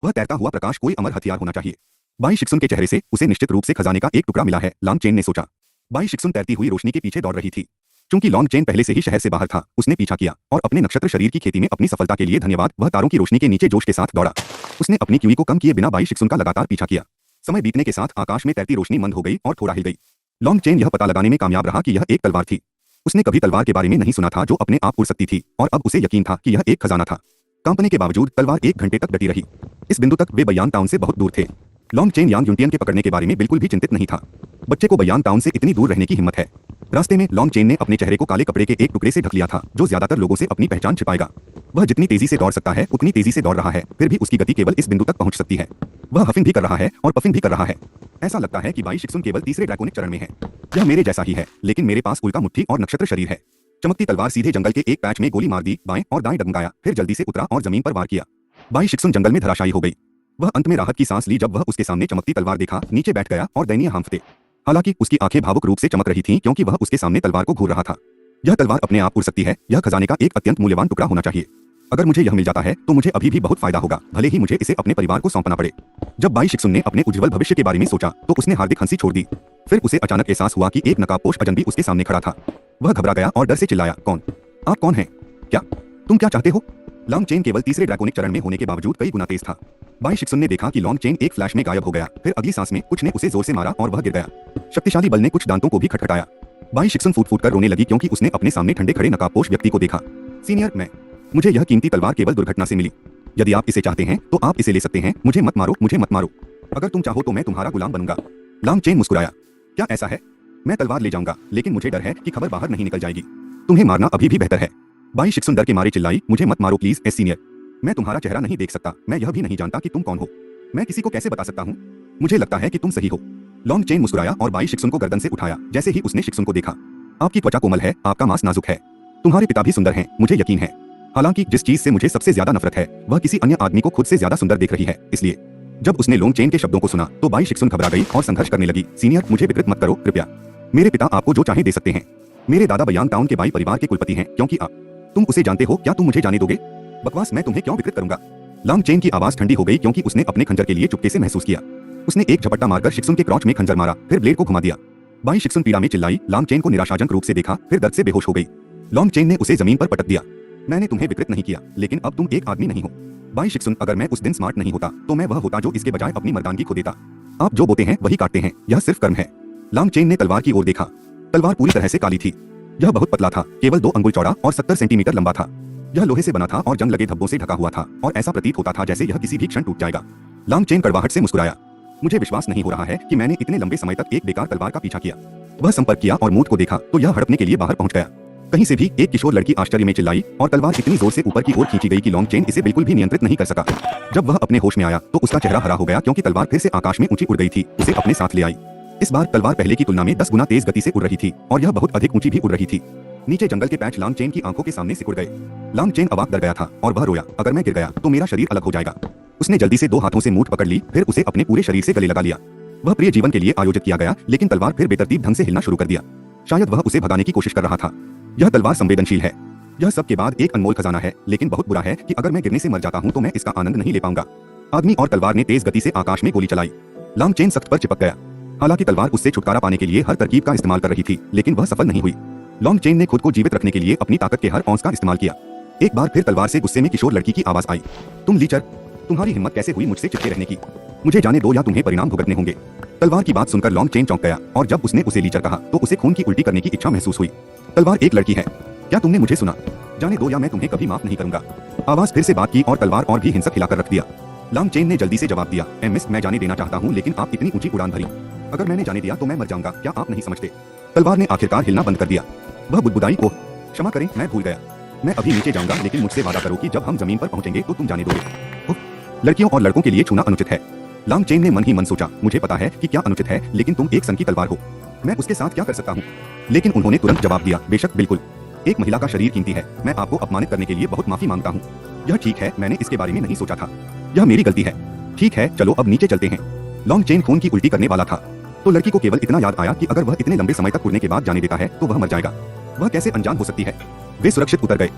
वह तैरता हुआ प्रकाश कोई अमर हथियार होना चाहिए। बाई शिक्सुन के चेहरे से उसे निश्चित रूप से खजाने का एक टुकड़ा मिला है, लांग चेन ने सोचा। बाई शिक्सुन तैरती हुई रोशनी के पीछे दौड़ रही थी। चूंकि लॉन्ग चेन पहले से ही शहर से बाहर था, उसने पीछा किया और अपने नक्षत्र शरीर की खेती में अपनी सफलता के लिए धन्यवाद। वह तारों की रोशनी के नीचे जोश के साथ दौड़ा। उसने अपनी क्यूई को कम किए बिना बाई शिक्सुन का लगातार पीछा किया। समय बीतने के साथ आकाश में तैरती रोशनी मंद हो गई और थोड़ा हिल गई। लॉन्ग चेन यह पता लगाने में कामयाब रहा कि यह एक तलवार थी। उसने कभी तलवार के बारे में नहीं सुना था जो अपने आप उड़ सकती थी, और अब उसे यकीन था कि यह एक खजाना था। कांपने के बावजूद तलवार 1 घंटे तक डटी रही। इस बिंदु तक वे बयान टाउन से बहुत दूर थे। लॉन्ग चेन यांग यूटियन के पकड़ने के बारे में बिल्कुल भी चिंतित नहीं था। बच्चे को बयान टाउन से इतनी दूर रहने की हिम्मत है। रास्ते में लॉन्ग चेन ने अपने चेहरे को काले कपड़े के एक टुकड़े से ढक लिया था, जो ज्यादातर लोगों से अपनी पहचान छिपाएगा। वह जितनी तेजी से दौड़ सकता है उतनी तेजी से दौड़ रहा है, फिर भी उसकी गति केवल इस बिंदु तक पहुंच सकती है। वह हफिंग भी कर रहा है और पफिंग भी कर रहा है। ऐसा लगता है कि बाई शिक्सुन केवल तीसरे ड्रैकोनिक चरण में है। यह मेरे जैसा ही है, लेकिन मेरे पास उल्का मुट्ठी और नक्षत्र शरीर है। चमकती तलवार सीधे जंगल के एक पैच में गोली मार दी, बाएं और दाएं डगमगाया, फिर जल्दी से उतरा और जमीन पर वार किया। बाई शिक्सुन जंगल में धराशायी हो गई। वह अंत में राहत की सांस ली जब वह उसके सामने चमकती तलवार देखा, नीचे बैठ गया और दयनीय हांफते। हालांकि उसकी आंखें भावुक रूप से चमक रही थीं क्योंकि वह उसके सामने तलवार को घूर रहा था। यह तलवार अपने आप उड़ सकती है। यह खजाने का एक अत्यंत मूल्यवान टुकड़ा होना चाहिए। अगर मुझे यह मिल जाता है तो मुझे अभी भी बहुत फायदा होगा, भले ही मुझे इसे अपने परिवार को सौंपना पड़े। जब बाई शिक्सुन ने अपने उज्जवल भविष्य के बारे में सोचा तो उसने हार्दिक हंसी छोड़ दी। फिर उसे अचानक एहसास हुआ कि एक नकाबपोश अजनबी उसके सामने खड़ा था। वह घबरा गया और डर से चिल्लाया, कौन? आप कौन हैं? क्या तुम क्या चाहते हो? लॉन्ग चेन केवल तीसरे ड्रैकोनिक चरण में होने के बावजूद कई गुना तेज था। बाई शिक्सुन ने देखा कि लॉन्ग चेन एक फ्लैश में गायब हो गया, फिर अगली सांस में कुछ ने उसे जोर से मारा और वह गिर गया। शक्तिशाली बल ने कुछ दांतों को भी खटखटाया। बाई शिक्सुन फूट फूट कर रोने लगी क्योंकि उसने अपने सामने ठंडे खड़े नकाबपोश व्यक्ति को देखा। सीनियर, मुझे यह कीमती तलवार केवल दुर्घटना से मिली। यदि आप इसे चाहते हैं तो आप इसे ले सकते हैं। मुझे मत मारो, मुझे मत मारो। अगर तुम चाहो तो मैं तुम्हारा गुलाम बनूंगा। लॉन्ग चेन मुस्कुराया। क्या ऐसा है? मैं तलवार ले जाऊंगा, लेकिन मुझे डर है कि खबर बाहर नहीं निकल जाएगी। तुम्हें मारना अभी भी बेहतर है। बाई शिक्सुन डर के मारे चिल्लाई, मुझे मत मारो प्लीज सीनियर। मैं तुम्हारा चेहरा नहीं देख सकता, मैं यह भी नहीं जानता कि तुम कौन हो। मैं किसी को कैसे बता सकता हूँ? मुझे लगता है कि तुम सही हो। लॉन्ग चेन मुस्कुराया और बाई शिक्सुन को गर्दन से उठाया। जैसे ही उसने शिक्सुन को देखा, आपकी त्वचा कोमल है, आपका मांस नाजुक है, तुम्हारे पिता भी सुंदर हैं, मुझे यकीन है। हालांकि जिस चीज से मुझे सबसे ज्यादा नफरत है वह किसी अन्य आदमी को खुद से ज्यादा सुंदर देख रही है, इसलिए। जब उसने लॉन्ग चेन के शब्दों को सुना तो बाई शिक्सुन घबरा गई और संघर्ष करने लगी। सीनियर, मुझे विकृत मत करो कृपया। मेरे पिता आपको जो चाहे दे सकते हैं। मेरे दादा बयान टाउन के बाई परिवार के कुलपति हैं, क्योंकि तुम उसे जानते हो। क्या तुम मुझे जाने दोगे? बकवास, मैं तुम्हें क्यों विकृत करूंगा? लॉन्ग चेन की आवाज ठंडी हो गई क्योंकि उसने अपने खंजर के लिए चुपके से महसूस किया। उसने एक झपट्टा मारकर शिक्सुन के क्रॉच में खंजर मारा, फिर ब्लेड को घुमा दिया। बाई शिक्सुन पीड़ा में चिल्लाई। लॉन्ग चेन को निराशाजनक रूप से देखा, फिर दर्द से बेहोश हो गई। लॉन्ग चेन ने उसे जमीन पर पटक दिया। मैंने तुम्हें विकृत नहीं किया, लेकिन अब तुम एक आदमी नहीं हो। बाई शिक्सुन, अगर मैं उस दिन स्मार्ट नहीं होता तो मैं वह होता जो इसके बजाय अपनी मर्दानगी खो देता। आप जो बोते हैं वही काटते हैं, यह सिर्फ कर्म है। लॉन्ग चेन ने तलवार की ओर देखा। तलवार पूरी तरह से काली थी। यह बहुत पतला था, केवल 2 अंगुल चौड़ा और 70 सेंटीमीटर लंबा था। यह लोहे से बना था और जंग लगे धब्बों से ढका हुआ था, और ऐसा प्रतीत होता था जैसे यह किसी भी क्षण टूट जाएगा। लॉन्ग चेन कड़वाहट से मुस्कुराया। मुझे विश्वास नहीं हो रहा है कि मैंने इतने लंबे समय तक एक बेकार तलवार का पीछा किया। वह संपर्क किया और मूठ को देखा तो यह हड़पने के लिए बाहर पहुंच गया। कहीं से भी एक किशोर लड़की आश्चर्य में चिल्लाई और तलवार इतनी जोर से ऊपर की ओर खींची गई कि लॉन्ग चेन इसे बिल्कुल भी नियंत्रित नहीं कर सका। जब वह अपने होश में आया तो उसका चेहरा हरा हो गया क्योंकि तलवार फिर से आकाश में ऊंची उड़ गई थी, उसे अपने साथ ले आई। इस बार तलवार पहले की तुलना में 10 गुना तेज गति से उड़ रही थी और यह बहुत अधिक ऊंची भी उड़ रही थी। नीचे जंगल के पैच लॉन्ग चेन की आंखों के सामने सिकुड़ गए। लॉन्ग चेन अवाक डर गया था और वह रोया, अगर मैं गिर गया तो मेरा शरीर अलग हो जाएगा। उसने जल्दी से 2 हाथों से मूठ पकड़ ली, फिर उसे अपने पूरे शरीर से गले लगा लिया। वह प्रिय जीवन के लिए आयोजित किया गया, लेकिन तलवार फिर बेतरतीब ढंग से हिलना शुरू कर दिया। शायद वह उसे भगाने की कोशिश कर रहा था। यह तलवार संवेदनशील है। यह सब के बाद एक अनमोल खजाना है, लेकिन बहुत बुरा है कि अगर मैं गिरने से मर जाता हूं तो मैं इसका आनंद नहीं ले पाऊंगा। आदमी और तलवार ने तेज गति से आकाश में गोली चलाई। लॉन्ग चेन सख्त पर चिपक गया। हालांकि तलवार उससे छुटकारा पाने के लिए हर तरकीब का इस्तेमाल कर रही थी, लेकिन वह सफल नहीं हुई। लॉन्ग चेन ने खुद को जीवित रखने के लिए अपनी ताकत के हर औंस का इस्तेमाल किया। एक बार फिर तलवार से गुस्से में किशोर लड़की की आवाज आई, तुम लीचर, तुम्हारी हिम्मत कैसे हुई मुझसे चिपके रहने की? मुझे जाने दो या तुम्हें परिणाम भुगतने होंगे। तलवार की बात सुनकर लॉन्ग चेन चौंक गया और जब उसने उसे लीचर कहा तो उसे खून की उल्टी करने की इच्छा महसूस हुई। तलवार एक लड़की है, क्या तुमने मुझे सुना? जाने दो या मैं तुम्हें कभी माफ नहीं करूंगा। आवाज फिर से बात की और तलवार और भी हिंसक हिलाकर रख दिया। लॉन्ग चेन ने जल्दी से जवाब दिया, मिस, मैं जाने देना चाहता हूँ, लेकिन आप इतनी ऊंची उड़ान भरी। अगर मैंने जाने दिया तो मैं मर जाऊंगा, क्या आप नहीं समझते? तलवार ने आखिरकार हिलना बंद कर दिया। वह बुदबुदाई, ओह क्षमा करें, मैं भूल गया। मैं अभी नीचे जाऊंगा, लेकिन मुझसे वादा करो कि जब हम जमीन पर पहुंचेंगे तो तुम जाने दोगे। लड़कियों और लड़कों के लिए छूना अनुचित है। लॉन्ग चेन ने मन ही मन सोचा, मुझे पता है कि क्या अनुचित है, लेकिन तुम एक सन की तलवार हो, मैं उसके साथ क्या कर सकता हूँ? लेकिन उन्होंने तुरंत जवाब दिया, बेशक, बिल्कुल। एक महिला का शरीर कीमती है, मैं आपको अपमानित करने के लिए बहुत माफी मांगता हूँ। यह ठीक है, मैंने इसके बारे में नहीं सोचा था, यह मेरी गलती है। ठीक है, चलो अब नीचे चलते हैं। लॉन्ग चेन खून की उल्टी करने वाला था, तो लड़की को केवल इतना याद आया कि अगर वह इतने लंबे समय तक उड़ने के बाद जाने देता है तो वह मर जाएगा। वह कैसे अनजान हो सकती है? वे सुरक्षित उतर गए।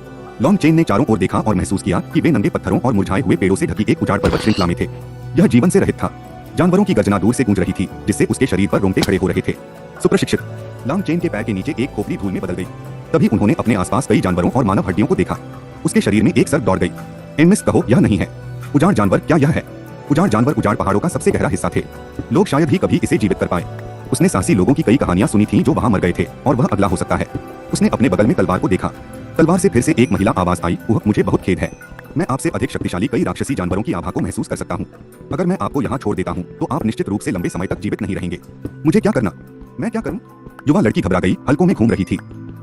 लॉन्ग चेन ने चारों ओर देखा और महसूस किया कि वे नंगे पत्थरों और मुरझाए हुए पेड़ों से ढकी एक उजाड़ पर्वत श्रृंखला में थे। यह जीवन से रहित था। जानवरों की गर्जना दूर से गूंज रही थी, जिससे उसके शरीर पर रोंगटे खड़े हो रहे थे। सुप्रशिक्षित। लॉन्ग चेन के पैर के नीचे एक खोपड़ी धूल में बदल गई। तभी उन्होंने अपने आसपास कई जानवरों और मानव हड्डियों को देखा। उसके शरीर में एक सर्प दौड़ गई। एनमिस, कहो, यह नहीं है उजाड़ जानवर, क्या यह है? उजाड़ जानवर उजाड़ पहाड़ों का सबसे गहरा हिस्सा थे। लोग शायद ही कभी इसे जीवित कर पाए। उसने साहसी लोगों की कई कहानियां सुनी थीं जो वहां मर गए थे, और वह अगला हो सकता है। उसने अपने बगल में तलवार को देखा। तलवार से फिर से एक महिला आवाज आई, ओह, मुझे बहुत खेद है। मैं आपसे अधिक शक्तिशाली कई राक्षसी जानवरों की आभा को महसूस कर सकता हूँ। अगर मैं आपको यहाँ छोड़ देता हूँ तो आप निश्चित रूप से लंबे समय तक जीवित नहीं रहेंगे। मुझे क्या करना? मैं क्या करूँ? युवा लड़की घबरा गई, हलकों में घूम रही थी।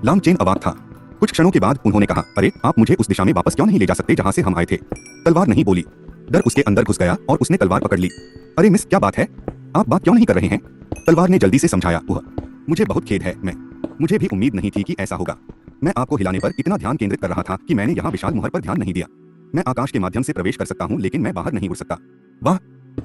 लॉन्ग चेन अवाक था। कुछ क्षणों के बाद उन्होंने कहा, अरे, आप मुझे उस दिशा में वापस क्यों नहीं ले जा सकते जहाँ से हम आए थे? तलवार नहीं बोली। डर उसके अंदर घुस गया और उसने तलवार पकड़ ली। अरे मिस, क्या बात है? आप बात क्यों नहीं कर रहे हैं? तलवार ने जल्दी से समझाया, वह, मुझे बहुत खेद है, मुझे भी उम्मीद नहीं थी कि ऐसा होगा। मैं आपको हिलाने पर इतना ध्यान केंद्रित कर रहा था कि मैंने यहाँ विशाल मुहर पर ध्यान नहीं दिया। मैं आकाश के माध्यम से प्रवेश कर सकता हूँ, लेकिन मैं बाहर नहीं उड़ सकता। वाह!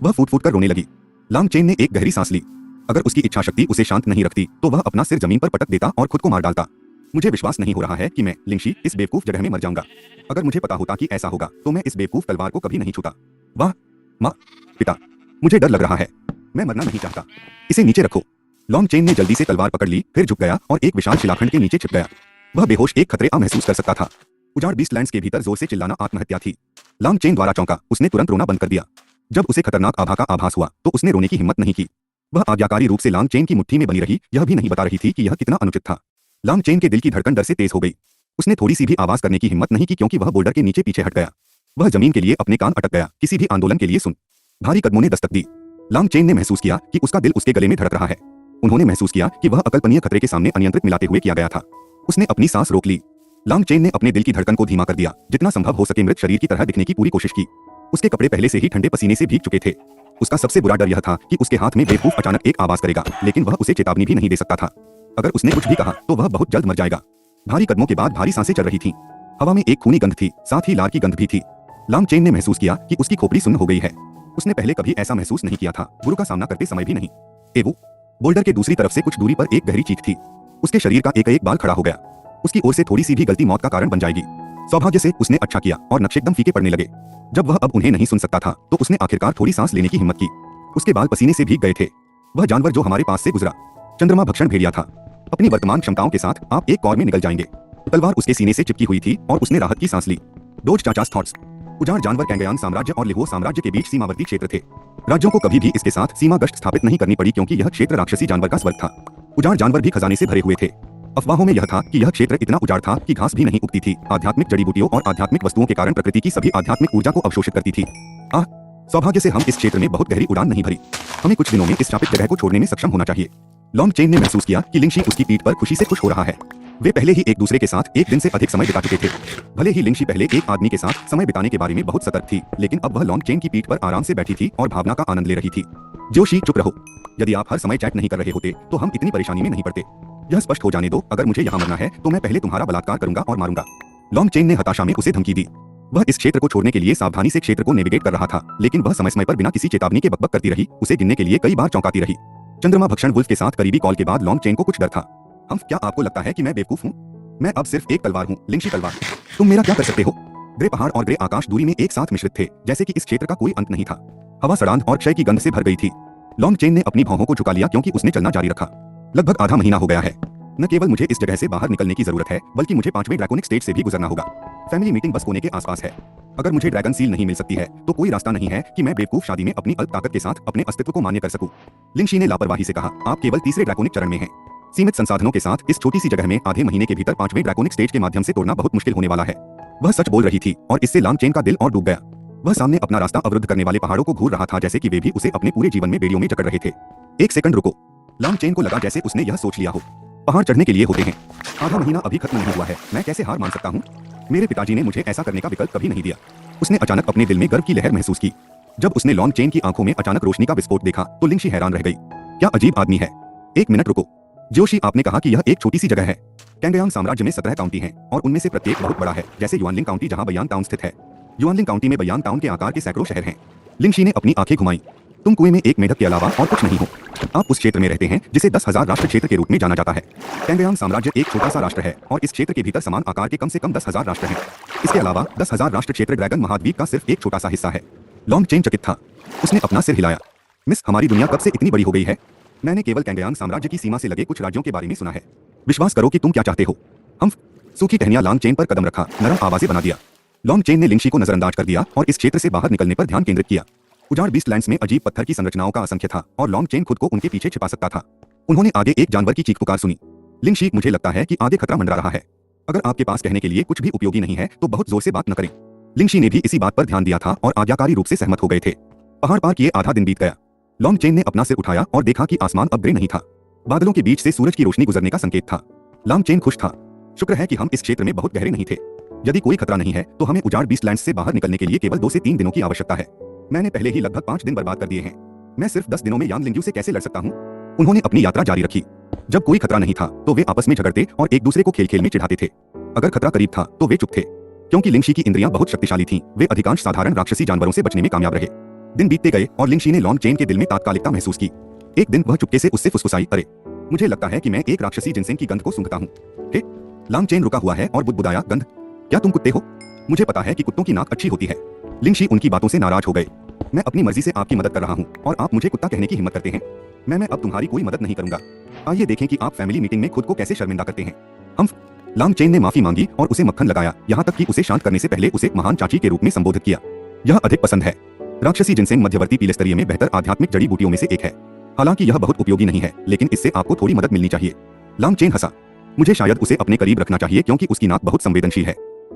वह फूट फूट कर रोने लगी। लॉन्ग चेन ने एक गहरी सांस ली। अगर उसकी इच्छा शक्ति उसे शांत नहीं रखती तो वह अपना सिर जमीन पर पटक देता और खुद को मार डालता। मुझे विश्वास नहीं हो रहा है कि मैं, लिंगशी, इस बेवकूफ जगह में मर जाऊंगा। अगर मुझे पता होता कि ऐसा होगा तो मैं इस बेवकूफ तलवार को कभी नहीं छूता। वाह! माँ, पिता, मुझे डर लग रहा है। मैं मरना नहीं चाहता। इसे नीचे रखो। लॉन्ग चेन ने जल्दी से तलवार पकड़ ली, फिर झुक गया और एक विशाल शिलाखंड के नीचे छिप गया। वह बेहोश एक खतरे महसूस कर सकता था। उजाड़ बीस्टलैंड्स के भीतर जोर से चिल्लाना आत्महत्या थी। लॉन्ग चेन द्वारा चौंका, उसने तुरंत रोना बंद कर दिया। जब उसे खतरनाक आभा का आभास हुआ तो उसने रोने की हिम्मत नहीं की। वह आज्ञाकारी रूप से लॉन्ग चेन की मुट्ठी में बनी रही, यह भी नहीं बता रही थी कि यह कितना अनुचित था। लॉन्ग चेन के दिल की धड़कन डर से तेज हो गई। उसने थोड़ी सी भी आवाज करने की हिम्मत नहीं की क्योंकि वह बोल्डर के नीचे पीछे हट गया। वह जमीन के लिए अपने कान अटक गया, किसी भी आंदोलन के लिए सुन। भारी कदमों ने दस्तक दी। लॉन्ग चेन ने महसूस किया कि उसका दिल उसके गले में धड़क रहा है। उन्होंने महसूस किया कि वह अकल्पनीय खतरे के सामने अनियंत्रित मिलाते हुए किया गया था। उसने अपनी सांस रोक ली। लॉन्ग चेन ने अपने दिल की धड़कन को धीमा कर दिया, जितना संभव हो सके मृत शरीर की तरह दिखने की पूरी कोशिश की। उसके कपड़े पहले से ही ठंडे पसीने से भीग चुके थे। उसका सबसे बुरा डर यह था कि उसके हाथ में बेवकूफ अचानक एक आवाज करेगा, लेकिन वह उसे चेतावनी भी नहीं दे सकता था। अगर उसने कुछ भी कहा तो वह बहुत जल्द मर जाएगा। भारी कदमों के बाद भारी सांसें चल रही थीं। हवा में एक खूनी गंध थी, साथ ही लार की गंध भी थी। लॉन्ग चेन ने महसूस किया कि उसकी खोपड़ी सुन्न हो गई है। उसने पहले कभी ऐसा महसूस नहीं किया था, गुरु का सामना करते समय भी नहीं। एवो! बोल्डर के दूसरी तरफ से कुछ दूरी पर एक गहरी चीख थी। उसके शरीर का एक बाल खड़ा हो गया। उसकी ओर से थोड़ी सी भी गलती मौत का कारण बन जाएगी। सौभाग्य से उसने अच्छा किया और नक्शे एकदम फीके पड़ने लगे। जब वह अब उन्हें नहीं सुन सकता था तो उसने आखिरकार थोड़ी सांस लेने की हिम्मत की। उसके बाल पसीने से भीग गए थे। वह जानवर जो हमारे पास से गुजरा, चंद्रमा भक्षण भेड़िया था। अपनी वर्तमान क्षमताओं के साथ आप एक कौर में निकल जाएंगे। तलवार उसके सीने से चिपकी हुई थी और उसने राहत की सांस ली। डोज चाचास थॉट्स। उजाड़ जानवर कैंगयान साम्राज्य और लिवो साम्राज्य के बीच सीमावर्ती क्षेत्र थे। राज्यों को कभी भी इसके साथ सीमा गश्त स्थापित नहीं करनी पड़ी क्योंकि यह क्षेत्र राक्षसी जानवर का स्वर्ग था। उजाड़ जानवर भी खजाने से भरे हुए थे। अफवाहों में यह था कि यह क्षेत्र इतना उजाड़ था कि घास भी नहीं उगती थी। आध्यात्मिक जड़ी बूटियों और आध्यात्मिक वस्तुओं के कारण प्रकृति की सभी आध्यात्मिक ऊर्जा को अवशोषित करती थी। सौभाग्य से हम इस क्षेत्र में बहुत गहरी उड़ान नहीं भरी। हमें कुछ दिनों में इस शापित जगह को छोड़ने में सक्षम होना चाहिए। लॉन्ग चेन ने महसूस किया कि लिंगशी उसकी पीठ पर खुशी से खुश हो रहा है। वे पहले ही एक दूसरे के साथ एक दिन से अधिक समय बिता चुके थे। भले ही लिंगशी पहले एक आदमी के साथ समय बिताने के बारे में बहुत सतर्क थी, लेकिन अब वह लॉन्ग चेन की पीठ पर आराम से बैठी थी और भावना का आनंद ले रही थी। जोशी, चुप रहो। यदि आप हर समय चैट नहीं कर रहे होते तो हम इतनी परेशानी में नहीं पड़ते। यह स्पष्ट हो जाने दो, अगर मुझे यहाँ मरना है तो मैं पहले तुम्हारा बलात्कार करूंगा और मारूंगा। लॉन्ग चेन ने हताशा में उसे धमकी दी। वह इस क्षेत्र को छोड़ने के लिए सावधानी से क्षेत्र को नेविगेट कर रहा था, लेकिन वह समय समय पर बिना किसी चेतावनी के बकबक करती रही, उसे गिनने के लिए कई बार चौंकाती रही। चंद्रमा भक्षण वुल्फ के साथ करीबी कॉल के बाद लॉन्ग चेन को कुछ डर था। हम, क्या आपको लगता है कि मैं बेवकूफ हूँ? मैं अब सिर्फ एक तलवार हूँ, लिंगशी तलवार। तुम मेरा क्या कर सकते हो? ग्रे पहाड़ और ग्रे आकाश दूरी में एक साथ मिश्रित थे, जैसे कि इस क्षेत्र का कोई अंत नहीं था। हवा सड़ांध और क्षय की गंध से भर गई थी। लॉन्ग चेन ने अपनी भौहों को झुका लिया क्योंकि उसने चलना जारी रखा। लगभग आधा महीना हो गया है। न केवल मुझे इस जगह से बाहर निकलने की जरूरत है, बल्कि मुझे 5वें ड्रैकोनिक स्टेज से भी गुजरना होगा। फैमिली मीटिंग बस कोने के आसपास है। अगर मुझे ड्रैगन सील नहीं मिल सकती है तो कोई रास्ता नहीं है कि मैं बेवकूफ शादी में अपनी अल्प ताकत के साथ अपने अस्तित्व को मान्य कर सकूं। लिंगशी ने लापरवाही से कहा, आप केवल तीसरे ड्रैकोनिक चरण में हैं। सीमित संसाधनों के साथ इस छोटी सी जगह में आधे महीने के भीतर 5वें ड्रैकोनिक स्टेज के माध्यम से तोड़ना बहुत मुश्किल होने वाला है। वह सच बोल रही थी और इससे लॉन्ग चेन का दिल और डूब गया। वह सामने अपना रास्ता अवरुद्ध करने वाले पहाड़ों को घूर रहा था, जैसे कि वे भी उसे अपने पूरे जीवन में बेड़ियों में जकड़ रहे थे। एक सेकंड रुको। लॉन्ग चेन को लगा जैसे उसने यह सोच लिया हो। पहाड़ चढ़ने के लिए होते हैं। आधा महीना अभी खत्म नहीं हुआ है, मैं कैसे हार मान सकता हूँ? मेरे पिताजी ने मुझे ऐसा करने का विकल्प कभी नहीं दिया। उसने अचानक अपने दिल में गर्व की लहर महसूस की। जब उसने लॉन्ग चेन की आंखों में अचानक रोशनी का विस्फोट देखा तो लिंगशी हैरान रह गई। क्या अजीब आदमी है। एक मिनट रुको। जोशी, आपने कहा कि यह एक छोटी सी जगह है। कैंगयांग साम्राज्य में 17 काउंटी हैं और उनमें से प्रत्येक बहुत बड़ा है, जैसे युआनलिंग काउंटी जहां बयान टाउन स्थित है। युआनलिंग काउंटी में बयान टाउन के आकार के सैकड़ों शहर हैं। लिंगशी ने अपनी आंखें घुमाई। तुम कुएं में एक मेढक के अलावा और कुछ नहीं हो। आप उस क्षेत्र में रहते हैं जिसे 10,000 राष्ट्र क्षेत्र के रूप में जाना जाता है। कैंगयांग साम्राज्य एक छोटा सा राष्ट्र है और इस क्षेत्र के भीतर समान आकार के कम से कम 10,000 राष्ट्र हैं। इसके अलावा 10,000 राष्ट्र क्षेत्र ड्रैगन महाद्वीप का सिर्फ एक छोटा सा हिस्सा है। लॉन्ग चेन चकित था। उसने अपना सिर हिलाया। मिस, हमारी दुनिया कब से इतनी बड़ी हो गई है? मैंने केवल कैंगयांग साम्राज्य की सीमा से लगे कुछ राज्यों के बारे में सुना है। विश्वास करो कि तुम क्या चाहते हो। हम सूखी टहनियां लॉन्ग चेन पर कदम रखा, नरम आवाजें बना दिया। लॉन्ग चेन ने लिंगशी को नजरअंदाज कर दिया और इस क्षेत्र से बाहर निकलने पर ध्यान केंद्रित किया। उजाड़ बीस्टलैंड्स में अजीब पत्थर की संरचनाओं का असंख्य था और लॉन्ग चेन खुद को उनके पीछे छिपा सकता था। उन्होंने आगे एक जानवर की चीख पुकार सुनी। लिंगशी, मुझे लगता है कि आगे खतरा मंडरा रहा है। अगर आपके पास कहने के लिए कुछ भी उपयोगी नहीं है तो बहुत जोर से बात न करें। लिंगशी ने भी इसी बात पर ध्यान दिया था और आज्ञाकारी रूप से सहमत हो गए थे। पहाड़ पार किए आधा दिन बीत गया। लॉन्ग चेन ने अपना सिर उठाया और देखा कि आसमान अब ग्रे नहीं था। बादलों के बीच से सूरज की रोशनी गुजरने का संकेत था। लॉन्ग चेन खुश था। शुक्र है कि हम इस क्षेत्र में बहुत गहरे नहीं थे। यदि कोई खतरा नहीं है तो हमें उजाड़ बीस्टलैंड्स से बाहर निकलने के लिए केवल 2 से 3 दिनों की आवश्यकता है। मैंने पहले ही लगभग 5 दिन बर्बाद कर दिए हैं। मैं सिर्फ 10 दिनों में यांग लिंग्यू से कैसे लड़ सकता हूँ? उन्होंने अपनी यात्रा जारी रखी। जब कोई खतरा नहीं था तो वे आपस में झगड़ते और एक दूसरे को खेल खेल में चिढ़ाते थे। अगर खतरा करीब था तो वे चुप थे। क्योंकि लिंगशी की इंद्रियां बहुत शक्तिशाली थीं, वे अधिकांश साधारण राक्षसी जानवरों से बचने में कामयाब रहे। दिन बीतते गए और लिंगशी ने लॉन्ग चेन के दिल में तात्कालिकता महसूस की। एक दिन वह चुपके से उससे फुसफुसाई, अरे, मुझे लगता है कि मैं एक राक्षसी जिनसेंग की गंध को सूंघता हूँ। हे, लॉन्ग चेन रुका हुआ है और बुदबुदाया, गंध? क्या तुम कुत्ते हो? मुझे पता है कि कुत्तों की नाक अच्छी होती है। लिंगशी उनकी बातों से नाराज हो गए। मैं अपनी मर्जी से आपकी मदद कर रहा हूँ और आप मुझे कुत्ता कहने की हिम्मत करते हैं। मैं अब तुम्हारी कोई मदद नहीं करूंगा। आइए देखें कि आप फैमिली मीटिंग में खुद को कैसे शर्मिंदा करते हैं। हम लॉन्ग चेन ने माफी मांगी और उसे मक्खन लगाया, यहाँ तक कि उसे शांत करने से पहले उसे महान चाची के रूप में संबोधित किया। यह अधिक पसंद है। राक्षसी जिनसेंग मध्यवर्ती पीले स्तरीय में बेहतर आध्यात्मिक जड़ी बूटियों में से एक है। हालांकि यह बहुत उपयोगी नहीं है, लेकिन इससे आपको थोड़ी मदद मिलनी चाहिए। लॉन्ग चेन हंसा। मुझे शायद उसे अपने करीब रखना चाहिए क्योंकि उसकी नाक बहुत संवेदनशील है।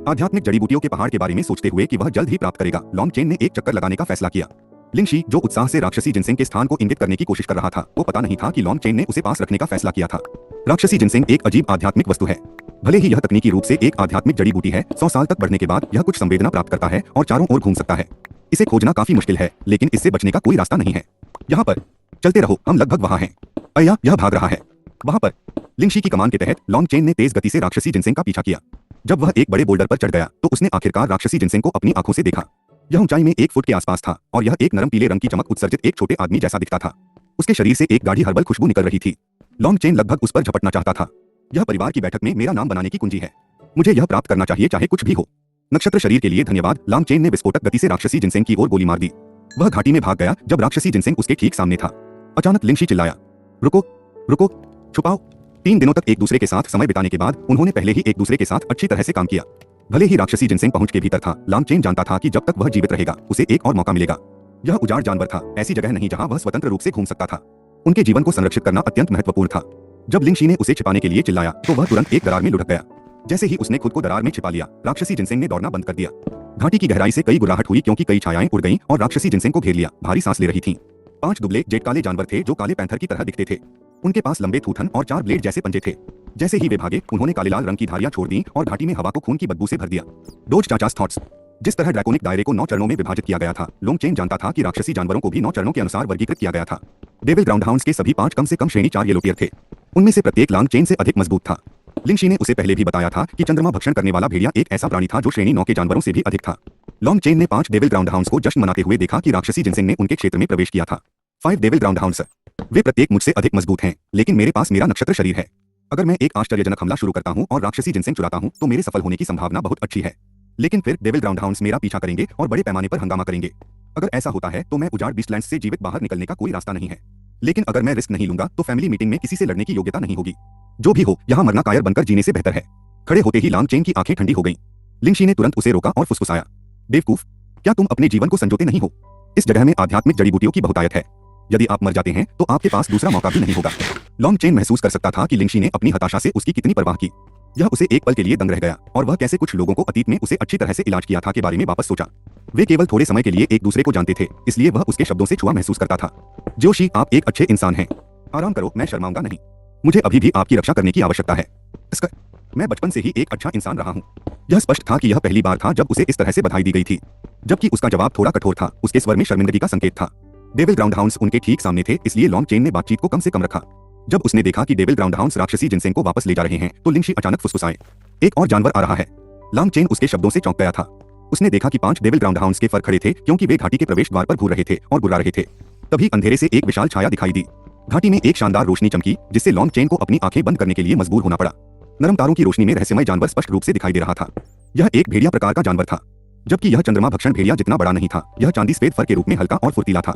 आध्यात्मिक जड़ी बूटियों के पहाड़ के बारे में सोचते हुए कि वह जल्द ही प्राप्त करेगा, लॉन्ग चेन ने एक चक्कर लगाने का फैसला किया। लिंगशी, जो उत्साह से राक्षसी जिनसेंग के स्थान को इंगित करने की कोशिश कर रहा था, वो पता नहीं था कि लॉन्ग चेन ने उसे पास रखने का फैसला किया था। राक्षसी जिनसेंग एक अजीब आध्यात्मिक वस्तु है। भले ही यह तकनीकी रूप से एक आध्यात्मिक जड़ी बूटी है, 100 साल तक बढ़ने के बाद यह कुछ संवेदना प्राप्त करता है और चारों ओर घूम सकता है। इसे खोजना काफी मुश्किल है, लेकिन इससे बचने का कोई रास्ता नहीं है। यहाँ पर चलते रहो, हम लगभग वहाँ हैं। अय्या, यह भाग रहा है। वहाँ पर। लिंगशी की कमान के तहत लॉन्ग चेन ने तेज गति से राक्षसी जिनसेंग का पीछा किया। जब वह एक बड़े बोल्डर पर चढ़ गया तो उसने आखिरकार राक्षसी जिनसेंग को अपनी आंखों से देखा। यह ऊंचाई में 1 फुट के आसपास था और यह एक नरम पीले रंग की चमक उत्सर्जित एक छोटे आदमी जैसा दिखता था। उसके शरीर से एक गाढ़ी हर्बल खुशबू निकल रही थी। लॉन्ग चेन लगभग उस पर झपटना चाहता था। यह परिवार की बैठक में मेरा नाम बनाने की कुंजी है। मुझे यह प्राप्त करना चाहिए चाहे कुछ भी हो। नक्षत्र शरीर के लिए धन्यवाद। लॉन्ग चेन ने विस्फोटक गति से राक्षसी जिनसेंग की ओर गोली मार दी। वह घाटी में भाग गया जब राक्षसी जिनसेंग उसके ठीक सामने था। अचानक लिंगशी चिल्लाया, रुको, रुको, छुपाओ। 3 दिनों तक एक दूसरे के साथ समय बिताने के बाद उन्होंने पहले ही एक दूसरे के साथ अच्छी तरह से काम किया। भले ही राक्षसी जिनसेंग पहुंच के भीतर था, लॉन्ग चेन जानता था कि जब तक वह जीवित रहेगा उसे एक और मौका मिलेगा। यह उजाड़ जानवर था, ऐसी जगह नहीं जहां वह स्वतंत्र रूप से घूम सकता था। उनके जीवन को संरक्षित करना अत्यंत महत्वपूर्ण था। जब लिंगशी ने उसे छिपाने के लिए चिल्लाया तो वह तुरंत एक दरार में लुढ़क गया। जैसे ही उसने खुद को दरार में छिपा लिया, राक्षसी जिनसेंग ने दौड़ना बंद कर दिया। घाटी की गहराई से कई गुर्राहट हुई क्योंकि कई छायाएं उड़ गईं और राक्षसी जिनसेंग को घेर लिया। भारी सांस ले रही थीं। 5 दुबले जेट काले जानवर थे जो काले पैंथर की तरह दिखते थे। उनके पास लंबे थूथन और 4 ब्लेड जैसे पंजे थे। जैसे ही वे भागे, उन्होंने काले लाल रंग की धारियां छोड़ दी और घाटी में हवा को खून की बदबू से भर दिया। डोज चाचास थॉट्स। जिस तरह ड्रैकोनिक दायरे को 9 चरणों में विभाजित किया गया था, लॉन्ग चेन जानता था कि राक्षसी जानवरों को भी 9 चरणों के अनुसार वर्गीकृत किया गया था। डेविल ग्राउंडहाउंड्स के सभी 5 कम से कम श्रेणी 4 येलोटियर थे। उनमें से प्रत्येक लॉन्ग चेन से अधिक मजबूत था। लिंगशी ने उसे पहले भी बताया था कि चंद्रमा भक्षण करने वाला भेड़िया एक ऐसा प्राणी था जो श्रेणी 9 के जानवरों से भी अधिक था। लॉन्ग चेन ने 5 डेविल ग्राउंडहाउंड्स को जश्न मनाते हुए देखा कि राक्षसी जिनसेंग ने उनके क्षेत्र में प्रवेश किया था। 5 डेविल ग्राउंडहाउंड्स। वे प्रत्येक मुझसे अधिक मजबूत हैं, लेकिन मेरे पास मेरा नक्षत्र शरीर है। अगर मैं एक आश्चर्यजनक हमला शुरू करता हूं और राक्षसी जिनसेंग चुराता हूं तो मेरे सफल होने की संभावना बहुत अच्छी है। लेकिन फिर डेविल ग्राउंडहाउंड्स मेरा पीछा करेंगे और बड़े पैमाने पर हंगामा करेंगे। अगर ऐसा होता है तो मैं उजाड़ बीस्टलैंड्स से जीवित बाहर निकलने का कोई रास्ता नहीं है। लेकिन अगर मैं रिस्क नहीं लूंगा तो फैमिली मीटिंग में किसी से लड़ने की योग्यता नहीं होगी। जो भी हो, यहाँ मरना कायर बनकर जीने से बेहतर है। खड़े होते ही लॉन्ग चेन की आंखें ठंडी हो गईं। लिंगशी ने तुरंत उसे रोका और फुसफुसाया, बेवकूफ, क्या तुम अपने जीवन को संजोते नहीं हो? इस जगह में आध्यात्मिक जड़ी बूटियों की बहुतायत है। यदि आप मर जाते हैं तो आपके पास दूसरा मौका भी नहीं होगा। लॉन्ग चेन महसूस कर सकता था कि लिंगशी ने अपनी हताशा से उसकी कितनी परवाह की। यह उसे एक पल के लिए दंग रह गया और वह कैसे कुछ लोगों को अतीत में उसे अच्छी तरह से इलाज किया था के बारे में वापस सोचा। वे केवल थोड़े समय के लिए एक दूसरे को जानते थे, इसलिए वह उसके शब्दों से छुआ महसूस करता था। जोशी, आप एक अच्छे इंसान हैं। आराम करो, मैं शर्माऊंगा नहीं। मुझे अभी भी आपकी रक्षा करने की आवश्यकता है। मैं बचपन से ही एक अच्छा इंसान रहा हूँ। यह स्पष्ट था कि यह पहली बार था जब उसे इस तरह से बधाई दी गई थी। जबकि उसका जवाब थोड़ा कठोर था, उसके स्वर में शर्मिंदगी का संकेत था। डेविल ग्राउंडहाउंड्स उनके ठीक सामने थे, इसलिए लॉन्ग चेन ने बातचीत को कम से कम रखा। जब उसने देखा कि डेविल ग्राउंडहाउंड्स राक्षसी जिनसेंग को वापस ले जा रहे हैं तो लिंगशी अचानक फुसफुसाए, एक और जानवर आ रहा है। लॉन्ग चेन उसके शब्दों से चौंक गया था। उसने देखा कि 5 डेविल ग्राउंडहाउंड्स के फर खड़े थे क्योंकि वे घाटी के प्रवेश द्वार पर घूर रहे थे और गुर्रा रहे थे। तभी अंधेरे से एक विशाल छाया दिखाई दी। घाटी में एक शानदार रोशनी चमकी जिससे लॉन्ग चेन को अपनी आंखें बंद करने के लिए मजबूर होना पड़ा। नरम तारों की रोशनी में रहस्यमय जानवर स्पष्ट रूप से दिखाई दे रहा था। यह एक भेड़िया प्रकार का जानवर था, जबकि यह चंद्रमा भक्षण भेड़िया जितना बड़ा नहीं था। यह चांदी सफेद फर के रूप में हल्का और फुर्तीला था।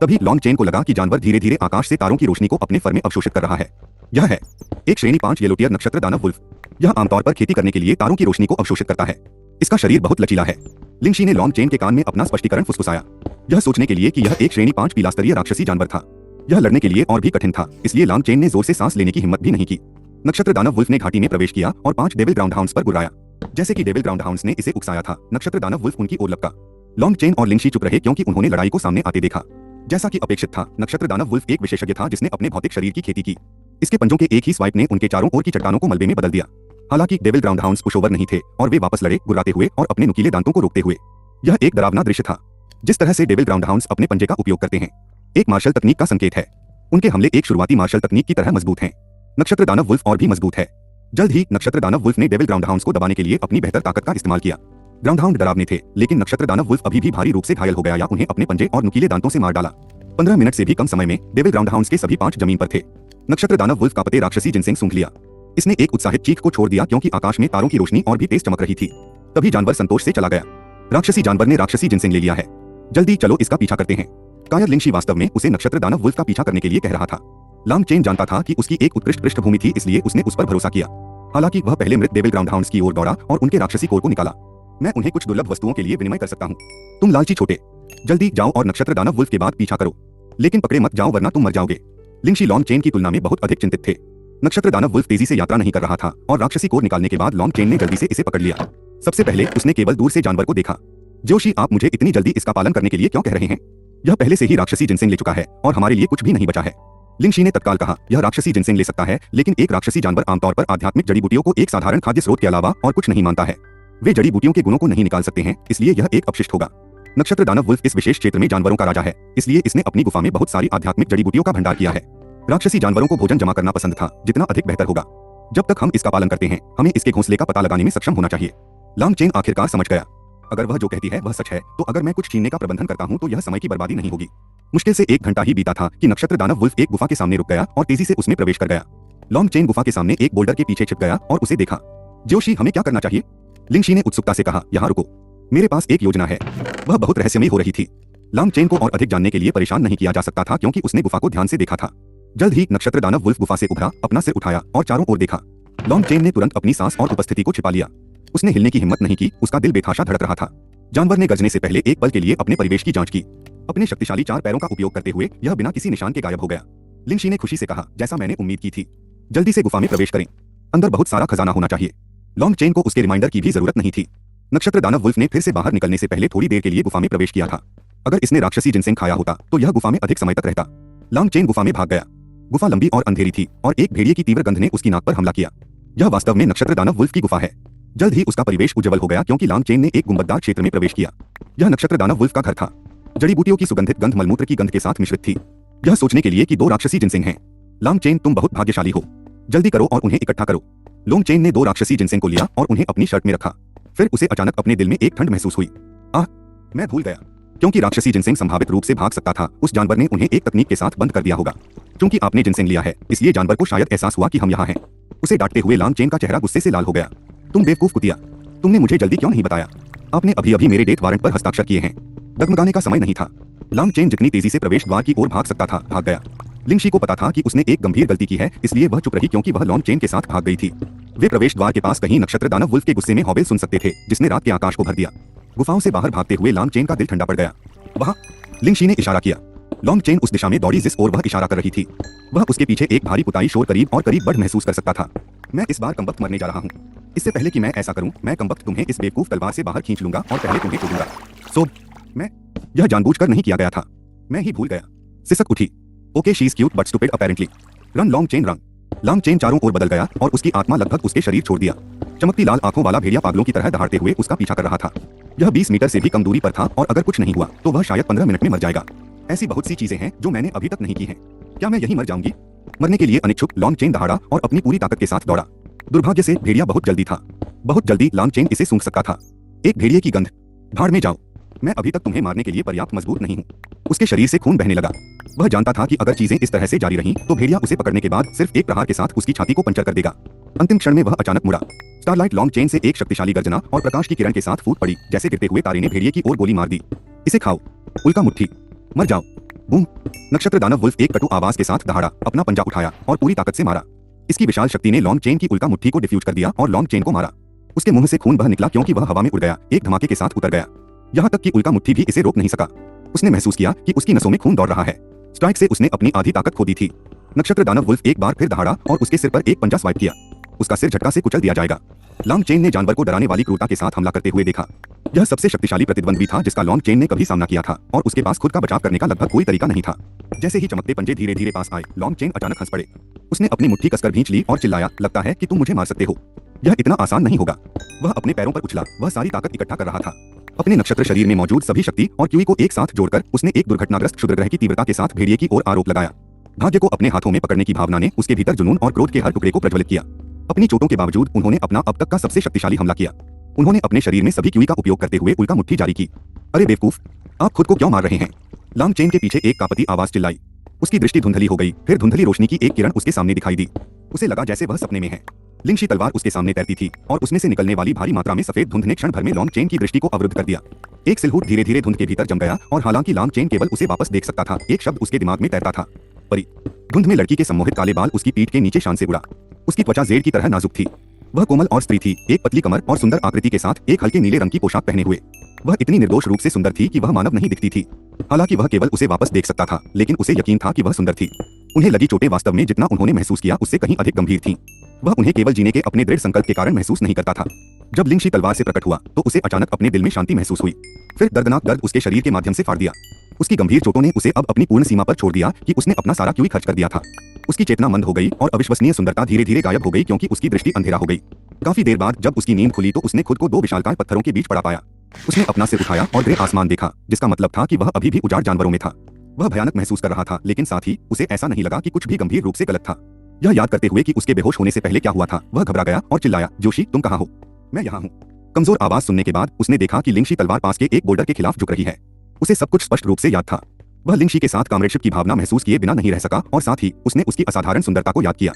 तभी लॉन्ग चेन को लगा कि जानवर धीरे धीरे आकाश से तारों की रोशनी को अपने फर में अवशोषित कर रहा है। यह है एक श्रेणी 5 येलोटियर नक्षत्र दानव वुल्फ। यह आमतौर पर खेती करने के लिए तारों की रोशनी को अवशोषित करता है। इसका शरीर बहुत लचीला है। लिंगशी ने लॉन्ग चेन के कान में अपना स्पष्टीकरण फुसफुसाया, यह सोचने के लिए कि यह एक श्रेणी 5 पीला स्तरीय राक्षसी जानवर था। यह लड़ने के लिए और भी कठिन था, इसलिए लॉन्ग चेन ने जोर से सांस लेने की हिम्मत भी नहीं की। नक्षत्र दानव वुल्फ ने घाटी में प्रवेश किया और 5 डेविल ग्राउंड हाउंड्स पर गुर्राया। जैसे कि डेविल ग्राउंड हाउंड्स ने इसे उकसाया था, नक्षत्र दानव वुल्फ उनकी ओर लपका। लॉन्ग चेन और लिंगशी चुप रहे क्योंकि उन्होंने लड़ाई को सामने आते देखा। जैसा कि अपेक्षित था, नक्षत्र दानव वुल्फ एक विशेषज्ञ था जिसने अपने भौतिक शरीर की खेती की। इसके पंजों के एक ही स्वाइप ने उनके चारों ओर की चट्टानों को मलबे में बदल दिया। हालांकि डेविल ग्राउंड हाउंड्स पुशओवर नहीं थे और वे वापस लड़े, गुर्राते हुए और अपने नुकीले दांतों को रोकते हुए। यह एक डरावना दृश्य था। जिस तरह से डेविल ग्राउंड हाउंड्स अपने पंजे का उपयोग करते हैं, एक मार्शल तकनीक का संकेत है। उनके हमले एक शुरुआती मार्शल तकनीक की तरह मजबूत हैं। नक्षत्र दानव वुल्फ और भी मजबूत है। जल्द ही नक्षत्र दानव वुल्फ ने डेविल ग्राउंड हाउंड्स को दबाने के लिए अपनी बेहतर ताकत का इस्तेमाल किया। ग्राउंड हाउंड डरावने थे, लेकिन नक्षत्र दानव वुल्फ अभी भी भारी रूप से घायल हो गया या उन्हें अपने पंजे और नुकीले दांतों से मार डाला। 15 मिनट से भी कम समय में डेविल ग्राउंड हाउंड्स के सभी 5 जमीन पर थे। नक्षत्र दानव वुल्फ का पते राक्षसी जिनसेंग सूंघ लिया। इसने एक उत्साहित चीख को छोड़ दिया क्योंकि आकाश में तारों की रोशनी और भी तेज चमक रही थी। तभी जानवर संतोष से चला गया। राक्षसी जानवर ने राक्षसी जिनसेंग ले लिया है। जल्दी चलो इसका पीछा करते हैं। कायर लिंगशी वास्तव में उसे नक्षत्र दानव वुल्फ का पीछा करने के लिए कह रहा था। लॉन्ग चेन जानता था कि उसकी एक उत्कृष्ट पृष्ठभूमि थी, इसलिए उसने उस पर भरोसा किया। हालांकि वह पहले मृत डेविल ग्राउंड हाउंड्स की ओर दौड़ा और उनके राक्षसी कोर को निकाला। मैं उन्हें कुछ दुर्लभ वस्तुओं के लिए विनिमय कर सकता हूँ। तुम लालची छोटे, जल्दी जाओ और नक्षत्र दानव वुल्फ के बाद पीछा करो, लेकिन पकड़े मत जाओ वरना तुम मर जाओगे। लिंगशी लॉन्ग चेन की तुलना में बहुत अधिक चिंतित थे। नक्षत्र दानव वुल्फ तेजी से यात्रा नहीं कर रहा था और राक्षसी कोर निकालने के बाद लॉन्ग चेन ने जल्दी से इसे पकड़ लिया। सबसे पहले उसने केवल दूर से जानवर को देखा। जोशी, आप मुझे इतनी जल्दी इसका पालन करने के लिए क्यों कह रहे हैं? यह पहले से ही राक्षसी जिनसेंग ले चुका है और हमारे लिए कुछ भी नहीं बचा है। लिंगशी ने तत्काल कहा, यह राक्षसी जिनसेंग ले सकता है, लेकिन एक राक्षसी जानवर आमतौर पर आध्यात्मिक जड़ी बूटियों को एक साधारण खाद्य स्रोत के अलावा और कुछ नहीं मानता है। वे जड़ी बूटियों के गुणों को नहीं निकाल सकते हैं, इसलिए यह एक अपशिष्ट होगा। नक्षत्र दानव वुल्फ इस विशेष क्षेत्र में जानवरों का राजा है, इसलिए इसने अपनी गुफा में बहुत सारी आध्यात्मिक जड़ी बूटियों का भंडार किया है। राक्षसी जानवरों को भोजन जमा करना पसंद था, जितना अधिक बेहतर होगा। जब तक हम इसका पालन करते हैं, हमें इसके घोंसले का पता लगाने में सक्षम होना चाहिए। लॉन्ग चेन आखिरकार समझ गया। अगर वह जो कहती है वह सच है, तो अगर मैं कुछ छीनने का प्रबंधन करता हूं तो यह समय की बर्बादी नहीं होगी। मुश्किल से 1 घंटा ही बीता था कि नक्षत्र दानव वुल्फ एक गुफा के सामने रुक गया और तेजी से उसमें प्रवेश कर गया। लॉन्ग चेन गुफा के सामने एक बोल्डर के पीछे छिप गया और उसे देखा। जोशी, हमें क्या करना चाहिए? लिंगशी ने उत्सुकता से कहा, यहाँ रुको, मेरे पास एक योजना है। वह बहुत रहस्यमयी हो रही थी। लॉन्ग चेन को और अधिक जानने के लिए परेशान नहीं किया जा सकता था क्योंकि उसने गुफा को ध्यान से देखा था। जल्द ही नक्षत्र दानव वुल्फ गुफा से उभरा, अपना सिर उठाया और चारों ओर देखा। लॉन्ग चेन ने तुरंत अपनी सांस और उपस्थिति को छिपा लिया। उसने हिलने की हिम्मत नहीं की, उसका दिल बेतहाशा धड़क रहा था। जानवर ने गरजने से पहले एक पल के लिए अपने परिवेश की जांच की। अपने शक्तिशाली 4 पैरों का उपयोग करते हुए यह बिना किसी निशान के गायब हो गया। लिंगशी ने खुशी से कहा, जैसा मैंने उम्मीद की थी। जल्दी से गुफा में प्रवेश करें, अंदर बहुत सारा खजाना होना चाहिए। लॉन्ग चेन को उसके रिमाइंडर की भी जरूरत नहीं थी। नक्षत्र दानव वुल्फ ने फिर से बाहर निकलने से पहले थोड़ी देर के लिए गुफा में प्रवेश किया था। अगर इसने राक्षसी जिनसेंग खाया होता तो यह गुफा में अधिक समय तक रहता। लॉन्ग चेन गुफा में भाग गया। गुफा लंबी और अंधेरी थी और एक भेड़िए की तीव्र गंध ने उसकी नाक पर हमला किया। यह वास्तव में नक्षत्र दानव वुल्फ की गुफा है। जल्द ही उसका परिवेश उज्जवल हो गया क्योंकि लॉन्ग चेन ने एक गुंबददार क्षेत्र में प्रवेश किया। यह नक्षत्र दानव वुल्फ का घर था। जड़ी बूटियों की सुगंधित गंध मलमूत्र की गंध के साथ मिश्रित थी। यह सोचने के लिए कि 2 राक्षसी जिनसेंग हैं। लॉन्ग चेन, तुम बहुत भाग्यशाली हो। जल्दी करो और उन्हें इकट्ठा करो। लॉन्ग चेन ने 2 राक्षसी जिनसेंग को लिया और उन्हें अपनी शर्ट में रखा। फिर उसे अचानक अपने दिल में एक ठंड महसूस हुई। मैं भूल गया। क्योंकि राक्षसी जिनसेंग संभावित रूप से भाग सकता था, उस जानवर ने उन्हें एक तकनीक के साथ बंद कर दिया होगा। क्योंकि आपने जिनसेंग लिया है, इसलिए जानवर को शायद एहसास हुआ कि हम यहाँ हैं। उसे डांटते हुए लॉन्ग चेन का चेहरा गुस्से से लाल हो गया। तुम बेवकूफ कुतिया, तुमने मुझे जल्दी क्यों नहीं बताया? आपने अभी अभी मेरे डेथ वारंट पर हस्ताक्षर किए हैं। डगमगाने का समय नहीं था। लॉन्ग चेन जितनी तेजी से प्रवेश द्वार की ओर भाग सकता था, भाग गया। लिंगशी को पता था कि उसने एक गंभीर गलती की है, इसलिए वह चुप रही क्योंकि वह लॉन्ग चेन के साथ भाग गई थी। वे प्रवेश द्वार के पास कहीं नक्षत्र दानव वुल्फ के गुस्से में हौबेल सुन सकते थे, जिसने रात के आकाश को भर दिया। गुफाओं से बाहर भागते हुए लॉन्ग चेन का दिल ठंडा पड़ गया। वहां, लिंगशी ने इशारा किया। लॉन्ग चेन उस दिशा में दौड़ी जिस ओर वह इशारा कर रही थी। वह उसके पीछे एक भारी पुताई शोर करीब और करीब बढ़ महसूस कर सकता था। मैं इस बार कमबख्त मरने जा रहा हूँ। इससे पहले कि मैं ऐसा करूँ, मैं कमबख्त तुम्हें इस बेवकूफ तलवार से बाहर खींच लूंगा और पहले तुम्हें तोड़ूंगा। मैं यह जानबूझकर नहीं किया गया था। मैं ही भूल गया। सिसक उठी। Okay, she is cute but stupid apparently. Run long chain run. Long chain चारों ओर बदल गया और उसकी आत्मा लगभग उसके शरीर छोड़ दिया। चमकती लाल आंखों वाला भेड़िया पागलों की तरह दहाड़ते हुए उसका पीछा कर रहा था। यह 20 मीटर से भी कम दूरी पर था और अगर कुछ नहीं हुआ तो वह शायद 15 मिनट में मर जाएगा। ऐसी बहुत सी चीजें हैं जो मैंने अभी तक नहीं की हैं। क्या मैं यही मर जाऊंगी? मरने के लिए अनिच्छुक लॉन्ग चेन दहाड़ा और अपनी पूरी ताकत के साथ दौड़ा। दुर्भाग्य से भेड़िया बहुत जल्दी था। बहुत जल्दी लॉन्ग चेन इसे सूंघ सकता था। एक भेड़िए की गंध। भाड़ में जाओ, मैं अभी तक तुम्हें मारने के लिए पर्याप्त मजबूत नहीं हूँ। उसके शरीर से खून बहने लगा। वह जानता था कि अगर चीजें इस तरह से जारी रहीं तो भेड़िया उसे पकड़ने के बाद सिर्फ एक प्रहार के साथ उसकी छाती को पंचर कर देगा। अंतिम क्षण में वह अचानक मुड़ा। स्टारलाइट लॉन्ग चेन से एक शक्तिशाली गर्जना और प्रकाश की किरण के साथ फूट पड़ी, जैसे गिरते हुए तारे ने भेड़िए की ओर गोली मार दी। इसे खाओ, उल्का मुट्ठी, मर जाओ। बूम! नक्षत्र दानव वुल्फ एक कटु आवाज के साथ दहाड़ा, अपना पंजा उठाया और पूरी ताकत से मारा। इसकी विशाल शक्ति ने लॉन्ग चेन की उल्का मुट्ठी को डिफ्यूज कर दिया और लॉन्ग चेन को मारा। उसके मुंह से खून बह निकला क्योंकि वह हवा में उड़ गया, एक धमाके के साथ उतर गया। यहाँ तक कि उल्का मुट्ठी भी इसे रोक नहीं सका। उसने महसूस किया कि उसकी नसों में खून दौड़ रहा है। स्ट्राइक से उसने अपनी आधी ताकत खो दी थी। नक्षत्र दानव वुल्फ एक बार फिर दहाड़ा और उसके सिर पर एक पंजा स्वाइप किया। उसका सिर झटका से कुचल दिया जाएगा। लॉन्ग चेन ने जानवर को डराने वाली क्रूरता के साथ हमला करते हुए देखा। यह सबसे शक्तिशाली प्रतिद्वंद्वी था जिसका लॉन्ग चेन ने कभी सामना किया था और उसके पास खुद का बचाव करने का लगभग कोई तरीका नहीं था। जैसे ही चमकते पंजे धीरे धीरे पास आए, लॉन्ग चेन अचानक हंस पड़े। उसने अपनी मुट्ठी कसकर भींच ली और चिल्लाया, लगता है कि तुम मुझे मार सकते हो। यह इतना आसान नहीं होगा। वह अपने पैरों पर उछला, वह सारी ताकत इकट्ठा कर रहा था। अपने नक्षत्र शरीर में मौजूद सभी शक्ति और क्यूई को एक साथ जोड़कर उसने एक दुर्घटनाग्रस्त क्षुद्रग्रह की तीव्रता के साथ भेड़िए की ओर आरोप लगाया। भाग्य को अपने हाथों में पकड़ने की भावना ने उसके भीतर जुनून और क्रोध के हर टुकड़े को प्रज्वलित किया। अपनी चोटों के बावजूद उन्होंने अपना अब तक का सबसे शक्तिशाली हमला किया। उन्होंने अपने शरीर में सभी क्यूई का उपयोग करते हुए उल्का मुट्ठी जारी की। अरे बेवकूफ, आप खुद को क्यों मार रहे हैं? लॉन्ग चेन के पीछे एक कापती आवाज चिल्लाई। उसकी दृष्टि धुंधली हो गई, फिर धुंधली रोशनी की एक किरण उसके सामने दिखाई दी। उसे लगा जैसे वह सपने में है। लिंगशी तलवार उसके सामने तैरती थी और उसमें से निकलने वाली भारी मात्रा में सफेद धुंध ने क्षण भर में लॉन्ग चेन की दृष्टि को अवरुद्ध कर दिया। एक सिलहूट धीरे धीरे धुंध के भीतर जम गया और हालांकि लॉन्ग चेन केवल उसे वापस देख सकता था, एक शब्द उसके दिमाग में तैरता था, परी। धुंध में लड़की के सम्मोहित काले बाल उसकी पीठ के नीचे शान से उड़ा। उसकी त्वचा जेड की तरह नाजुक थी। वह कोमल और स्त्री थी, एक पतली कमर और सुंदर आकृति के साथ एक हल्के नीले रंग की पोशाक पहने हुए। वह इतनी निर्दोष रूप से सुंदर थी कि वह मानव नहीं दिखती थी। हालांकि वह केवल उसे वापस देख सकता था, लेकिन उसे यकीन था कि वह सुंदर थी। उन्हें लगी चोटें वास्तव में जितना उन्होंने महसूस किया उससे कहीं अधिक गंभीर थीं। वह उन्हें केवल जीने के अपने दृढ़ संकल्प के कारण महसूस नहीं करता था। जब लिंगशी तलवार से प्रकट हुआ तो उसे अचानक अपने दिल में शांति महसूस हुई। फिर दर्दनाक दर्द उसके शरीर के माध्यम से फाड़ दिया। उसकी गंभीर चोटों ने उसे अब अपनी पूर्ण सीमा पर छोड़ दिया कि उसने अपना सारा क्यूई खर्च कर दिया था। उसकी चेतना मंद हो गई और अविश्वसनीय सुंदरता धीरे धीरे गायब हो गई क्योंकि उसकी दृष्टि अंधेरा हो गई। काफी देर बाद जब उसकी नींद खुली तो उसने खुद को दो विशालकाय पत्थरों के बीच पड़ा पाया। उसने अपना सिर उठाया और ग्रे आसमान देखा, जिसका मतलब था कि वह अभी भी उजाड़ जानवरों में था। वह भयानक महसूस कर रहा था, लेकिन साथ ही उसे ऐसा नहीं लगा कि कुछ भी गंभीर रूप से गलत था। यह याद करते हुए कि उसके बेहोश होने से पहले क्या हुआ था, वह घबरा गया और चिल्लाया, जोशी तुम कहाँ हो? मैं यहाँ हूँ। कमजोर आवाज सुनने के बाद उसने देखा कि लिंगशी तलवार पास के एक बोल्डर के खिलाफ झुक रही है। उसे सब कुछ स्पष्ट रूप से याद था। वह लिंगशी के साथ कॉमरेडशिप की भावना महसूस किए बिना नहीं रह सका और साथ ही उसने उसकी असाधारण सुंदरता को याद किया।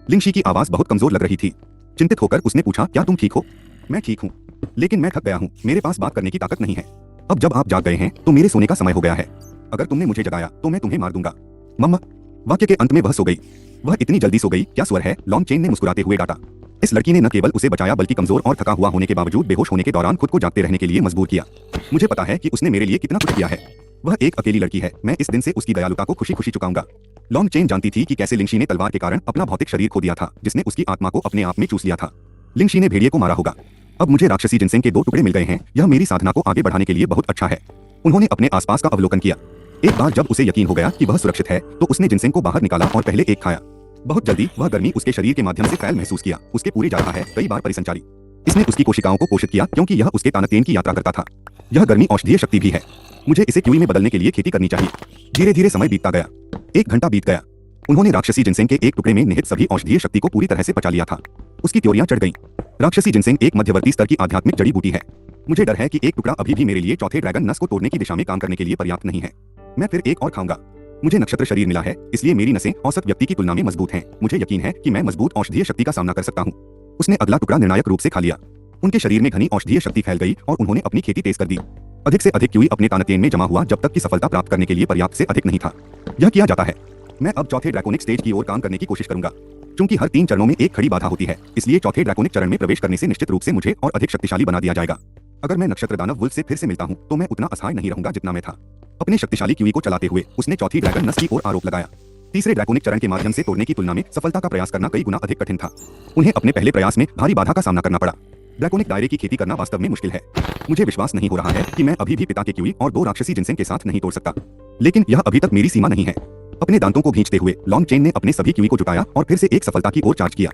लिंगशी की आवाज बहुत कमजोर लग रही थी। चिंतित होकर उसने पूछा, क्या तुम ठीक हो? मैं ठीक हूँ, लेकिन मैं थक गया हूँ, मेरे पास बात करने की ताकत नहीं है। अब जब आप जाग गए हैं तो मेरे सोने का समय हो गया है। अगर तुमने मुझे जगाया तो मैं तुम्हें मार दूंगा। मम्मा। वाक्य के अंत में वह सो गई। वह इतनी जल्दी सो गई, क्या स्वर है? लॉन्ग चेन ने मुस्कुराते हुए डांटा। इस लड़की ने न केवल उसे बचाया बल्कि कमजोर और थका हुआ होने के बावजूद बेहोश होने के दौरान खुद को जागते रहने के लिए मजबूर किया। मुझे पता है कि उसने मेरे लिए कितना कुछ किया है। वह एक अकेली लड़की है, मैं इस दिन से उसकी दयालुता को खुशी खुशी चुकाऊंगा। लॉन्ग चेन जानती थी कि कैसे लिंगशी ने तलवार के कारण अपना भौतिक शरीर खो दिया था, जिसने उसकी आत्मा को अपने आप में चूस लिया था। लिंगशी ने भेड़िए को मारा होगा। अब मुझे राक्षसी जिनसेंग के 2 टुकड़े मिल गए हैं, यह मेरी साधना को आगे बढ़ाने के लिए बहुत अच्छा है। उन्होंने अपने आसपास का अवलोकन किया। एक बार जब उसे यकीन हो गया कि वह सुरक्षित है तो उसने जिनसेंग को बाहर निकाला और पहले एक खाया। बहुत जल्दी वह गर्मी उसके शरीर के माध्यम से फैल महसूस किया। उसके पूरे जा रहा है, कई बार परिसंचारी। इसने उसकी कोशिकाओं को पोषित किया क्योंकि यह उसके तानतेन की यात्रा करता था। यह गर्मी औषधीय शक्ति भी है। मुझे इसे क्यूई में बदलने के लिए खेती करनी चाहिए। धीरे धीरे समय बीतता गया। 1 घंटा बीत गया। उन्होंने राक्षसी जिनसेंग के एक टुकड़े में निहित सभी औषधीय शक्ति को पूरी तरह से पचा लिया था। उसकी त्योरियां चढ़ गईं। राक्षसी जिनसेंग एक मध्यवर्ती स्तर की आध्यात्मिक जड़ी बूटी है। मुझे डर है कि एक टुकड़ा अभी भी मेरे लिए चौथे ड्रैगन नस को तोड़ने की दिशा में काम करने के लिए पर्याप्त नहीं है। मैं फिर एक और खाऊंगा। मुझे नक्षत्र शरीर मिला है, इसलिए मेरी नसें औसत व्यक्ति की तुलना में मजबूत हैं। मुझे यकीन है कि मैं मजबूत औषधीय शक्ति का सामना कर सकता हूँ। उसने अगला टुकड़ा निर्णायक रूप से खा लिया। उनके शरीर में घनी औषधीय शक्ति फैल गई और उन्होंने अपनी खेती तेज कर दी। अधिक से अधिक क्यूई अपने तानतेन में जमा हुआ जब तक कि सफलता प्राप्त करने के लिए पर्याप्त से अधिक नहीं था। यह किया जाता है। मैं अब चौथे ड्रैकोनिक स्टेज की ओर काम करने की कोशिश करूंगा। चूंकि हर 3 चरणों में एक खड़ी बाधा होती है, इसलिए चौथे ड्रैकोनिक चरण में प्रवेश करने से निश्चित रूप से मुझे और अधिक शक्तिशाली बना दिया जाएगा। अगर मैं नक्षत्र दानव वुल्फ से फिर से मिलता हूं तो मैं उतना असहाय नहीं रहूंगा जितना मैं था। अपने शक्तिशाली क्यूई को चलाते हुए उसने चौथी ड्रैगन नस की ओर आरोप लगाया। तीसरे ड्रैकोनिक चरण के माध्यम से तोड़ने की तुलना में सफलता का प्रयास करना कई गुना अधिक कठिन था। उन्हें अपने पहले प्रयास में भारी बाधा का सामना करना पड़ा। ड्रैकोनिक दायरे की खेती करना वास्तव में मुश्किल है। मुझे विश्वास नहीं हो रहा है कि मैं अभी भी पिता के क्यूई और 2 राक्षसी जिनसेंग के साथ नहीं तोड़ सकता, लेकिन यह अभी तक मेरी सीमा नहीं है। अपने दांतों को भींचते हुए लॉन्ग चेन ने अपने सभी क्यूई को जुटाया और फिर से एक सफलता की ओर चार्ज किया।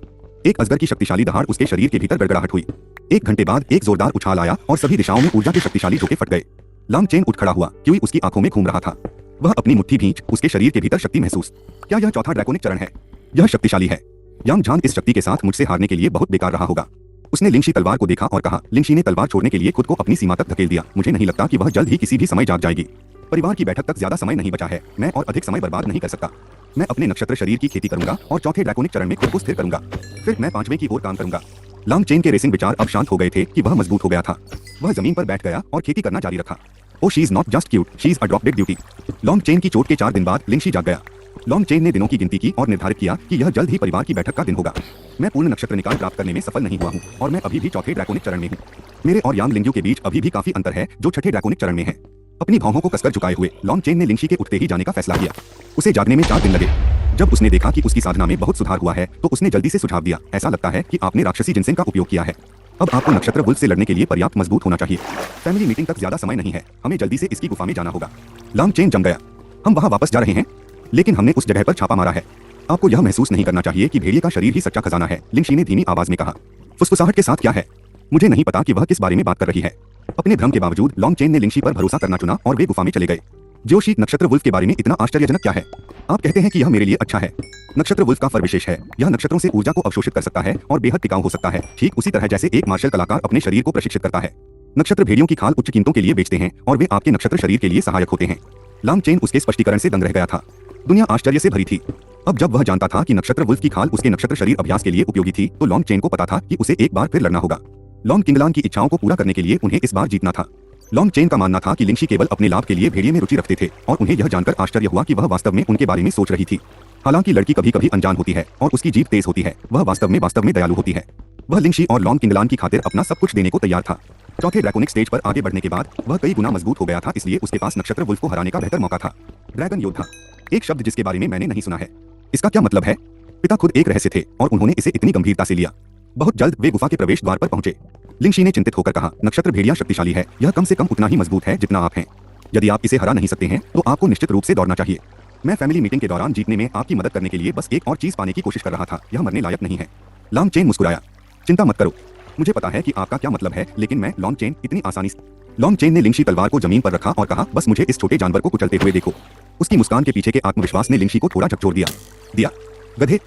एक अजगर की शक्तिशाली दहाड़ उसके शरीर के भीतर गड़गड़ाहट हुई। 1 घंटे बाद एक जोरदार उछाल आया और सभी दिशाओं में ऊर्जा के शक्तिशाली झोंके फट गए। लॉन्ग चेन उठ खड़ा हुआ, क्यूई उसकी आंखों में घूम रहा था। वह अपनी मुट्ठी भींच, उसके शरीर के भीतर शक्ति महसूस। क्या यह चौथा ड्रैकोनिक चरण है? यह शक्तिशाली है। यांग झान इस शक्ति के साथ मुझसे हारने के लिए बहुत बेकार रहा होगा। उसने लिंगशी तलवार को देखा और कहा। लिंगशी ने तलवार छोड़ने के लिए खुद को अपनी सीमा तक धकेल दिया। मुझे नहीं लगता कि वह जल्द ही किसी भी समय जाग जाएगी। परिवार की बैठक तक ज्यादा समय नहीं बचा है, मैं और अधिक समय बर्बाद नहीं कर सकता। मैं अपने नक्षत्र शरीर की खेती करूंगा और चौथे ड्रैकोनिक चरण में खुद को स्थिर करूंगा, फिर मैं पांचवें की ओर काम करूंगा। लॉन्ग चेन के रेसिंग विचार अब शांत हो गए थे कि वह मजबूत हो गया था। वह जमीन पर बैठ गया और खेती करना जारी रखा। Oh she is not just cute, she is a drop dead duty. Long chain की चोट के 4 दिन बाद लिंगशी जाग गया। लॉन्ग चेन ने दिनों की गिनती की और निर्धारित किया कि यह जल्द ही परिवार की बैठक का दिन होगा। मैं पूर्ण नक्षत्र निकाल प्राप्त करने में सफल नहीं हुआ हूँ और मैं अभी भी चौथे ड्रैकोनिक चरण में हूँ। मेरे और यांग लिंग्यू के बीच अभी भी काफी अंतर है, जो छठे ड्रैकोनिक चरण में है। अपनी भौहों को कसकर झुकाए हुए लॉन्ग चेन ने लिंगशी के उठते ही जाने का फैसला किया। उसे जागने में 4 दिन लगे। जब उसने देखा कि उसकी साधना में बहुत सुधार हुआ है तो उसने जल्दी से सुझाव दिया, ऐसा लगता है कि आपने राक्षसी जिनसेन का उपयोग किया है। अब आपको नक्षत्र वुल्फ से लड़ने के लिए पर्याप्त मजबूत होना चाहिए। फैमिली मीटिंग तक ज्यादा समय नहीं है, हमें जल्दी से इसकी गुफा में जाना होगा। लॉन्ग चेन जम गया। हम वहां वापस जा रहे हैं, लेकिन हमने उस जगह पर छापा मारा है। आपको यह महसूस नहीं करना चाहिए कि भेड़िए का शरीर ही सच्चा खजाना है, लिंगशी ने धीमी आवाज में कहा। फुसफुसाहट के साथ क्या है? मुझे नहीं पता कि वह किस बारे में बात कर रही है। अपने भ्रम के बावजूद लॉन्ग चेन ने लिंगशी पर भरोसा करना चुना और वे गुफा में चले गए। जोशी, नक्षत्र वुल्फ के बारे में इतना आश्चर्यजनक क्या है? आप कहते हैं कि यह मेरे लिए अच्छा है। नक्षत्र वुल्फ का फर विशेष है, यह नक्षत्रों से ऊर्जा को अवशोषित कर सकता है और बेहद टिकाऊ हो सकता है, ठीक उसी तरह जैसे एक मार्शल कलाकार अपने शरीर को प्रशिक्षित करता है। नक्षत्र भेड़ियों की खाल उच्च कीमतों के लिए बेचते हैं और वे आपके नक्षत्र शरीर के लिए सहायक होते हैं। लॉन्ग चेन उसके स्पष्टीकरण से दंग रह गया था। दुनिया आश्चर्य से भरी थी। अब जब वह जानता था कि नक्षत्र वुल्फ की खाल उसके नक्षत्र शरीर अभ्यास के लिए उपयोगी थी, तो लॉन्ग चेन को पता था कि उसे एक बार फिर लड़ना होगा। लॉन्ग किंगलान की इच्छाओं को पूरा करने के लिए उन्हें इस बार जीतना था। लॉन्ग चेन का मानना था कि लिंगशी केवल अपने लाभ के लिए भेड़िए में रुचि रखते थे और उन्हें यह जानकर आश्चर्य हुआ कि वह वास्तव में उनके बारे में सोच रही थी। हालांकि लड़की कभी कभी अनजान होती है और उसकी जीभ तेज होती है, वह वास्तव में दयालु होती है। वह लिंगशी और लॉन्ग किंगलान की खातिर अपना सब कुछ देने को तैयार था। चौथे ड्रैकोनिक स्टेज पर आगे बढ़ने के बाद वह कई गुना मजबूत हो गया था, इसलिए उसके पास नक्षत्र वुल्फ को हराने का बेहतर मौका था। ड्रैगन योद्धा, एक शब्द जिसके बारे में मैंने नहीं सुना है। इसका क्या मतलब है? पिता खुद एक रहस्य थे और उन्होंने इसे इतनी गंभीरता से लिया। बहुत जल्द वे गुफा के प्रवेश द्वार पर पहुंचे। लिंगशी ने चिंतित होकर कहा, नक्षत्र भेड़िया शक्तिशाली है, यह कम से कम उतना ही मजबूत है जितना आप हैं। यदि आप इसे हरा नहीं सकते हैं तो आपको निश्चित रूप से दौड़ना चाहिए। मैं फैमिली मीटिंग के दौरान जीतने में आपकी मदद करने के लिए बस एक और चीज पाने की कोशिश कर रहा था, यह मरने लायक नहीं है। लॉन्ग चेन मुस्कुराया। चिंता मत करो, मुझे पता है कि आपका क्या मतलब है, लेकिन मैं लॉन्ग चेन इतनी आसानी से। लॉन्ग चेन ने लिंगशी तलवार को जमीन पर रखा और कहा, बस मुझे इस छोटे जानवर को कुचलते हुए देखो। उसकी मुस्कान के पीछे के आत्मविश्वास ने लिंगशी को थोड़ा झकझोर दिया। गधे,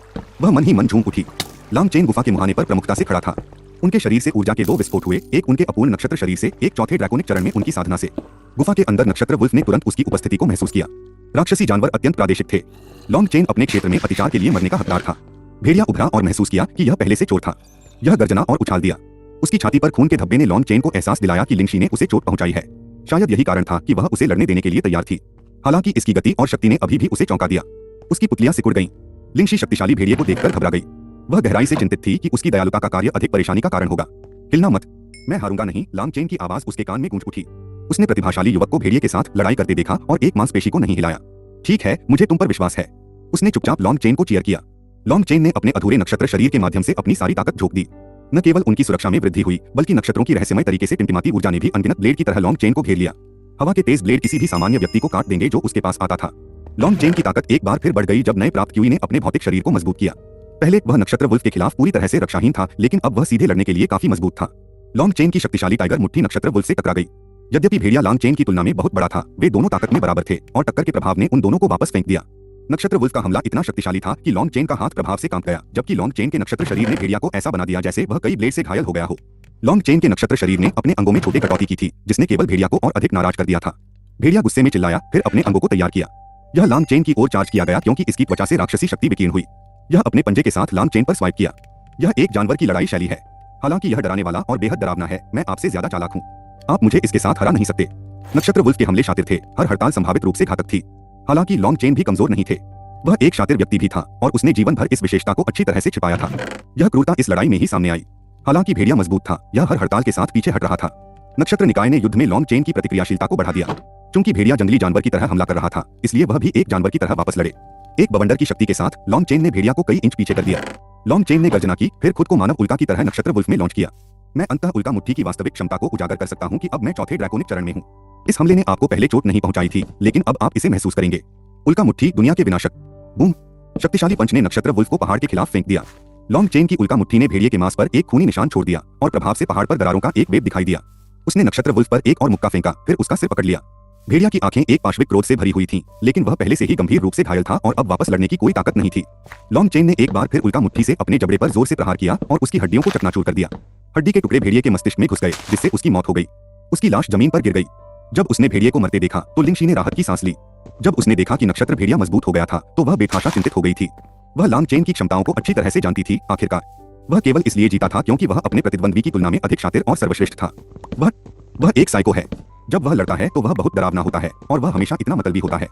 वह मन ही मन झूम उठी। लॉन्ग चेन गुफा के मुहाने पर प्रमुखता से खड़ा था। उनके शरीर से ऊर्जा के 2 विस्फोट हुए, एक उनके अपूर्ण नक्षत्र शरीर से, एक चौथे ड्रैकोनिक चरण में उनकी साधना से। गुफा के अंदर नक्षत्र वुल्फ ने तुरंत उसकी उपस्थिति को महसूस किया। राक्षसी जानवर अत्यंत प्रादेशिक थे। लॉन्ग चेन अपने क्षेत्र में अतिचार के लिए मरने का हकदार था। भेड़िया उभरा और महसूस किया कि यह पहले से चोर था। यह गर्जना और उछाल दिया। उसकी छाती पर खून के धब्बे ने लॉन्ग चेन को एहसास दिलाया कि लिंगशी ने उसे चोट पहुंचाई है। शायद यही कारण था कि वह उसे लड़ने देने के लिए तैयार थी। हालांकि इसकी गति और शक्ति ने अभी भी उसे चौंका दिया। उसकी पुतलियां सिकुड़ गईं। लिंगशी शक्तिशाली भेड़िए को देखकर घबरा गई। वह गहराई से चिंतित थी कि उसकी दयालुता का कार्य अधिक परेशानी का कारण होगा। हिलना मत, मैं हारूंगा नहीं, लॉन्ग चेन की आवाज उसके कान में गूंज उठी। उसने प्रतिभाशाली युवक को भेड़िए के साथ लड़ाई करते देखा और एक मांसपेशी को नहीं हिलाया। ठीक है, मुझे तुम पर विश्वास है। उसने चुपचाप लॉन्ग चेन को चीयर किया। लॉन्ग चेन ने अपने अधूरे नक्षत्र शरीर के माध्यम से अपनी सारी ताकत झोंक दी। न केवल उनकी सुरक्षा में वृद्धि हुई, बल्कि नक्षत्रों की रहस्यमय तरीके से टिमटिमाती ऊर्जा ने भी अनगिनत ब्लेड की तरह लॉन्ग चेन को घेर लिया। हवा के तेज ब्लेड किसी भी सामान्य व्यक्ति को काट देंगे जो उसके पास आता था। लॉन्ग चेन की ताकत एक बार फिर बढ़ गई जब नए प्राप्त क्यूई ने अपने भौतिक शरीर को मजबूत किया। पहले वह नक्षत्र वुल्फ के खिलाफ पूरी तरह से रक्षाहीन था, लेकिन अब वह सीधे लड़ने के लिए काफी मजबूत था। लॉन्ग चेन की शक्तिशाली टाइगर मुट्ठी नक्षत्र वुल्फ से टकरा गई। यद्यपि भेड़िया लॉन्ग चेन की तुलना में बहुत बड़ा था, वे दोनों ताकत में बराबर थे और टक्कर के प्रभाव ने उन दोनों को वापस फेंक दिया। नक्षत्र वुल्फ का हमला इतना शक्तिशाली था कि लॉन्ग चेन का हाथ प्रभाव से कांप गया, जबकि लॉन्ग चेन के नक्षत्र शरीर ने भेड़िया को ऐसा बना दिया जैसे वह कई ब्लेड से घायल हो गया हो। लॉन्ग चेन के नक्षत्र शरीर ने अपने अंगों में छोटे कटौती की थी, जिसने केवल भेड़िया को और अधिक नाराज कर दिया था। भेड़िया गुस्से में चिल्लाया, फिर अपने अंगों को तैयार किया। यह लॉन्ग चेन की ओर चार्ज किया गया क्योंकि इसकी त्वचा से राक्षसी शक्ति विकीर्ण हुई। यह अपने पंजे के साथ लॉन्ग चेन पर स्वाइप किया। यह एक जानवर की लड़ाई शैली है। हालांकि यह डराने वाला और बेहद डरावना है, मैं आपसे ज्यादा चालाक हूँ। आप मुझे इसके साथ हरा नहीं सकते। नक्षत्र वुल्फ के हमले शातिर थे, हर हड़ताल संभावित रूप से घातक थी। हालांकि लॉन्ग चेन भी कमजोर नहीं थे। वह एक शातिर व्यक्ति भी था और उसने जीवन भर इस विशेषता को अच्छी तरह से छिपाया था। यह क्रूरता इस लड़ाई में ही सामने आई। हालांकि भेड़िया मजबूत था, यह हर हड़ताल के साथ पीछे हट रहा था। नक्षत्र निकाय ने युद्ध में लॉन्ग चेन की प्रतिक्रियाशीलता को बढ़ा दिया। चूंकि भेड़िया जंगली जानवर की तरह हमला कर रहा था, इसलिए वह भी एक जानवर की तरह वापस लड़े। एक बवंडर की शक्ति के साथ लॉन्ग चेन ने भेड़िया को कई इंच पीछे कर दिया। लॉन्ग चेन ने गर्जना की, फिर खुद को मानव उल्का की तरह नक्षत्र वुल्फ में लॉन्च किया। मैं अंततः उल्का मुट्ठी की वास्तविक क्षमता को उजागर कर सकता हूं कि अब मैं चौथे ड्रैकोनिक चरण में हूं। इस हमले ने आपको पहले चोट नहीं पहुंचाई थी, लेकिन अब आप इसे महसूस करेंगे। उल्का मुट्ठी, दुनिया के विनाशक। बूम! शक्तिशाली पंच ने नक्षत्र वुल्फ को पहाड़ के खिलाफ फेंक दिया। लॉन्ग चेन की उल्का मुट्ठी ने भेड़िए के मांस पर एक खूनी निशान छोड़ दिया और प्रभाव से पहाड़ पर दरारों का एक वेब दिखाई दिया। उसने नक्षत्र वुल्फ पर एक और मुक्का फेंका, फिर उसका सिर पकड़ लिया। भेड़िया की आंखें एक पाशविक क्रोध से भरी हुई थीं, लेकिन वह पहले से ही गंभीर रूप से घायल था और अब वापस लड़ने की कोई ताकत नहीं थी। लॉन्ग चेन ने एक बार फिर उल्का मुट्ठी से अपने जबड़े पर जोर से प्रहार किया और उसकी हड्डियों को चकनाचूर कर दिया। हड्डी के टुकड़े भेड़िए के मस्तिष्क में घुस गए, जिससे उसकी मौत हो गई। उसकी लाश जमीन पर गिर गई। जब उसने भेड़िए को मरते देखा तो लिंगशी ने राहत की सांस ली। जब उसने देखा कि नक्षत्र भेड़िया मजबूत हो गया था तो वह बेतहाशा चिंतित हो गई थी। वह लांग चेन की क्षमताओं को अच्छी तरह से जानती थी। आखिरकार वह केवल इसलिए जीता था क्योंकि वह अपने प्रतिद्वंद्वी की तुलना में अधिक शातिर और सर्वश्रेष्ठ था। वह एक साइको है। जब वह लड़ता है तो वह बहुत डरावना होता है और वह हमेशा इतना मतलबी होता है,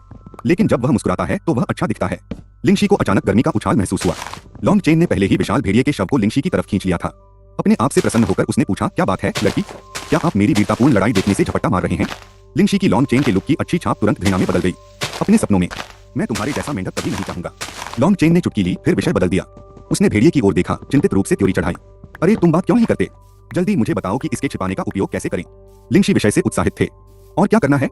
लेकिन जब वह मुस्कुराता है तो वह अच्छा दिखता है। लिंगशी को अचानक गर्मी का उछाल महसूस हुआ। लॉन्ग चेन ने पहले ही विशाल भेड़िए के शव को लिंगशी की तरफ खींच लिया था। अपने आप से प्रसन्न होकर उसने पूछा, क्या बात है लड़की, क्या आप मेरी वीरतापूर्ण लड़ाई देखने से झपट्टा मार रहे हैं? लिंगशी की लॉन्ग चेन के लुक की अच्छी छाप तुरंत घृणा में बदल गई। अपने सपनों में मैं तुम्हारे जैसा मेंढक कभी नहीं चाहूंगा। लॉन्ग चेन ने चुटकी ली, फिर विषय बदल दिया। उसने भेड़िए की ओर देखा, चिंतित रूप से त्योरी चढ़ाई। अरे तुम बात क्यों नहीं करते? जल्दी मुझे बताओ कि इसके छिपाने का उपयोग कैसे करें। लिंगशी विषय से उत्साहित थे। और क्या करना है?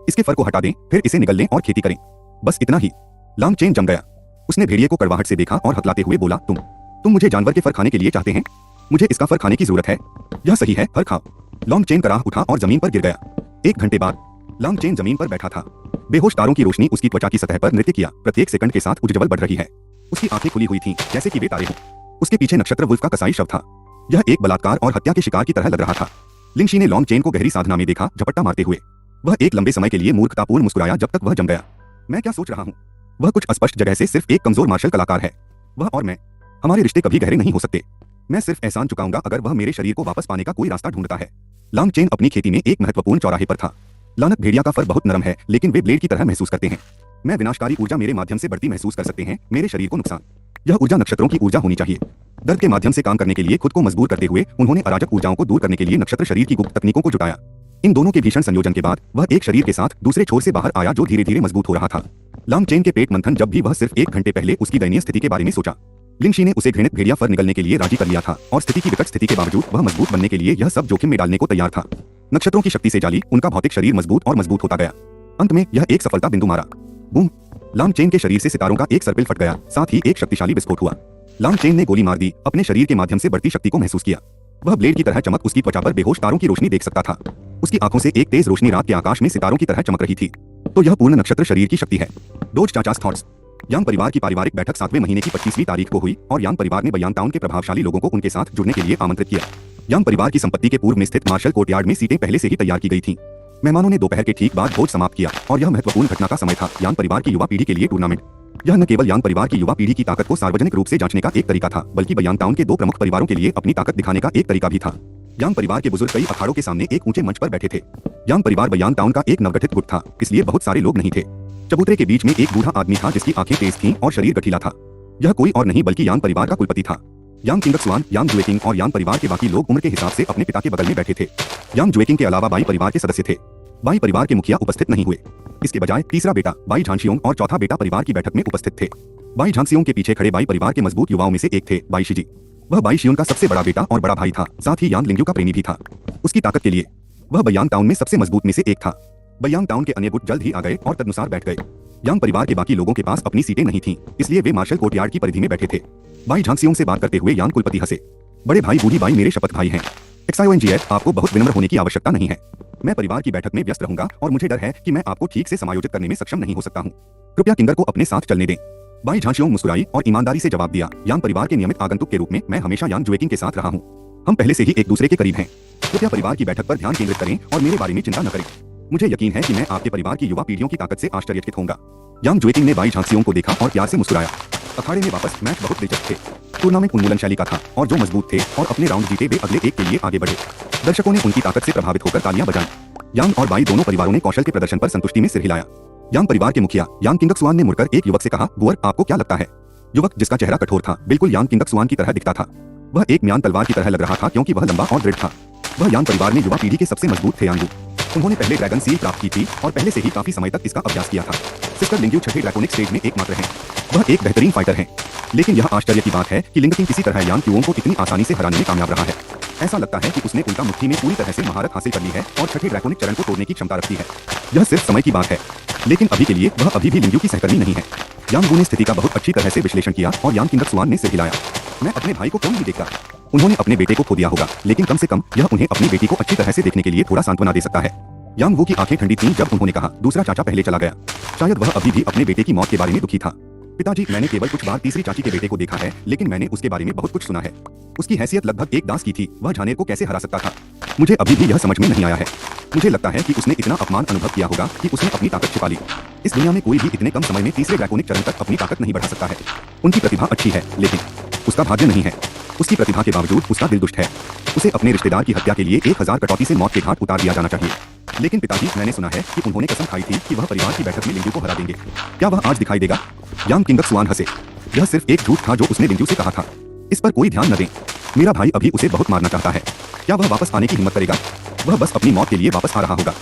इसके फर को हटा दें, फिर इसे निगल लें और खेती करें, बस इतना ही। लॉन्ग चेन जम गया। उसने भेड़िए को कड़वाहट से देखा और हकलाते हुए बोला, तुम मुझे जानवर के फर खाने के लिए चाहते हैं? मुझे इसका फर खाने की जरूरत है। यह सही है, फर खाओ। लॉन्ग चेन कराह उठा और जमीन पर गिर गया। 1 घंटे बाद लॉन्ग चेन जमीन पर बैठा था। बेहोश तारों की रोशनी उसकी त्वचा की सतह पर नृत्य किया, प्रत्येक सेकंड के साथ उज्ज्वल बढ़ रही है। उसकी आंखें खुली हुई थीं, जैसे कि वे तारे हों। उसके पीछे नक्षत्र वुल्फ का कसाई शव था। यह एक बलात्कार और हत्या के शिकार की तरह लग रहा था। लिंगशी ने लॉन्ग चेन को गहरी साधना में देखा, झपट्टा मारते हुए। वह एक लंबे समय के लिए मूर्खतापूर्ण मुस्कुराया जब तक वह जम गया। मैं क्या सोच रहा हूँ? वह कुछ अस्पष्ट जगह से सिर्फ एक कमजोर मार्शल कलाकार है। वह और मैं, हमारे रिश्ते कभी गहरे नहीं हो सकते। मैं सिर्फ एहसान चुकाऊंगा अगर वह मेरे शरीर को वापस पाने का कोई रास्ता ढूंढता है। लॉन्ग चेन अपनी खेती में एक महत्वपूर्ण चौराहे पर था। लानक भेड़िया का फर बहुत नरम है, लेकिन वे ब्लेड की तरह महसूस करते हैं। मैं विनाशकारी ऊर्जा मेरे माध्यम से बढ़ती महसूस कर सकते हैं, मेरे शरीर को नुकसान। यह ऊर्जा नक्षत्रों की ऊर्जा होनी चाहिए। दर्द के माध्यम से काम करने के लिए खुद को मजबूर करते हुए उन्होंने अराजक ऊर्जाओं को दूर करने के लिए नक्षत्र शरीर की गुप्त तकनीकों को जुटाया। इन दोनों के भीषण संयोजन के बाद वह एक शरीर के साथ दूसरे छोर से बाहर आया जो धीरे धीरे मजबूत हो रहा था। लॉन्ग चेन के पेट मंथन जब भी वह सिर्फ 1 घंटे पहले उसकी दयनीय स्थिति के बारे में सोचा। लिंगशी ने उसे घृणित भेड़िया फर निगलने के लिए राजी कर लिया था और स्थिति की विकट स्थिति के बावजूद वह मजबूत बनने के लिए यह सब जोखिम में डालने को तैयार था। नक्षत्रों की शक्ति से जाली उनका भौतिक शरीर मजबूत और मजबूत होता गया। अंत में यह एक सफलता बिंदु मारा। बूम! लॉन्ग चेन के शरीर से सितारों का एक सर्पिल फट गया, साथ ही एक शक्तिशाली विस्फोट हुआ। लॉन्ग चेन ने गोली मार दी, अपने शरीर के माध्यम से बढ़ती शक्ति को महसूस किया। वह ब्लेड की तरह चमक उसकी त्वचा पर बेहोश तारों की रोशनी देख सकता था। उसकी आंखों से एक तेज रोशनी रात के आकाश में सितारों की तरह चमक रही थी। तो यह पूर्ण नक्षत्र शरीर की शक्ति है। डोज चाचास थॉट्स। यांग परिवार की पारिवारिक बैठक 7वें महीने की 25वीं तारीख को हुई और यांग परिवार ने बयांग टाउन के प्रभावशाली लोगों को उनके साथ जुड़ने के लिए आमंत्रित किया। यांग परिवार की संपत्ति के पूर्व में स्थित मार्शल कोर्टयार्ड में सीटें पहले से ही तैयार की गई थीं। मेहमानों ने दोपहर के ठीक बाद भोज समाप्त किया और यह महत्वपूर्ण घटना का समय था, यांग परिवार की युवा पीढ़ी के लिए टूर्नामेंट। यह न केवल यांग परिवार की युवा पीढ़ी की ताकत को सार्वजनिक रूप से जांचने का एक तरीका था, बल्कि बयांग टाउन के 2 प्रमुख परिवारों के लिए अपनी ताकत दिखाने का एक तरीका भी था। यांग परिवार के बुजुर्ग कई अखाड़ों के सामने एक ऊंचे मंच पर बैठे थे। यांग परिवार बयांग टाउन का एक नवगठित गुट था, इसलिए बहुत सारे लोग नहीं थे। चबूतरे के बीच में एक बूढ़ा आदमी था जिसकी आंखें तेज थीं और शरीर गठीला था। यह कोई और नहीं बल्कि यांग परिवार का कुलपति था। यांग किंगक्सवान, यांग जुएकिंग और यांग परिवार के बाकी लोग उम्र के हिसाब से अपने पिता के बगल में बैठे थे। यांग जुएकिंग के अलावा बाई परिवार के सदस्य थे। बाई परिवार के मुखिया उपस्थित नहीं हुए। इसके बजाय तीसरा बेटा बाई झांसियोंग और चौथा बेटा परिवार की बैठक में उपस्थित थे। बाई झांसियोंग के पीछे खड़े बाई परिवार के मजबूत युवाओं में से एक थे बाई शिजी। वह बाई शियोन का सबसे बड़ा बेटा और बड़ा भाई था, साथ ही यांग लिंग्यू का प्रेमी भी था। उसकी ताकत के लिए वह बयांग टाउन में सबसे मजबूत में से एक था। बयांग टाउन के अन्य गुट जल्द ही आ गए और तदनुसार बैठ गए। यांग परिवार के बाकी लोगों के पास अपनी सीटें नहीं थीं, इसलिए वे मार्शल कोर्टयार्ड की परिधि में बैठे थे। बाई झांसियोंग से बात करते हुए यांग कुलपति हंसे। बड़े भाई बूढ़ी बाई मेरे शपथ भाई हैं। XIONGF, आपको बहुत विनम्र होने की आवश्यकता नहीं है। मैं परिवार की बैठक में व्यस्त रहूंगा और मुझे डर है कि मैं आपको ठीक से समायोजित करने में सक्षम नहीं हो सकता हूँ। कृपया किंगर को अपने साथ चलने दें। बाई झांसियोंग मुस्कुराई और ईमानदारी से जवाब दिया, यांग परिवार के नियमित आगंतुक के रूप में मैं हमेशा यांग जुएकिंग के साथ रहा हूँ। हम पहले से ही एक दूसरे के करीब हैं। कृपया परिवार की बैठक पर ध्यान केंद्रित करें और मेरे बारे में चिंता न करें। मुझे यकीन है कि मैं आपके परिवार की युवा पीढ़ियों की ताकत से आश्चर्यचकित होऊंगा। यांग जुएकिंग ने बाई झांसियोंग को देखा और प्यार से मुस्कुराया। अखाड़े में वापस मैच बहुत दिलचस्प थे। टूर्नामेंट उन्मूलन शैली का था और जो मजबूत थे और अपने राउंड जीते वे अगले एक के लिए आगे बढ़े। दर्शकों ने उनकी ताकत से प्रभावित होकर तालियां बजाईं। यांग और बाई दोनों परिवारों ने कौशल के प्रदर्शन पर संतुष्टि में सिर हिलाया। यांग परिवार के मुखिया यांग किंगक्सवान ने मुड़कर एक युवक से कहा, गुअर, आपको क्या लगता है? युवक, जिसका चेहरा कठोर था, बिल्कुल यांग किंगक्सवान की तरह दिखता था। वह एक म्यान तलवार की तरह लग रहा था क्योंकि वह लंबा और दृढ़ था। वह यांग परिवार में युवा पीढ़ी के सबसे मजबूत थे। यांगू, उन्होंने पहले ड्रैगन सील प्राप्त की थी और पहले से ही काफी समय तक इसका अभ्यास किया था। सिस्टर लिंग्यू छठे ड्रैकोनिक स्टेज में एकमात्र हैं। वह एक बेहतरीन फाइटर हैं। लेकिन यह आश्चर्य की बात है कि लिंग किंग किसी तरह यांग क्यूओं को इतनी आसानी से हराने में कामयाब रहा है। ऐसा लगता है कि उसने उल्टा मुट्ठी में पूरी तरह से महारत हासिल कर ली है और छठे ड्रैकोनिक चरण को तोड़ने की क्षमता रखती है। यह सिर्फ समय की बात है, लेकिन अभी के लिए वह अभी भी लिंग्यू की सहकर्मी नहीं है। यांग वू ने स्थिति का बहुत अच्छी तरह से विश्लेषण किया और यांग किंगक्सवान ने सिर हिलाया। मैं अपने भाई को क्यों नहीं देखता? उन्होंने अपने बेटे को खो दिया होगा, लेकिन कम से कम यह उन्हें अपनी बेटी को अच्छी तरह से देखने के लिए थोड़ा सांत्वना दे सकता है। यांग वू की आंखें ठंडी थीं जब उन्होंने कहा, दूसरा चाचा पहले चला गया। शायद वह अभी भी अपने बेटे की मौत के बारे में दुखी था। पिताजी, मैंने केवल कुछ बार तीसरी चाची के बेटे को देखा है, लेकिन मैंने उसके बारे में बहुत कुछ सुना है। उसकी हैसियत लगभग एक दास की थी। वह झानेर को कैसे हरा सकता था? मुझे अभी भी यह समझ में नहीं आया है। मुझे लगता है कि उसने इतना अपमान अनुभव किया होगा कि उसने अपनी ताकत छिपा ली। इस दुनिया में कोई भी इतने कम समय में तीसरे ड्रैकोनिक चरण तक अपनी ताकत नहीं बढ़ा सकता है। उनकी प्रतिभा अच्छी है, लेकिन उसका भाग्य नहीं है। उसकी प्रतिभा के बावजूद उसका दिल दुष्ट है। उसे अपने रिश्तेदार की हत्या के लिए 1000 कटौती से मौत के घाट उतार दिया जाना चाहिए। लेकिन पिताजी, मैंने सुना है कि उन्होंने कसम खाई थी कि वह परिवार की बैठक में लिंजू को हरा देंगे। क्या वह आज दिखाई देगा? यांग किंगक्सुआन हंसे। यह सिर्फ एक झूठ था जो उसने लिंजू से कहा था। इस पर कोई ध्यान न दें। मेरा भाई अभी उसे बहुत मारना चाहता है। क्या वह वापस आने की हिम्मत करेगा? वह बस अपनी मौत के लिए वापस आ रहा होगा।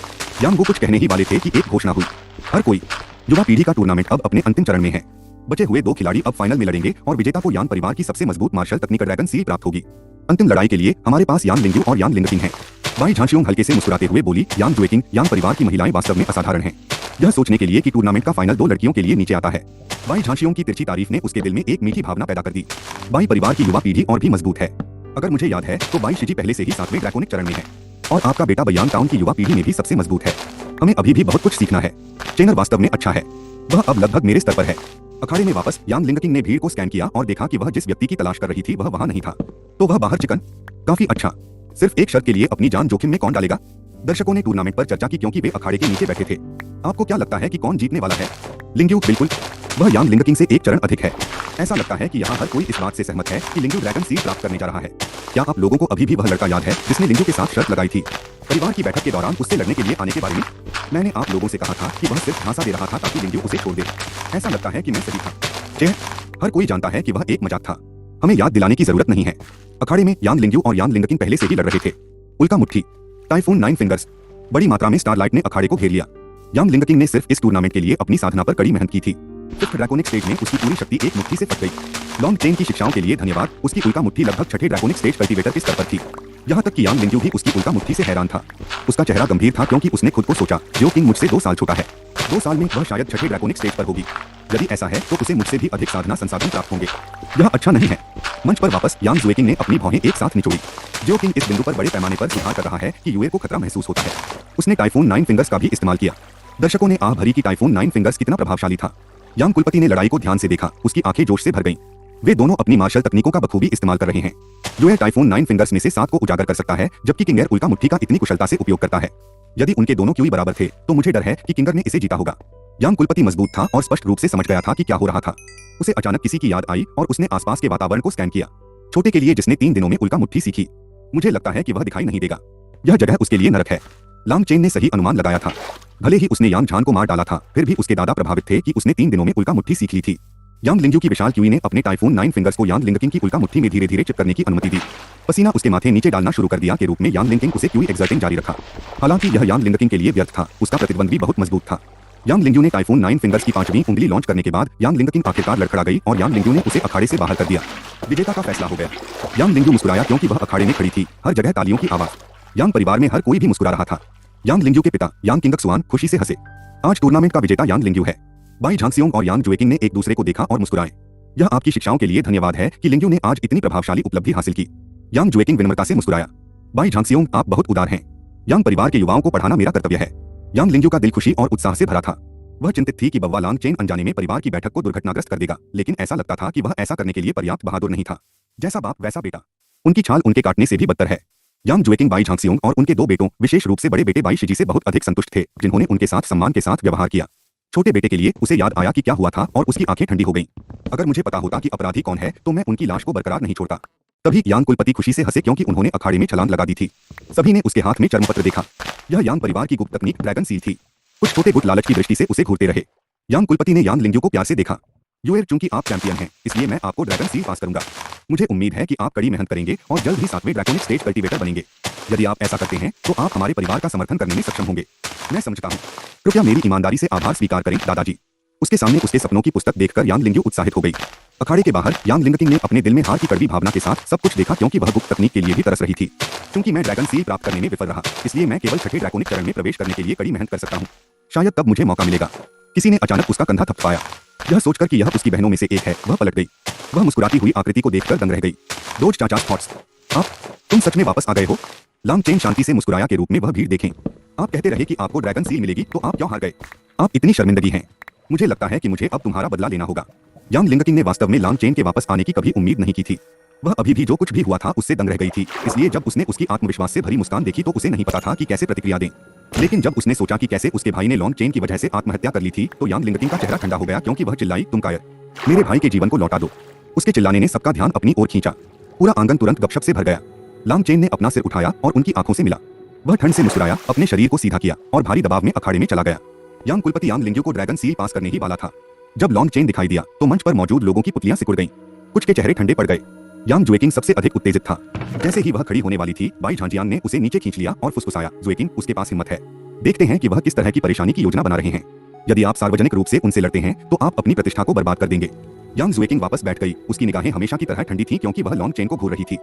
यांग वो कुछ कहने ही वाले थे कि एक घोषणा हुई। हर कोई, युवा पीढ़ी का टूर्नामेंट अब अपने अंतिम चरण में है। बचे हुए 2 खिलाड़ी अब फाइनल में लड़ेंगे और विजेता को यान परिवार की सबसे मजबूत मार्शल तकनीक ड्रैगन सील प्राप्त होगी। अंतिम लड़ाई के लिए हमारे पास यान लिंजू और यान लिंगकिंग है। बाई झांसियोंग हल्के से मुस्कुराते हुए बोली, यान जुएकिंग, यान परिवार की महिलाएं वास्तव में असाधारण हैं। यह सोचने के लिए कि टूर्नामेंट का फाइनल 2 लड़कियों के लिए नीचे आता है। बाई झांसियोंग की तिरछी तारीफ ने उसके दिल में एक मीठी भावना पैदा कर दी। बाई परिवार की युवा पीढ़ी और भी मजबूत है। अगर मुझे याद है तो बाई शिजी पहले से ही 7वें ड्रैकोनिक चरण में है और आपका बेटा बयान टाउन की युवा पीढ़ी में भी सबसे मजबूत है। हमें अभी भी बहुत कुछ सीखना है। चेनर वास्तव में अच्छा है। वह अब लगभग मेरे स्तर पर है। अखाड़े में वापस यान लिंगकिंग ने भीड़ को स्कैन किया और देखा कि वह जिस व्यक्ति की तलाश कर रही थी वह वहां नहीं था। तो वह बाहर चिकन? काफी अच्छा। सिर्फ एक शर्त के लिए अपनी जान जोखिम में कौन डालेगा? दर्शकों ने टूर्नामेंट पर चर्चा की क्योंकि वे अखाड़े के नीचे बैठे थे। आपको क्या लगता है कि कौन जीतने वाला है? लिंग्यू, बिल्कुल। वह यान लिंगकिंग से एक चरण अधिक है। ऐसा लगता है कि यहाँ हर कोई इस बात से सहमत है कि लिंग्यू ड्रैगन सील प्राप्त करने जा रहा है। क्या आप लोगों को अभी भी वह लड़का याद है जिसने लिंग्यू के साथ शर्त लगाई थी परिवार की बैठक के दौरान उससे लड़ने के लिए आने के बारे में? मैंने आप लोगों से कहा था कि वह सिर्फ झांसा दे रहा था ताकि लिंग्यू उसे छोड़ दे। ऐसा लगता है कि मैं सही था। हर कोई जानता है कि वह एक मजाक था। हमें याद दिलाने की जरूरत नहीं है। अखाड़े में यान लिंग्यू और यान लिंगकिंग पहले से ही लड़ रहे थे। उल्का मुट्ठी, टाइफून 9 फिंगर्स। बड़ी मात्रा में स्टारलाइट ने अखाड़े को घेर लिया। यान लिंगकिंग ने सिर्फ इस टूर्नामेंट के लिए अपनी साधना पर कड़ी मेहनत की थी। फिफ्थ ड्रैकोनिक स्टेज में उसकी पूरी शक्ति एक मुट्ठी से फट गई। लॉन्ग चेन की शिक्षाओं के लिए धन्यवाद। उसकी उल्का मुट्ठी लगभग 6ठे ड्रैकोनिक स्टेज कल्टीवेटर के स्तर पर थी। यहाँ तक कि यान लिंग्यू भी उसकी उल्का मुट्ठी से हैरान था। उसका चेहरा गंभीर था क्योंकि उसने खुद को सोचा, जो किंग मुझसे 2 साल छोटा है। 2 साल में वह शायद 6ठे ड्रैकोनिक स्टेज पर होगी। यदि ऐसा है तो उसे मुझसे भी अधिक साधना संसाधन प्राप्त होंगे। यह अच्छा नहीं है। मंच पर वापस यान जुएकिंग ने अपनी भौहें एक साथ निचोड़ी। जो किंग इस बिंदु पर बड़े पैमाने पर सुधार कर रहा है कि यूए को खतरा महसूस होता है। उसने टाइफून 9 फिंगर्स का भी इस्तेमाल किया। दर्शकों ने आह भरी कि टाइफून 9 फिंगर्स कितना प्रभावशाली था। यांग कुलपति ने लड़ाई को ध्यान से देखा। उसकी आंखें जोश से भर गईं। वे दोनों अपनी मार्शल तकनीकों का बखूबी इस्तेमाल कर रहे हैं। यूए टाइफून 9 फिंगर्स में से 7 को उजागर कर सकता है, जबकि किंगर उल्का मुट्ठी का इतनी कुशलता से उपयोग करता है। यदि उनके दोनों क्यूई बराबर थे तो मुझे डर है कि किंगर ने इसे जीता होगा। यांग कुलपति मजबूत था और स्पष्ट रूप से समझ गया था कि क्या हो रहा था। उसे अचानक किसी की याद आई और उसने आसपास के वातावरण को स्कैन किया। छोटे के लिए जिसने 3 दिनों में उल्का मुट्ठी सीखी, मुझे लगता है कि वह दिखाई नहीं देगा। यह जगह उसके लिए नरक है। लांग चेन ने सही अनुमान लगाया था। भले ही उसने यांग झान को मार डाला था, फिर भी उसके दादा प्रभावित थे कि उसने 3 दिनों में उल्का मुट्ठी सीख ली थी। यांग लिंग्यू की विशाल क्यूई ने अपने टाइफून 9 फिंगर्स को यान लिंगकिंग की उल्का मुट्ठी में धीरे धीरे चिप करने की अनुमति दी। पसीना उसके माथे नीचे डालना शुरू कर दिया के रूप में यान लिंगकिंग उसे क्यूई एक्सर्टिंग जारी रखा। हालांकि यह यान लिंगकिंग के लिए व्यर्थ था। उसका प्रतिद्वंद भी बहुत मजबूत था। यांग लिंग्यू ने टाइफून 9 फिंगर्स की 5वीं उंगली लॉन्च करने के बाद यान लिंगकिंग आखिरकार लड़खड़ा गई और यान लिंग्यू ने उसे अखाड़े से बाहर कर दिया। विजेता का फैसला हो गया। यान लिंग्यू मुस्कुराया क्योंकि वह अखाड़े में खड़ी थी। हर जगह तालियों की आवाज। यांग परिवार में हर कोई भी मुस्कुरा रहा था। यांग लिंग्यू के पिता यांग किंगक्सुआन खुशी से हंसे। आज टूर्नामेंट का विजेता यान लिंग्यू है। बाई झांसियोंग और यान जुएकिंग ने एक दूसरे को देखा और मुस्कुराए। यह आपकी शिक्षाओं के लिए धन्यवाद है कि लिंग्यू ने आज इतनी प्रभावशाली उपलब्धि हासिल की। यांग जुएकिंग विनम्रता से मुस्कुराया। बाई झांसियोंग, आप बहुत उदार हैं। यांग परिवार के युवाओं को पढ़ाना मेरा कर्तव्य है। यांग लिंग्यू का दिल खुशी और उत्साह से भरा था। वह चिंतित थी कि बव्वा लांग चेन अनजाने में परिवार की बैठक को दुर्घटनाग्रस्त कर देगा, लेकिन ऐसा लगता था कि वह ऐसा करने के लिए पर्याप्त बहादुर नहीं था। जैसा बाप वैसा बेटा। उनकी चाल उनके काटने से भी बदतर है। यांग जुएकिंग बाई झांसियोंग और उनके 2 बेटों, विशेष रूप से बड़े बेटे बाई शिजी से बहुत अधिक संतुष्ट थे, जिन्होंने उनके साथ सम्मान के साथ व्यवहार किया। छोटे बेटे के लिए उसे याद आया कि क्या हुआ था और उसकी आंखें ठंडी हो गईं। अगर मुझे पता होता कि अपराधी कौन है तो मैं उनकी लाश को बरकरार नहीं छोड़ता। तभी यांग कुलपति खुशी से हंसे क्योंकि उन्होंने अखाड़े में छलांग लगा दी थी। सभी ने उसके हाथ में चर्मपत्र देखा। यह यांग परिवार की गुप्त तकनीक ड्रैगन सील थी। कुछ छोटे गुट लालच की दृष्टि से उसे घूरते रहे। यांग कुलपति ने यान लिंग्यू को प्यार से देखा। यूएर, चूंकि आप चैंपियन हैं, इसलिए मैं आपको ड्रैगन सील पास करूंगा। मुझे उम्मीद है कि आप कड़ी मेहनत करेंगे और जल्द ही 7वें ड्रैकोनिक स्टेज कल्टीवेटर बनेंगे। यदि आप ऐसा करते हैं तो आप हमारे परिवार का समर्थन करने में सक्षम होंगे। मैं समझता हूँ। कृपया मेरी ईमानदारी से आभार स्वीकार करें दादाजी। उसके सामने उसके सपनों की पुस्तक देखकर यान लिंग्यू उत्साहित हो गई। अखाड़े के बाहर यान लिंगकिंग ने अपने दिल में हार की कड़वी भावना के साथ सब कुछ देखा क्योंकि वह गुप्त तकनीक के लिए भी तरस रही थी। क्योंकि मैं ड्रैगन सील प्राप्त करने में विफल रहा, इसलिए मैं केवल 6ठे ड्रैकोनिक चरण में प्रवेश करने के लिए कड़ी मेहनत कर सकता हूँ। शायद तब मुझे मौका मिलेगा। किसी ने अचानक उसका कंधा थपथपाया। यह सोचकर कि यह उसकी बहनों में से एक है, वह पलट गई। वह मुस्कुराती हुई आकृति को देखकर दंग रह गई। डोज चाचास थॉट्स। तुम सच में वापस आ गए हो? लांग चेन शांति से मुस्कुराया के रूप में वह भीड़ देखें। आप कहते रहे कि आपको ड्रैगन सील मिलेगी, तो आप क्यों हार गए? आप इतनी शर्मिंदगी हैं। मुझे लगता है कि मुझे अब तुम्हारा बदला लेना होगा। यांग लिंगकिंग ने वास्तव में लांग चेन के वापस आने की कभी उम्मीद नहीं की थी। वह अभी भी जो कुछ भी हुआ था उससे दंग रह गई थी, इसलिए जब उसने उसकी आत्मविश्वास से भरी मुस्कान देखी तो उसे नहीं पता था कि कैसे प्रतिक्रिया दें। लेकिन जब उसने सोचा कि कैसे उसके भाई ने लॉन्ग चेन की वजह से आत्महत्या कर ली थी, तो यांग लिंगकिंग का चेहरा ठंडा हो गया क्योंकि वह चिल्लाई, तुम कायर, मेरे भाई के जीवन को लौटा दो। उसके चिल्लाने ने सबका ध्यान अपनी ओर खींचा। पूरा आंगन तुरंत गपशप से भर गया। लांग चेन ने अपना सिर उठाया और उनकी आंखों से मिला। वह ठंड से मुस्कुराया, अपने शरीर को सीधा किया और भारी दबाव में अखाड़े में चला गया। यांग कुलपति यांग लिंग्यू को ड्रैगन सील पास करने ही वाला था। जब लॉन्ग चेन दिखाई दिया तो मंच पर मौजूद लोगों की पुतलियां सिकुड़ गईं। कुछ के चेहरे ठंडे पड़ गए। यांग जुएकिंग सबसे अधिक उत्तेजित था। जैसे ही वह खड़ी होने वाली थी, बाई झांजियांग ने उसे नीचे खींच लिया और फुसफुसाया, जुएकिंग, उसके पास हिम्मत है। देखते हैं कि वह किस तरह की परेशानी की योजना बना रहे हैं। यदि आप सार्वजनिक रूप से उनसे लड़ते हैं तो आप अपनी प्रतिष्ठा को बर्बाद कर देंगे। यांग जुएकिंग वापस बैठ गई। उसकी निगाहें हमेशा की तरह ठंडी थीं क्योंकि वह लॉन्ग चेन को घूर रही थी।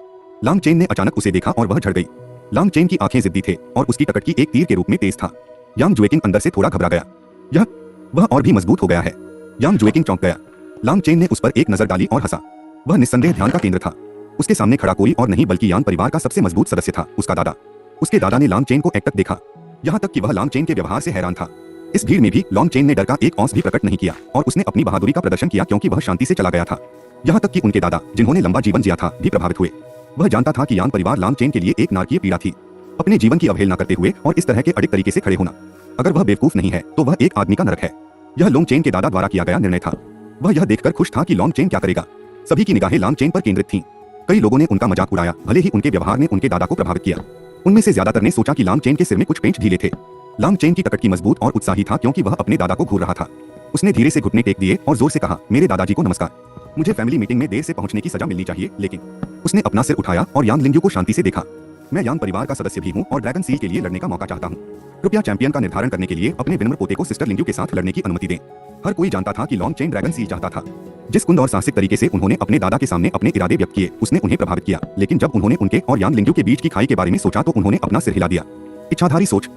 लांग चेन ने अचानक उसे देखा और वह झड़ गई। लांग चेन की आंखें जिद्दी थे और उसकी टकटकी एक तीर के रूप में तेज था। यांग जुएकिंग अंदर से थोड़ा घबरा गया। वह और भी मजबूत हो गया है। यांग जुएकिंग चौंक गया। लांग चेन ने उस पर एक नजर डाली और हंसा। वह निस्संदेह ध्यान का केंद्र था। उसके सामने खड़ा कोई और नहीं बल्कि यांग परिवार का सबसे मजबूत सदस्य था, उसका दादा। उसके दादा ने लांग चेन को एकटक देखा, यहाँ तक कि वह लांग चेन के व्यवहार से हैरान था। इस भीड़ में भी लॉन्ग चेन ने डर का एक औंस भी प्रकट नहीं किया और उसने अपनी बहादुरी का प्रदर्शन किया क्योंकि वह शांति से चला गया था। यहाँ तक कि उनके दादा, जिन्होंने लंबा जीवन जिया था, भी प्रभावित हुए। वह जानता था कि यांग परिवार लांग चेन के लिए एक नारकीय पीड़ा थी। अपने जीवन की अवहेलना करते हुए और इस तरह के अड़िग तरीके से खड़े होना, अगर वह बेवकूफ नहीं है तो वह एक आदमी का नरक है। यह लॉन्ग चेन के दादा द्वारा किया गया निर्णय था। वह यह देखकर खुश था कि लॉन्ग चेन क्या करेगा। सभी की निगाहें लांग चेन पर केंद्रित थीं। कई लोगों ने उनका मजाक उड़ाया, भले ही उनके व्यवहार ने उनके दादा को प्रभावित किया। उनमें से ज्यादातर ने सोचा कि लांग चेन के सिर में कुछ पेंच ढीले थे। लांग चेन की टकटकी मजबूत और उत्साही था क्योंकि वह अपने दादा को घूर रहा था। उसने धीरे से घुटने टेक दिए और जोर से कहा, मेरे दादाजी को नमस्कार। मुझे फैमिली मीटिंग में देर से पहुंचने की सजा मिलनी चाहिए, लेकिन उसने अपना सिर उठाया और यांग लिंग्यू को शांति से देखा। मैं यांग परिवार का सदस्य भी हूँ और ड्रैगन सील के लिए लड़ने का मौका चाहता हूँ। कृपया चैंपियन का निर्धारण करने के लिए अपने विनम्र पोते को सिस्टर लिंग्यू के साथ लड़ने की अनुमति दें। हर कोई जानता था कि लॉन्ग चेन ड्रैगन सील चाहता था। जिस कुंद और साहसिक तरीके से उन्होंने अपने दादा के सामने अपने इरादे व्यक्त किए, उसने उन्हें प्रभावित किया। लेकिन जब उन्होंने उनके और यांग लिंग्यू के बीच की खाई के बारे में सोचा तो उन्होंने अपना सिर हिला दिया। इच्छाधारी सोच।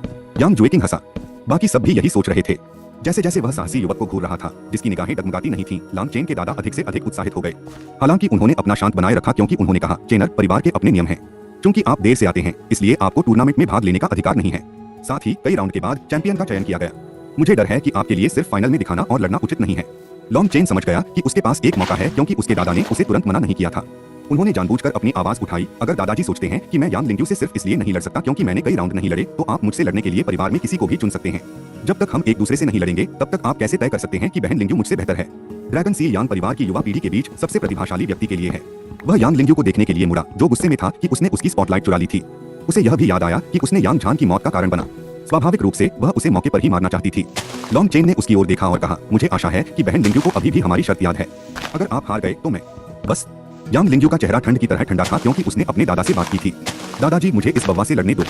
यांग जुएकिंग हंसा। बाकी सब भी यही सोच रहे थे। जैसे जैसे वह साहसी युवक को घूर रहा था, जिसकी निगाहें डगमगाती नहीं थीं, लांग चेन के दादा अधिक से अधिक उत्साहित हो गए। हालांकि उन्होंने अपना शांत बनाए रखा क्योंकि उन्होंने कहा, चेनर, परिवार के अपने नियम हैं। क्योंकि आप देर से आते हैं, इसलिए आपको टूर्नामेंट में भाग लेने का अधिकार नहीं है। साथ ही कई राउंड के बाद चैंपियन का चयन किया गया। मुझे डर है कि आपके लिए सिर्फ फाइनल में दिखाना और लड़ना उचित नहीं है। लॉन्ग चेन समझ गया कि उसके पास एक मौका है क्योंकि उसके दादा ने उसे तुरंत मना नहीं किया था। उन्होंने जानबूझकर अपनी आवाज उठाई, अगर दादाजी सोचते हैं कि मैं यांग लिंग्यू से सिर्फ इसलिए नहीं लड़ सकता क्योंकि मैंने कई राउंड नहीं लड़े, तो आप मुझसे लड़ने के लिए परिवार में किसी को भी चुन सकते हैं। जब तक हम एक दूसरे से नहीं लड़ेंगे, तब तक आप कैसे तय कर सकते हैं कि बहन लिंग्यू मुझसे बेहतर है। ड्रैगन सील यांग परिवार की युवा पीढ़ी के बीच सबसे प्रतिभाशाली व्यक्ति के लिए है। वह यांग लिंग्यू को देखने के लिए मुड़ा, जो गुस्से में था कि उसने उसकी स्पॉटलाइट चुरा ली थी। उसे यह भी याद आया कि उसने यांग झान की मौत का कारण बना। स्वाभाविक रूप से वह उसे मौके पर ही मारना चाहती थी। लॉन्ग चेन ने उसकी ओर देखा और कहा, मुझे आशा है कि बहन लिंग्यू को अभी भी हमारी शर्त याद है। अगर आप हार गए तो मैं बस। यांग लिंग्यू का चेहरा ठंड की तरह ठंडा था क्योंकि उसने अपने दादा से बात की थी। दादाजी, मुझे इस बव्वा से लड़ने दो।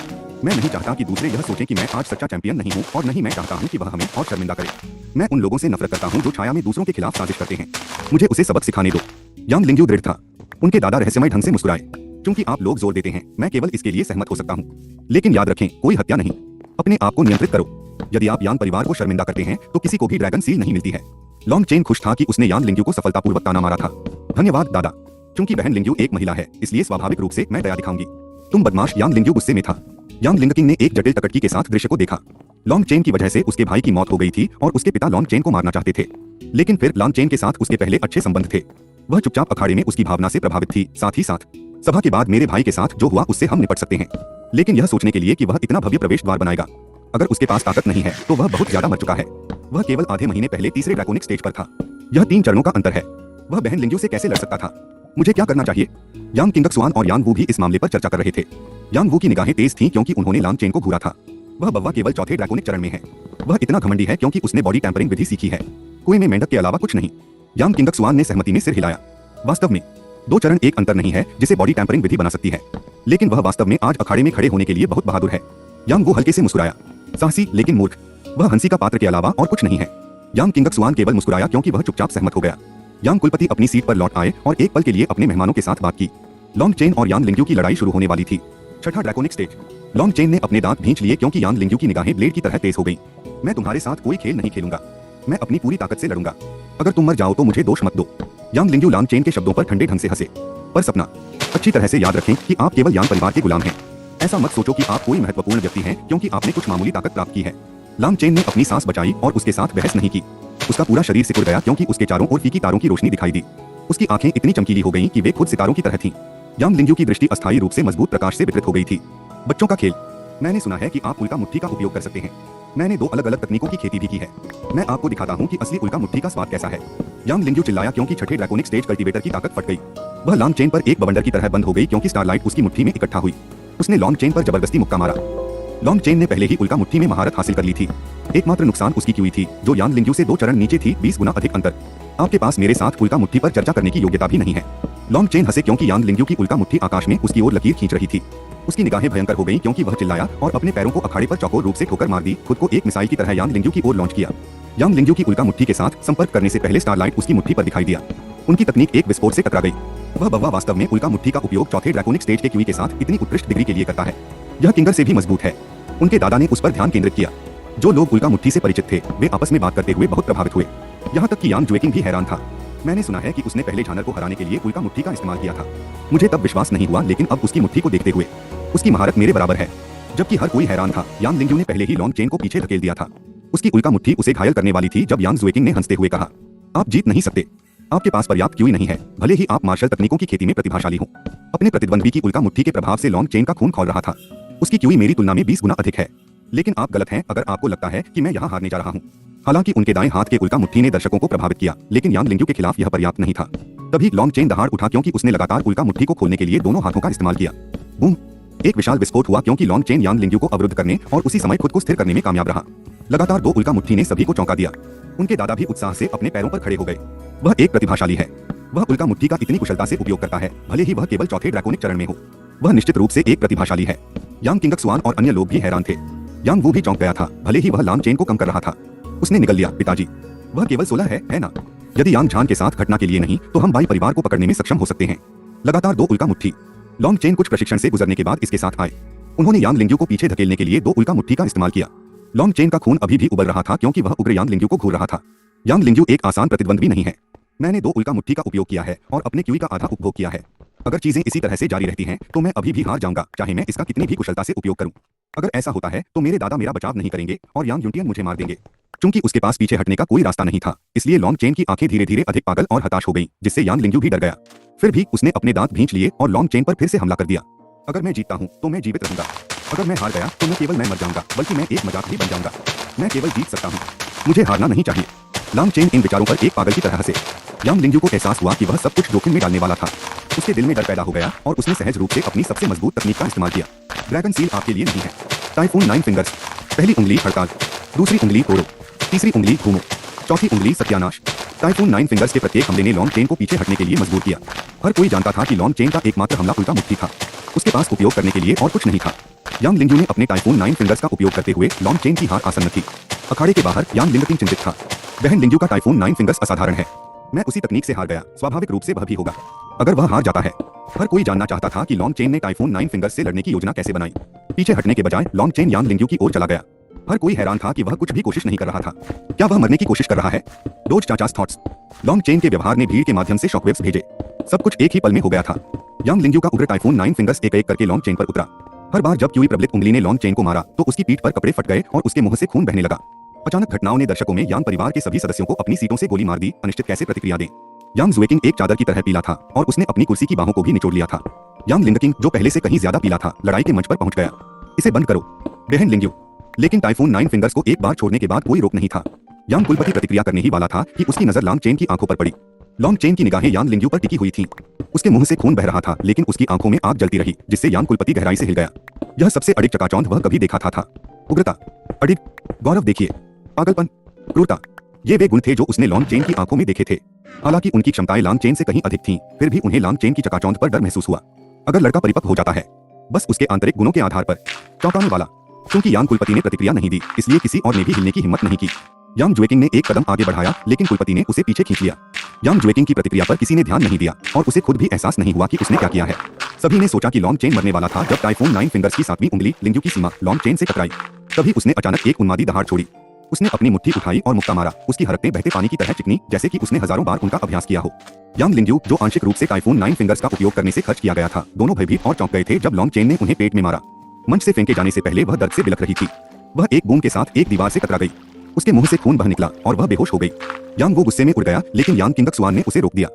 मैं नहीं चाहता कि दूसरे यह सोचें कि मैं आज सच्चा चैंपियन नहीं हूँ और नहीं मैं चाहता हूँ कि वह हमें और शर्मिंदा करे। मैं उन लोगों से नफरत करता हूँ जो छाया में दूसरों के खिलाफ साजिश करते हैं। मुझे उसे सबक सिखाने दो। यांग लिंग्यू दृढ़ था। उनके दादा रहस्यमय ढंग से मुस्कुराए। क्योंकि आप लोग जोर देते हैं, मैं केवल इसके लिए सहमत हो सकता हूँ। लेकिन याद रखें, कोई हत्या नहीं। अपने आप को नियंत्रित करो। यदि आप यांग परिवार को शर्मिंदा करते हैं तो किसी को भी ड्रैगन सील नहीं मिलती है। लॉन्ग चेन खुश था कि उसने यांग लिंग्यू को सफलतापूर्वक ताना मारा था। धन्यवाद दादा। क्योंकि बहन लिंग्यू एक महिला है, इसलिए स्वाभाविक रूप से मैं दया दिखाऊंगी। तुम बदमाश। यांग लिंग्यू गुस्से में था। यांग लिंगकिंग ने एक जटिल टकटकी के साथ दृश्य को देखा। लॉन्ग चेन की वजह से उसके भाई की मौत हो गई थी और उसके पिता लॉन्ग चेन को मारना चाहते थे। लेकिन फिर लॉन्ग चेन के साथ उसके पहले अच्छे संबंध थे। वह चुपचाप अखाड़े में उसकी भावना से प्रभावित थी। साथ ही साथ सभा के बाद मेरे भाई के साथ जो हुआ उससे हम निपट सकते हैं। लेकिन यह सोचने के लिए कि वह इतना भव्य प्रवेश द्वार बनाएगा, अगर उसके पास ताकत नहीं है तो वह बहुत ज्यादा मर चुका है। वह केवल आधे महीने पहले तीसरे ड्रैकोनिक स्टेज पर था। यह 3 चरणों का अंतर है। वह बहन लिंग्यू से कैसे लड़ सकता था? मुझे क्या करना चाहिए? यांग किंगक्सुआन और यांग वू भी इस मामले पर चर्चा कर रहे थे। यांग वू की निगाहें तेज थीं क्योंकि उन्होंने लांग चेन को घूरा था। वह बव्वा केवल चौथे ड्रैकोनिक चरण में है। वह इतना घमंडी है क्योंकि उसने बॉडी टैंपरिंग विधि सीखी है। कुएं में मेंढक के अलावा कुछ नहीं। यांग किंगक्सुआन ने सहमति में सिर हिलाया। वास्तव में 2 चरण एक अंतर नहीं है जिसे बॉडी टैंपरिंग विधि बना सकती है। लेकिन वह वास्तव में आज अखाड़े में खड़े होने के लिए बहुत बहादुर है। यांग वू हल्के से मुस्कुराया। साहसी लेकिन मूर्ख। वह हंसी का पात्र के अलावा और कुछ नहीं है। यांग किंगक्सुआन केवल मुस्कुराया क्योंकि वह चुपचाप सहमत हो गया। यांग कुलपति अपनी सीट पर लौट आए और एक पल के लिए अपने मेहमानों के साथ बात की। लॉन्ग चेन और यांग लिंग्यू की लड़ाई शुरू होने वाली थी। छठा ड्रैकोनिक स्टेज। लॉन्ग चेन ने अपने दांत भींच लिए क्योंकि यांग लिंग्यू की निगाहें ब्लेड की तरह तेज हो गईं। मैं तुम्हारे साथ कोई खेल नहीं खेलूंगा। मैं अपनी पूरी ताकत से लड़ूंगा। अगर तुम मर जाओ तो मुझे दोष मत दो। यांग लिंग्यू लांग चेन के शब्दों पर ठंडे ढंग से हंसे। पर सपना, अच्छी तरह से याद रखें कि आप केवल यांग परिवार के गुलाम हैं। ऐसा मत सोचो कि आप कोई महत्वपूर्ण व्यक्ति हैं क्योंकि आपने कुछ मामूली ताकत प्राप्त की है। लांग चेन ने अपनी सांस बचाई और उसके साथ बहस नहीं की। उसका पूरा शरीर सिकुड़ गया क्योंकि उसके चारों ओर फीकी तारों की रोशनी दिखाई दी। उसकी आंखें इतनी चमकीली हो गईं कि वे खुद सितारों की तरह थीं। यांग लिंग्यू की दृष्टि अस्थायी रूप से मजबूत प्रकाश से विकृत हो गई थी। बच्चों का खेल। मैंने सुना है कि आप उल्का मुट्ठी का उपयोग कर सकते हैं। मैंने 2 अलग अलग तकनीकों की खेती भी की है। मैं आपको दिखाता हूँ कि असली उल्का मुट्ठी का स्वाद कैसा है। यांग लिंग्यू चिल्लाया क्योंकि छठे ड्रैकोनिक स्टेज कल्टीवेटर की ताकत फट गई। वह लॉन्ग चेन पर एक बवंडर की तरह बंद हो गई क्योंकि स्टारलाइट उसकी मुट्ठी में इकट्ठा हुई। उसने लॉन्ग चेन पर जबरदस्ती मुक्का मारा। लॉन्ग चेन ने पहले ही उल्का मुट्ठी में महारत हासिल कर ली थी। एकमात्र नुकसान उसकी क्यूई थी, जो यांग लिंग्यू से 2 चरण नीचे थी, 20 गुना अधिक अंतर। आपके पास मेरे साथ उल्का मुट्ठी पर चर्चा करने की योग्यता भी नहीं है। लॉन्ग चेन हंसे क्योंकि यांग लिंग्यू की उल्का मुट्ठी आकाश में उसकी ओर लकीर खींच रही थी। उसकी निगाहें भयंकर हो गईं क्योंकि वह चिल्लाया और अपने पैरों को अखाड़े पर चौकोर रूप से ठोकर मार दी, खुद को एक मिसाइल की तरह यांग लिंग्यू की ओर लॉन्च किया। यांग लिंग्यू की उल्का मुट्ठी के साथ संपर्क करने से पहले स्टारलाइट उसकी मुट्ठी पर दिखाई दिया। उनकी तकनीक एक विस्फोट से टकरा गई। वह बव्वा वास्तव में उल्का मुट्ठी का उपयोग चौथे ड्रैकोनिक स्टेज के क्यूई के साथ इतनी उत्कृष्ट डिग्री के लिए करता है। यह किंगर से भी मजबूत है। उनके दादा ने उस पर ध्यान केंद्रित किया। जो लोग उल्का मुट्ठी से परिचित थे, वे आपस में बात करते हुए बहुत प्रभावित हुए। यहाँ तक कि यांग ज्वेकिंग भी हैरान था। मैंने सुना है कि उसने पहले झानर को हराने के लिए उल्का मुट्ठी का इस्तेमाल किया था। मुझे तब विश्वास नहीं हुआ, लेकिन अब उसकी मुट्ठी को देखते हुए उसकी महारत मेरे बराबर है। जबकि हर कोई हैरान था, यांग लिंग्यू ने पहले ही लॉन्ग चेन को पीछे धकेल दिया था। उसकी उल्का मुट्ठी उसे घायल करने वाली थी जब यांग ज्वेकिंग ने हंसते हुए कहा, आप जीत नहीं सकते। आपके पास पर्याप्त क्यूई नहीं है, भले ही आप मार्शल तकनीकों की खेती में प्रतिभाशाली हो। अपने प्रतिद्वंद्वी की उल्का मुट्ठी के प्रभाव से लॉन्ग चेन का खून खौल रहा था। उसकी क्यूई मेरी तुलना में 20 गुना अधिक है। लेकिन आप गलत हैं अगर आपको लगता है कि मैं यहाँ हारने जा रहा हूँ। हालांकि उनके दाएं हाथ के उल्का मुट्ठी ने दर्शकों को प्रभावित किया, लेकिन यांग लिंग्यू के खिलाफ यह पर्याप्त नहीं था। तभी लॉन्ग चेन दहाड़ उठा क्योंकि उसने लगातार उल्का मुट्ठी को खोलने के लिए दोनों हाथों का इस्तेमाल किया। बूम! एक विशाल विस्फोट हुआ क्योंकि लॉन्ग चेन यांग लिंग्यू को अवरुद्ध करने और उसी समय खुद को स्थिर करने में कामयाब रहा। लगातार 2 उल्का मुट्ठी ने सभी को चौंका दिया। उनके दादा भी उत्साह से अपने पैरों पर खड़े हो गए। वह एक प्रतिभाशाली है। वह उल्का मुट्ठी का इतनी कुशलता से उपयोग करता है, भले ही वह केवल चौथे ड्रैकोनिक चरण में हो। वह निश्चित रूप से एक प्रतिभाशाली है। यांग किंगक्सवान और अन्य लोग भी हैरान थे। यांग वो भी चौंक गया था, भले ही वह लॉन्ग चेन को कम कर रहा था। उसने निगल लिया, पिताजी, वह केवल 16 है ना? यदि यांग झान के साथ घटना के लिए नहीं, तो हम बाई परिवार को पकड़ने में सक्षम हो सकते हैं। लगातार 2 उल्का मुट्ठी। लॉन्ग चेन कुछ प्रशिक्षण से गुजरने के बाद इसके साथ आए। उन्होंने यांग लिंग्यू को पीछे धकेलने के लिए 2 उल्का मुट्ठी का इस्तेमाल किया। लॉन्ग चेन का खून अभी भी उबल रहा था क्योंकि वह उग्र यांग लिंग्यू को घूर रहा था। यांग लिंग्यू एक आसान प्रतिद्वंद्वी नहीं है। मैंने 2 उल्का मुट्ठी का उपयोग किया है और अपने क्यूई का आधा उपभोग किया है। अगर चीजें इसी तरह से जारी रहती हैं, तो मैं अभी भी हार जाऊंगा, चाहे मैं इसका कितनी भी कुशलता से उपयोग करूं। अगर ऐसा होता है तो मेरे दादा मेरा बचाव नहीं करेंगे और यांग यूटियन मुझे मार देंगे। क्योंकि उसके पास पीछे हटने का कोई रास्ता नहीं था, इसलिए लॉन्ग चेन की आंखें धीरे धीरे अधिक पागल और हताश हो गईं, जिससे यांग लिंग्यू भी डर गया। फिर भी उसने अपने दांत भींच लिए और लॉन्ग चेन पर फिर से हमला कर दिया। अगर मैं जीतता हूँ तो मैं जीवित रहूंगा। अगर मैं हार गया तो न केवल मैं मर जाऊंगा, बल्कि मैं एक मजाक भी बन जाऊंगा। मैं केवल जीत सकता हूँ, मुझे हारना नहीं चाहिए। लॉन्ग चेन इन विचारों पर एक पागल की तरह हंसे। यांग लिंग्यू को एहसास हुआ कि वह सब कुछ जोखिम में डालने वाला था। उसके दिल में डर पैदा हो गया और उसने सहज रूप से अपनी सबसे मजबूत तकनीक का इस्तेमाल किया। ड्रैगन सील आपके लिए नहीं है। Typhoon 9 fingers. पहली उंगली हड़ताल, दूसरी उंगली तोड़ो, तीसरी उंगली घूमो, चौथी उंगली सत्यानाश। टाइफून 9 फिंगर्स के प्रत्येक हमले ने लॉन्ग चेन को पीछे हटने के लिए मजबूर किया। हर कोई जानता था कि लॉन्ग चेन का एकमात्र हमला उल्का मुट्ठी था। उसके पास उपयोग करने के लिए और कुछ नहीं था। यांग लिंग्यू ने अपने टाइफून 9 फिंगर्स का उपयोग करते हुए लॉन्ग चेन की हार आसन्न थी। अखाड़े के बाहर यांग लिंगकिंग चिंतित था। बहन लिंग्यू का टाइफून 9 फिंगर्स असाधारण है। मैं उसी तकनीक से हार गया, स्वाभाविक रूप से वह भी होगा। अगर वह हार जाता है। हर कोई जानना चाहता था कि लॉन्ग चेन ने टाइफून 9 फिंगर्स से लड़ने की योजना कैसे बनाई। पीछे हटने के बजाय लॉन्ग चेन यांग लिंग्यू की ओर चला गया। हर कोई हैरान था कि वह कुछ भी कोशिश नहीं कर रहा था। क्या वह मरने की कोशिश कर रहा है? डोज चाचास थॉट्स। लॉन्ग चेन के व्यवहार ने भीड़ के माध्यम से शॉकवेव्स भेजे। सब कुछ एक ही पल में हो गया था। यांग लिंग्यू का उग्र टाइफून 9 फिंगर्स एक एक करके लॉन्ग चेन पर उतरा। हर बार जब क्यूई प्रबलित उंगली ने लॉन्ग चेन को मारा तो उसकी पीठ पर कपड़े फट गए और उसके मुंह से खून बहने लगा। अचानक घटनाओं ने दर्शकों में यांग परिवार के सभी सदस्यों को अपनी सीटों से गोली मार दी। अनिश्चित कैसे प्रतिक्रिया दें। यांग ज्वेकिंग एक चादर की तरह पीला था और उसने अपनी कुर्सी की बाहों को भी निचोड़ लिया था। यांग लिंगकिंग, जो पहले से कहीं ज्यादा पीला था, लड़ाई के मंच पर पहुंच गया। इसे बंद करो, बहन लिंग्यू। लेकिन टाइफून 9 फिंगर्स को एक बार छोड़ने के बाद कोई रोक नहीं था। यांग कुलपति प्रतिक्रिया करने ही वाला था कि उसकी नजर लॉन्ग चेन की आंखों पर पड़ी। लॉन्ग चेन की निगाहें यांग लिंग्यू पर टिकी हुई थीं। उसके मुंह से खून बह रहा था, लेकिन उसकी आंखों में आग जलती रही, जिससे यांग कुलपति गहराई से हिल गया। यह सबसे अडिग चकाचौंध वह कभी देखा था। उग्रता, अडिग, गौरव देखिए, पागलपन, क्रूरता, ये वे गुण थे जो उसने लॉन्ग चेन की आंखों में देखे थे। हालांकि उनकी क्षमताएं लॉन्ग चेन से कहीं अधिक थीं, फिर भी उन्हें लॉन्ग चेन की चकाचौंध पर डर महसूस हुआ। अगर लड़का परिपक्व हो जाता है, बस उसके आंतरिक गुणों के आधार पर, चौंकाने वाला। क्योंकि यांग कुलपति ने प्रतिक्रिया नहीं दी, इसलिए किसी और ने भी हिलने की हिम्मत नहीं की। यांग ज्वेकिंग ने एक कदम आगे बढ़ाया, लेकिन कुलपति ने उसे पीछे खींच लिया। यांग ज्वेकिंग की प्रतिक्रिया पर किसी ने ध्यान नहीं दिया और उसे खुद भी एहसास नहीं हुआ कि उसने क्या किया है। सभी ने सोचा कि लॉन्ग चेन मरने वाला था जब टाइफून 9 फिंगर्स की 7वीं उंगली लिंग्यू की सीमा लॉन्ग चेन से टकराई। तभी उसने अचानक एक उन्मादी दहाड़ छोड़ी। उसने अपनी मुट्ठी उठाई और मुक्का मारा। उसकी हरकतें बहते पानी की तरह चिकनी, जैसे कि उसने हजारों बार उनका अभ्यास किया हो। यांग लिंग्यू, जो आंशिक रूप से टाइफून 9 फिंगर्स का उपयोग करने से खर्च किया गया था, दोनों भयभीत और चौंक गए थे जब लॉन्ग चेन ने उन्हें पेट में मारा। मंच से फेंके जाने से पहले वह दर्द से बिलख रही थी। वह एक बूम के साथ एक दीवार से टकरा गई। उसके मुंह से खून बह निकला और वह बेहोश हो गई। यांग वो गुस्से में उड़ गया, लेकिन यांग किंगक्सवान ने उसे रोक दिया।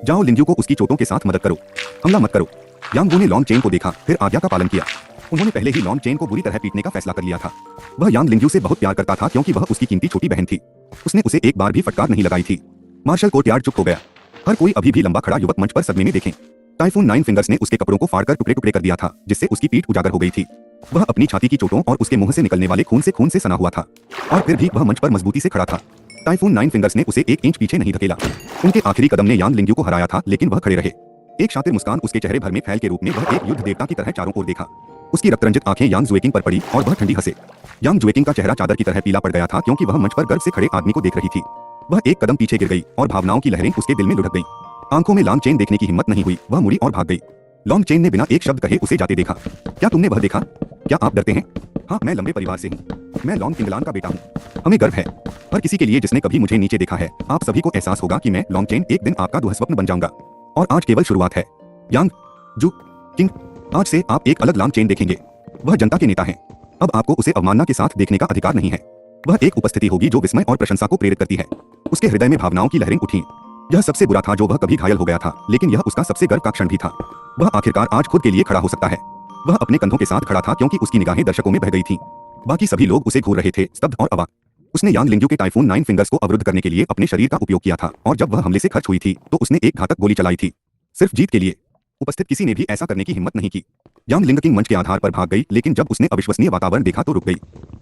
जाओ लिंग्यू को उसकी चोटों के साथ मदद करो, हमला मत करो। यांग वो ने लॉन्ग चेन को देखा, फिर आज्ञा का पालन किया। उन्होंने पहले ही लॉन्ग चेन को बुरी तरह पीटने का फैसला कर लिया था। वह यांग लिंग्यू से बहुत प्यार करता था क्योंकि वह उसकी कीमती छोटी बहन थी। उसने उसे एक बार भी फटकार नहीं लगाई थी। मार्शल कोर्टयार्ड चुप हो गया। हर कोई अभी भी लंबा खड़ा युवक मंच पर सदमे में देखें। टाइफून 9 फिंगर्स ने उसके कपड़ों को फाड़कर टुकड़े टुकड़े कर दिया था, जिससे उसकी पीठ उजागर हो गई थी। वह अपनी छाती की चोटों और उसके मुंह से निकलने वाले खून से सना हुआ था, और फिर भी वह मंच पर मजबूती से खड़ा था। टाइफून 9 फिंगर्स ने उसे 1 इंच पीछे नहीं धकेला। उनके आखिरी कदम ने यांग लिंग्यू को हराया था, लेकिन वह खड़े रहे। एक शातिर मुस्कान उसके चेहरे भर में फैल के रूप में वह एक युद्ध देवता की तरह चारों ओर देखा। उसकी रक्तरंजित आंखें यांग जुएकिंग पर पड़ी और वह ठंडी हंसे। यांग जुएकिंग का चेहरा चादर की तरह पीला पड़ गया था क्योंकि वह मंच पर गर्व से खड़े आदमी को देख रही थी। वह एक कदम पीछे गिर गई और भावनाओं की लहरें उसके दिल में लुढ़क गईं। आंखों में लॉन्ग चेन देखने की हिम्मत नहीं हुई। वह मुड़ी और भाग गई। लॉन्ग चेन ने बिना एक शब्द कहे उसे जाते देखा। क्या तुमने वह देखा? क्या आप डरते हैं? हाँ, मैं लंबे परिवार से हूँ। मैं लॉन्ग किंगलान का बेटा हूँ। हमें गर्व है। हर किसी के लिए जिसने कभी मुझे नीचे देखा है, आप सभी को एहसास होगा कि मैं लॉन्ग चेन एक दिन आपका दुःस्वप्न बन जाऊंगा। और आज केवल शुरुआत है। यांग जू किंग, आज से आप एक अलग लॉन्ग चेन देखेंगे। वह जनता के नेता हैं। अब आपको उसे अवमानना के साथ देखने का अधिकार नहीं है। वह एक उपस्थिति होगी जो विस्मय और प्रशंसा को प्रेरित करती है। उसके हृदय में भावनाओं की लहरें उठी। यह सबसे बुरा था जो वह कभी घायल हो गया था, लेकिन यह उसका सबसे गर्व का क्षण भी था। वह आखिरकार आज खुद के लिए खड़ा हो सकता है। वह अपने कंधों के साथ खड़ा था क्योंकि उसकी निगाहें दर्शकों में बह गई थीं। बाकी सभी लोग उसे घूर रहे थे, स्तब्ध और अवाक। उसने यांग लिंग्यू के टाइफून 9 फिंगर्स को अवरुद्ध करने के लिए अपने शरीर का उपयोग किया था, और जब वह हमले से खर्च हुई थी तो उसने एक घातक गोली चलाई थी, सिर्फ जीत के लिए। उपस्थित किसी ने भी ऐसा करने की हिम्मत नहीं की। यांग लिंग किंग मंच के आधार पर भाग गई, लेकिन जब उसने अविश्वसनीय वातावरण देखा तो रुक गई।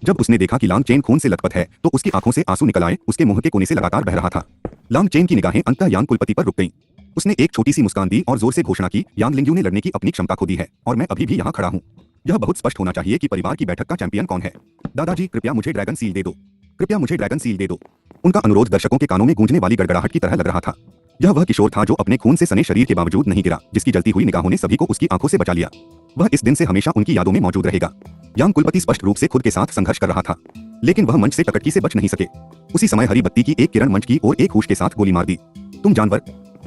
जब उसने देखा कि लॉन्ग चेन खून से लथपथ है तो उसकी आंखों से आंसू निकल आए। उसके मुंह के कोने से लगातार बह रहा था। लॉन्ग चेन की निगाहें अंततः यांग कुलपति पर रुक गईं। उसने एक छोटी सी मुस्कान दी और जोर से घोषणा की, यांग लिंग्यू ने लड़ने की अपनी क्षमता खो दी है और मैं अभी भी यहाँ खड़ा हूँ। यह बहुत स्पष्ट होना चाहिए कि परिवार की बैठक का चैंपियन कौन है। दादाजी, कृपया मुझे ड्रैगन सील दे दो। कृपया मुझे ड्रैगन सील दे दो। उनका अनुरोध दर्शकों के कानों में गूंजने वाली गड़गड़ाहट की तरह लग रहा था। यह वह किशोर था जो अपने खून से सने शरीर के बावजूद नहीं गिरा, जिसकी जलती हुई निगाहों ने सभी को उसकी आंखों से बचा लिया। वह इस दिन से हमेशा उनकी यादों में मौजूद रहेगा। यांग कुलपति स्पष्ट रूप से खुद के साथ संघर्ष कर रहा था, लेकिन वह मंच से टकटकी से बच नहीं सके। उसी समय हरी बत्ती की एक किरण मंच की ओर एक होश के साथ गोली मार दी। तुम जानवर,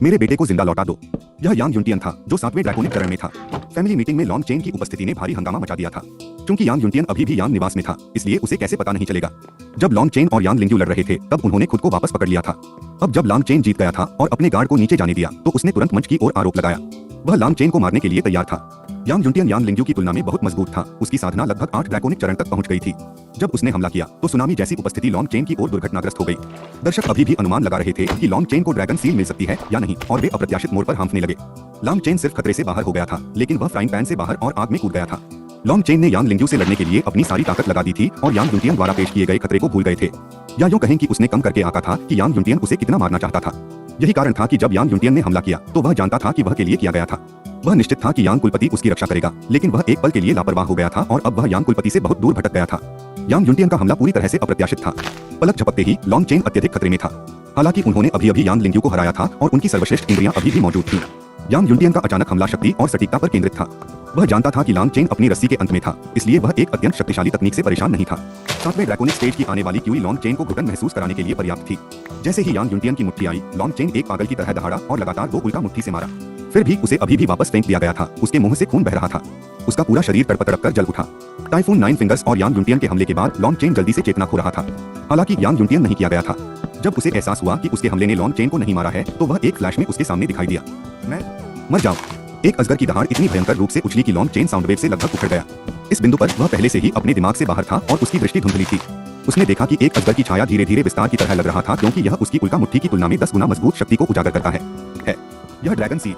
मेरे बेटे को जिंदा लौटा दो। यह यांग युनटियन था जो 7वें ड्रैकोनिक चरण में था। फैमिली मीटिंग में लॉन्ग चेन की उपस्थिति ने भारी हंगामा मचा दिया था। क्योंकि यांग युनटियन अभी भी यांग निवास में था, इसलिए उसे कैसे पता नहीं चलेगा। जब लॉन्ग चेन और यांग लिंग्यू लड़ रहे थे तब उन्होंने खुद को वापस पकड़ लिया था। अब जब लॉन्ग चेन जीत गया था और अपने गार्ड को नीचे जाने दिया तो उसने तुरंत मंच की ओर आरोप लगाया। वह लॉन्ग चेन को मारने के लिए तैयार था। यांग युनटियन यांग लिंग्यू की तुलना में बहुत मजबूत था। उसकी साधना लगभग 8 ड्रैकोनिक चरण तक पहुंच गई थी। जब उसने हमला किया तो सुनामी जैसी उपस्थिति लॉन्ग चेन की ओर दुर्घटनाग्रस्त हो गई। दर्शक अभी भी अनुमान लगा रहे थे कि लॉन्ग चेन को ड्रैगन सील मिल सकती है या नहीं, और वे अप्रत्याशित मोड़ पर हांफने लगे। लॉन्ग चेन सिर्फ खतरे से बाहर हो गया था, लेकिन वह फ्राइंग पैन से बाहर और आग में कूद गया था। लॉन्ग चेन ने यांग लिंग्यू से लड़ने के लिए अपनी सारी ताकत लगा दी थी और यांग युनटियन द्वारा पेश किए गए खतरे को भूल गए थे। या यूं कहें कि उसने कम करके आंका था कि यांग युनटियन उसे कितना मारना चाहता था। यही कारण था कि जब यांग युनटियन ने हमला किया तो वह जानता था कि वह के लिए किया गया था। वह निश्चित था कि यांग कुलपति उसकी रक्षा करेगा, लेकिन वह एक पल के लिए लापरवाह हो गया था और अब वह यांग कुलपति से बहुत दूर भटक गया था। यांग युनटियन का हमला पूरी तरह से अप्रत्याशित था। पलक झपकते ही लॉन्ग चेन अत्यधिक खतरे में था। हालांकि उन्होंने अभी यांग लिंग्यू को हराया था और उनकी सर्वश्रेष्ठ इंद्रियां अभी भी मौजूद थीं। यांग युनटियन का अचानक हमला शक्ति और सटीकता पर केंद्रित था। वह जानता था कि लॉन्ग चेन अपनी रस्सी के अंत में था, इसलिए वह एक अत्यंत शक्तिशाली तकनीक से परेशान नहीं था। 7वें ड्रैकोनिक स्टेज की आने वाली क्यूई लॉन्ग चेन को घुटन महसूस कराने के लिए पर्याप्त थी। जैसे ही यांग युनटियन की मुट्ठी आई, लॉन्ग चेन एक पागल की तरह दहाड़ा और लगातार 2 उल्टा मुट्ठी से मारा। फिर भी उसे अभी भी वापस फेंक दिया गया था। उसके मुंह से खून बह रहा था। उसका पूरा शरीर तड़प कर जल उठा। टाइफून 9 फिंगर्स और यांग युनटियन के हमले के बाद लॉन्ग चेन जल्दी से चेतना खो रहा था। हालांकि यांग युनटियन नहीं किया गया था। जब उसे एहसास हुआ कि उसके हमले ने लॉन्ग चेन को नहीं मारा है तो वह एक फ्लैश में उसके सामने दिखाई दिया। मैं मर जाऊं। एक अजगर की दहाड़ इतनी भयंकर रूप से उछली कि लॉन्ग चेन साउंड वेव से लगभग उखड़ गया। इस बिंदु पर वह पहले से ही अपने दिमाग से बाहर था और उसकी दृष्टि धुंधली थी। उसने देखा कि एक अजगर की छाया धीरे धीरे विस्तार की तरह लग रहा था, क्योंकि यह उसकी उल्का मुट्ठी की तुलना में 10 गुना मजबूत शक्ति को उजागर करता है। यह ड्रैगन सील।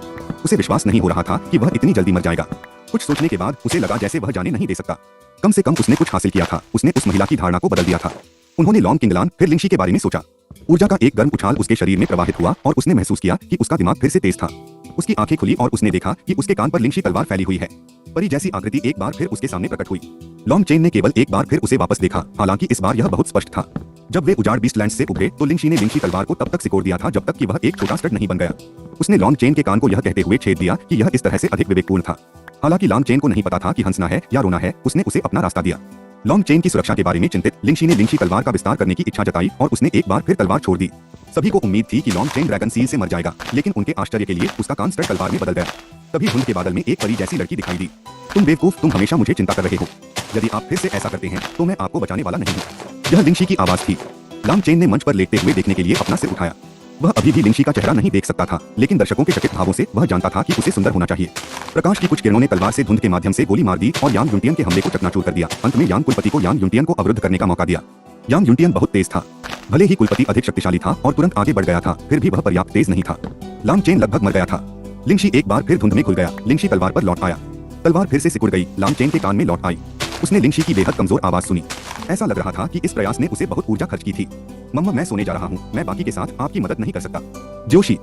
उसे विश्वास नहीं हो रहा था कि वह इतनी जल्दी मर जाएगा। कुछ सोचने के बाद उसे लगा जैसे वह जाने नहीं दे सकता। कम से कम उसने कुछ हासिल किया था। उसने उस महिला की धारणा को बदल दिया था। उन्होंने लॉन्ग किंगलान फिर लिंगशी के बारे में सोचा। ऊर्जा का एक गर्म उछाल उसके शरीर में प्रवाहित हुआ और उसने महसूस किया कि उसका दिमाग फिर से तेज था। उसकी आंखें खुली और उसने देखा कि उसके कान पर लिंगशी तलवार फैली हुई है। परी जैसी आकृति एक बार फिर उसके सामने प्रकट हुई। लॉन्ग चेन ने केवल एक बार फिर उसे वापस देखा, हालांकि इस बार यह बहुत स्पष्ट था। जब वे उजाड़ बीस्टलैंड से उभरे तो लिंगशी ने लिंगशी तलवार को तब तक सिकोड़ दिया था जब तक कि वह एक छोटा स्टड नहीं बन गया। उसने लॉन्ग चेन के कान को यह कहते हुए छेद दिया कि यह इस तरह से अधिक विवेकपूर्ण था। हालांकि लॉन्ग चेन को नहीं पता था कि हंसना है या रोना है। उसने उसे अपना रास्ता दिया। लॉन्ग चेन की सुरक्षा के बारे में चिंतित लिंगशी ने लिंगशी तलवार का विस्तार करने की इच्छा जताई और उसने एक बार फिर तलवार छोड़ दी। सभी को उम्मीद थी कि लॉन्ग चेन ड्रैगन सील से मर जाएगा, लेकिन उनके आश्चर्य के लिए उसका कान स्टड तलवार में बदल गया। तभी धुंध के बादल में एक परी जैसी लड़की दिखाई दी। तुम बेवकूफ, तुम हमेशा मुझे चिंता कर रहे हो। यदि आप फिर से ऐसा करते हैं तो मैं आपको बचाने वाला नहीं हूँ। यह लिंगशी की आवाज थी। लॉन्ग चेन ने मंच पर लेटते हुए देखने के लिए अपना सिर उठाया। वह अभी भी लिंगशी का चेहरा नहीं देख सकता था, लेकिन दर्शकों के चकित भावों से वह जानता था कि उसे सुंदर होना चाहिए। प्रकाश की कुछ किरणों ने तलवार से धुंध के माध्यम से गोली मार दी और यांग युनटियन के हमले को चकनाचूर कर दिया। अंत में यांग कुलपति को यांग युनटियन को अवरुद्ध करने का मौका दिया। यांग युनटियन बहुत तेज था। भले ही कुलपति अधिक शक्तिशाली था और तुरंत आगे बढ़ गया था, फिर भी वह पर्याप्त तेज नहीं था। लांग चेन लगभग मर गया था। लिंगशी एक बार फिर धुंध में घुल गया। लिंगशी तलवार पर लौट आया। तलवार फिर से सिकुड़ गई। लांग चेन के कान में लौट आई। उसने लिंगशी की बेहद कमजोर आवाज सुनी। ऐसा लग रहा था कि इस प्रयास ने उसे बहुत ऊर्जा खर्च की थी। मम्मा, मैं सोने जा रहा हूँ, मैं बाकी के साथ आपकी मदद नहीं कर सकता। जोशी।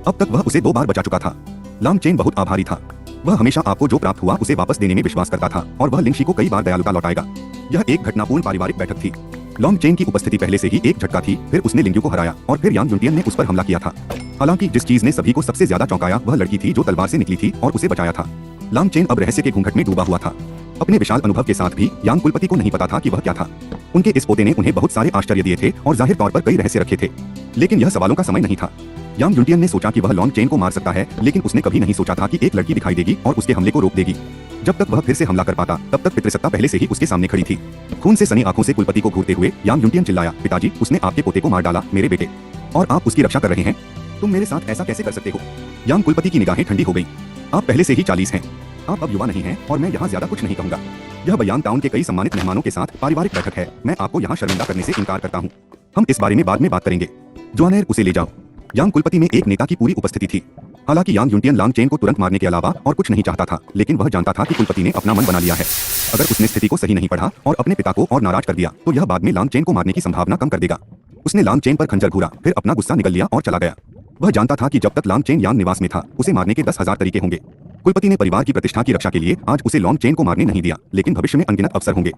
अब तक वह उसे 2 बार बचा चुका था। लांग चेन बहुत आभारी था। वह हमेशा आपको जो प्राप्त हुआ उसे वापस देने में विश्वास करता था और वह लिंगशी को कई बार दयालुता लौटाएगा। यह एक घटनापूर्ण पारिवारिक बैठक थी। लॉन्ग चेन की उपस्थिति पहले से ही एक झटका थी। फिर उसने लिंगयू को हराया और फिर यांग युनटियन ने उस पर हमला किया था। हालांकि जिस चीज ने सभी को सबसे ज्यादा चौंकाया वह लड़की थी जो तलवार से निकली थी और उसे बचाया था। लांग चेन अब रहस्य के घूंघट में डूबा हुआ था। अपने विशाल अनुभव के साथ भी यांग कुलपति को नहीं पता था कि वह क्या था। उनके इस पोते ने उन्हें बहुत सारे आश्चर्य दिए थे और जाहिर तौर पर कई रहस्य रखे थे, लेकिन यह सवालों का समय नहीं था। यांग युनटियन ने सोचा कि वह लॉन्ग चेन को मार सकता है, लेकिन उसने कभी नहीं सोचा था कि एक लड़की दिखाई देगी और उसके हमले को रोक देगी। जब तक वह फिर से हमला कर पाता तब तक पितृसत्ता पहले से ही उसके सामने खड़ी थी। खून से सनी आंखों से कुलपति को घूरते हुए यांग युनटियन चिल्लाया, पिताजी, उसने आपके पोते को मार डाला, मेरे बेटे, और आप उसकी रक्षा कर रहे हैं। तुम मेरे साथ ऐसा कैसे कर सकते हो? यांग कुलपति की निगाहें ठंडी हो गई। आप पहले से ही 40 हैं। आप अब युवा नहीं हैं और मैं यहाँ ज्यादा कुछ नहीं कहूँगा। यह बयान टाउन के कई सम्मानित मेहमानों के साथ पारिवारिक बैठक है। मैं आपको यहाँ शर्मिंदा करने से इनकार करता हूँ। हम इस बारे में बाद में बात करेंगे। ज्वानेर, उसे ले जाओ। यांग कुलपति में एक नेता की पूरी उपस्थिति थी। हालांकि यांग युनटियन लांग चेन को तुरंत मारने के अलावा और कुछ नहीं चाहता था, लेकिन वह जानता था कि कुलपति ने अपना मन बना लिया है। अगर उसने स्थिति को सही नहीं पढ़ा और अपने पिता को और नाराज कर दिया तो यह बाद में लांग चेन को मारने की संभावना कम कर देगा। उसने लांग चेन पर खंजर घूरा, फिर अपना गुस्सा निगल लिया और चला गया। वह जानता था कि जब तक लांग चेन यांग निवास में था उसे मारने के 10,000 तरीके होंगे। कुलपति ने परिवार की प्रतिष्ठा की रक्षा के लिए आज उसे लॉन्ग चेन को मारने नहीं दिया, लेकिन भविष्य में अनगिनत अवसर होंगे।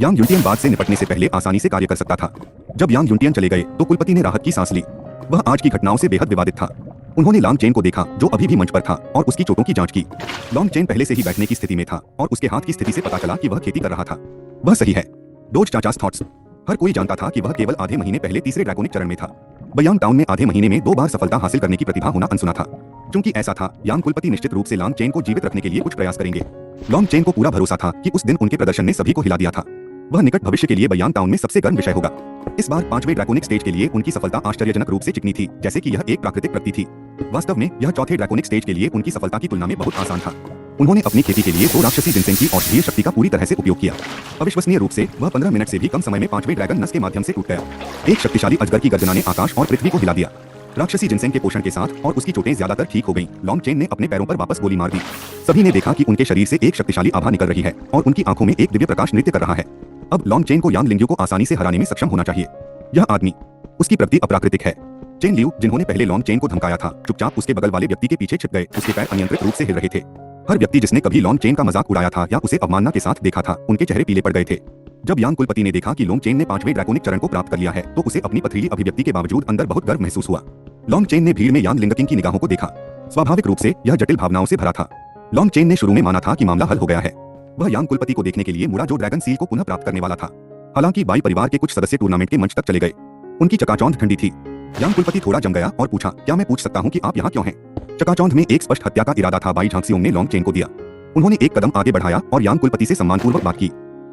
यांग युनटियन बाद से निपटने से पहले आसानी से कार्य कर सकता था। जब यांग युनटियन चले गए तो कुलपति ने राहत की सांस ली। वह आज की घटनाओं से बेहद विवादित था। उन्होंने लांग चेन को देखा जो अभी भी मंच पर था और उसकी चोटों की जांच की। लॉन्ग चेन पहले से ही बैठने की स्थिति में था और उसके हाथ की स्थिति से पता चला कि वह खेती कर रहा था। वह सही है। डोज चाचास थॉट्स। हर कोई जानता था कि वह केवल आधे महीने पहले तीसरे ड्रैगोनिक चरण में था। बयांग टाउन में आधे महीने में 2 बार सफलता हासिल करने की प्रतिभा होना अनसुना था। क्योंकि ऐसा था, यांग कुलपति निश्चित रूप से लांग चेन को जीवित रखने के लिए कुछ प्रयास करेंगे। लॉन्ग चेन को पूरा भरोसा था कि उस दिन उनके प्रदर्शन ने सभी को हिला दिया था। वह निकट भविष्य के लिए बयांग टाउन में सबसे गर्म विषय होगा। इस बार 5वें ड्रैगोनिक स्टेज के लिए उनकी सफलता आश्चर्यजनक रूप से चिकनी थी, जैसे कि यह एक प्राकृतिक प्रगति थी। वास्तव में यह 4थे ड्रैगोनिक स्टेज के लिए उनकी सफलता की तुलना में बहुत आसान था। उन्होंने अपनी खेती के लिए 2 राक्षसी जिनसेंग की औषधीय शक्ति का पूरी तरह से उपयोग किया। अविश्वसनीय रूप से वह 15 मिनट से भी कम समय में 5वें ड्रैगन नस के माध्यम से टूट गया। एक शक्तिशाली अजगर की गर्जना ने आकाश और पृथ्वी को हिला दिया। राक्षसी जिनसेंग के पोषण के साथ और उसकी चोटें ज्यादातर ठीक हो गईं। लॉन्ग चेन ने अपने पैरों पर वापस गोली मार दी। सभी ने देखा कि उनके शरीर से एक शक्तिशाली आभा निकल रही है और उनकी आंखों में एक दिव्य प्रकाश नृत्य कर रहा है। अब लॉन्ग चेन को यांग लिंगयू को आसानी से हराने में सक्षम होना चाहिए। यह आदमी, उसकी प्रकृति अप्राकृतिक है। चेन लियू, जिन्होंने पहले लॉन्ग चेन को धमकाया था, चुपचाप उसके बगल वाले व्यक्ति के पीछे छिप गए। उसके पैर अनियंत्रित रूप से हिल रहे थे। हर व्यक्ति जिसने कभी लॉन्ग चेन का मजाक उड़ाया था या उसे अवमानना के साथ देखा था, उनके चेहरे पीले पड़ गए थे। जब यांग कुलपति ने देखा कि लॉन्ग चेन ने 5वें ड्रैगोनिक चरण को प्राप्त कर लिया है तो उसे अपनी पथरीली अभिव्यक्ति के बावजूद अंदर बहुत गर्व महसूस हुआ। लॉन्ग चेन ने भीड़ में यांग लिंगकिंग की निगाहों को देखा। स्वाभाविक रूप से यह जटिल भावनाओं से भरा था। लॉन्ग चेन ने शुरू में माना था कि मामला हल हो गया है। वह यांग कुलपति को देखने के लिए मुड़ा जो ड्रैगन सील को पुनः प्राप्त करने वाला था। हालांकि बाई परिवार के कुछ सदस्य टूर्नामेंट के मंच तक चले गए। उनकी चकाचौंध ठंडी थी। यांग कुलपति थोड़ा जम गया और पूछा, क्या मैं पूछ सकता हूँ कि आप यहाँ क्यों हैं? चकाचौंध में एक स्पष्ट हत्या का इरादा था। बाई झांक्सियोंग ने लॉन्ग चेन को दिया। उन्होंने एक कदम आगे बढ़ाया और यांग कुलपति से सम्मानपूर्वक बात की।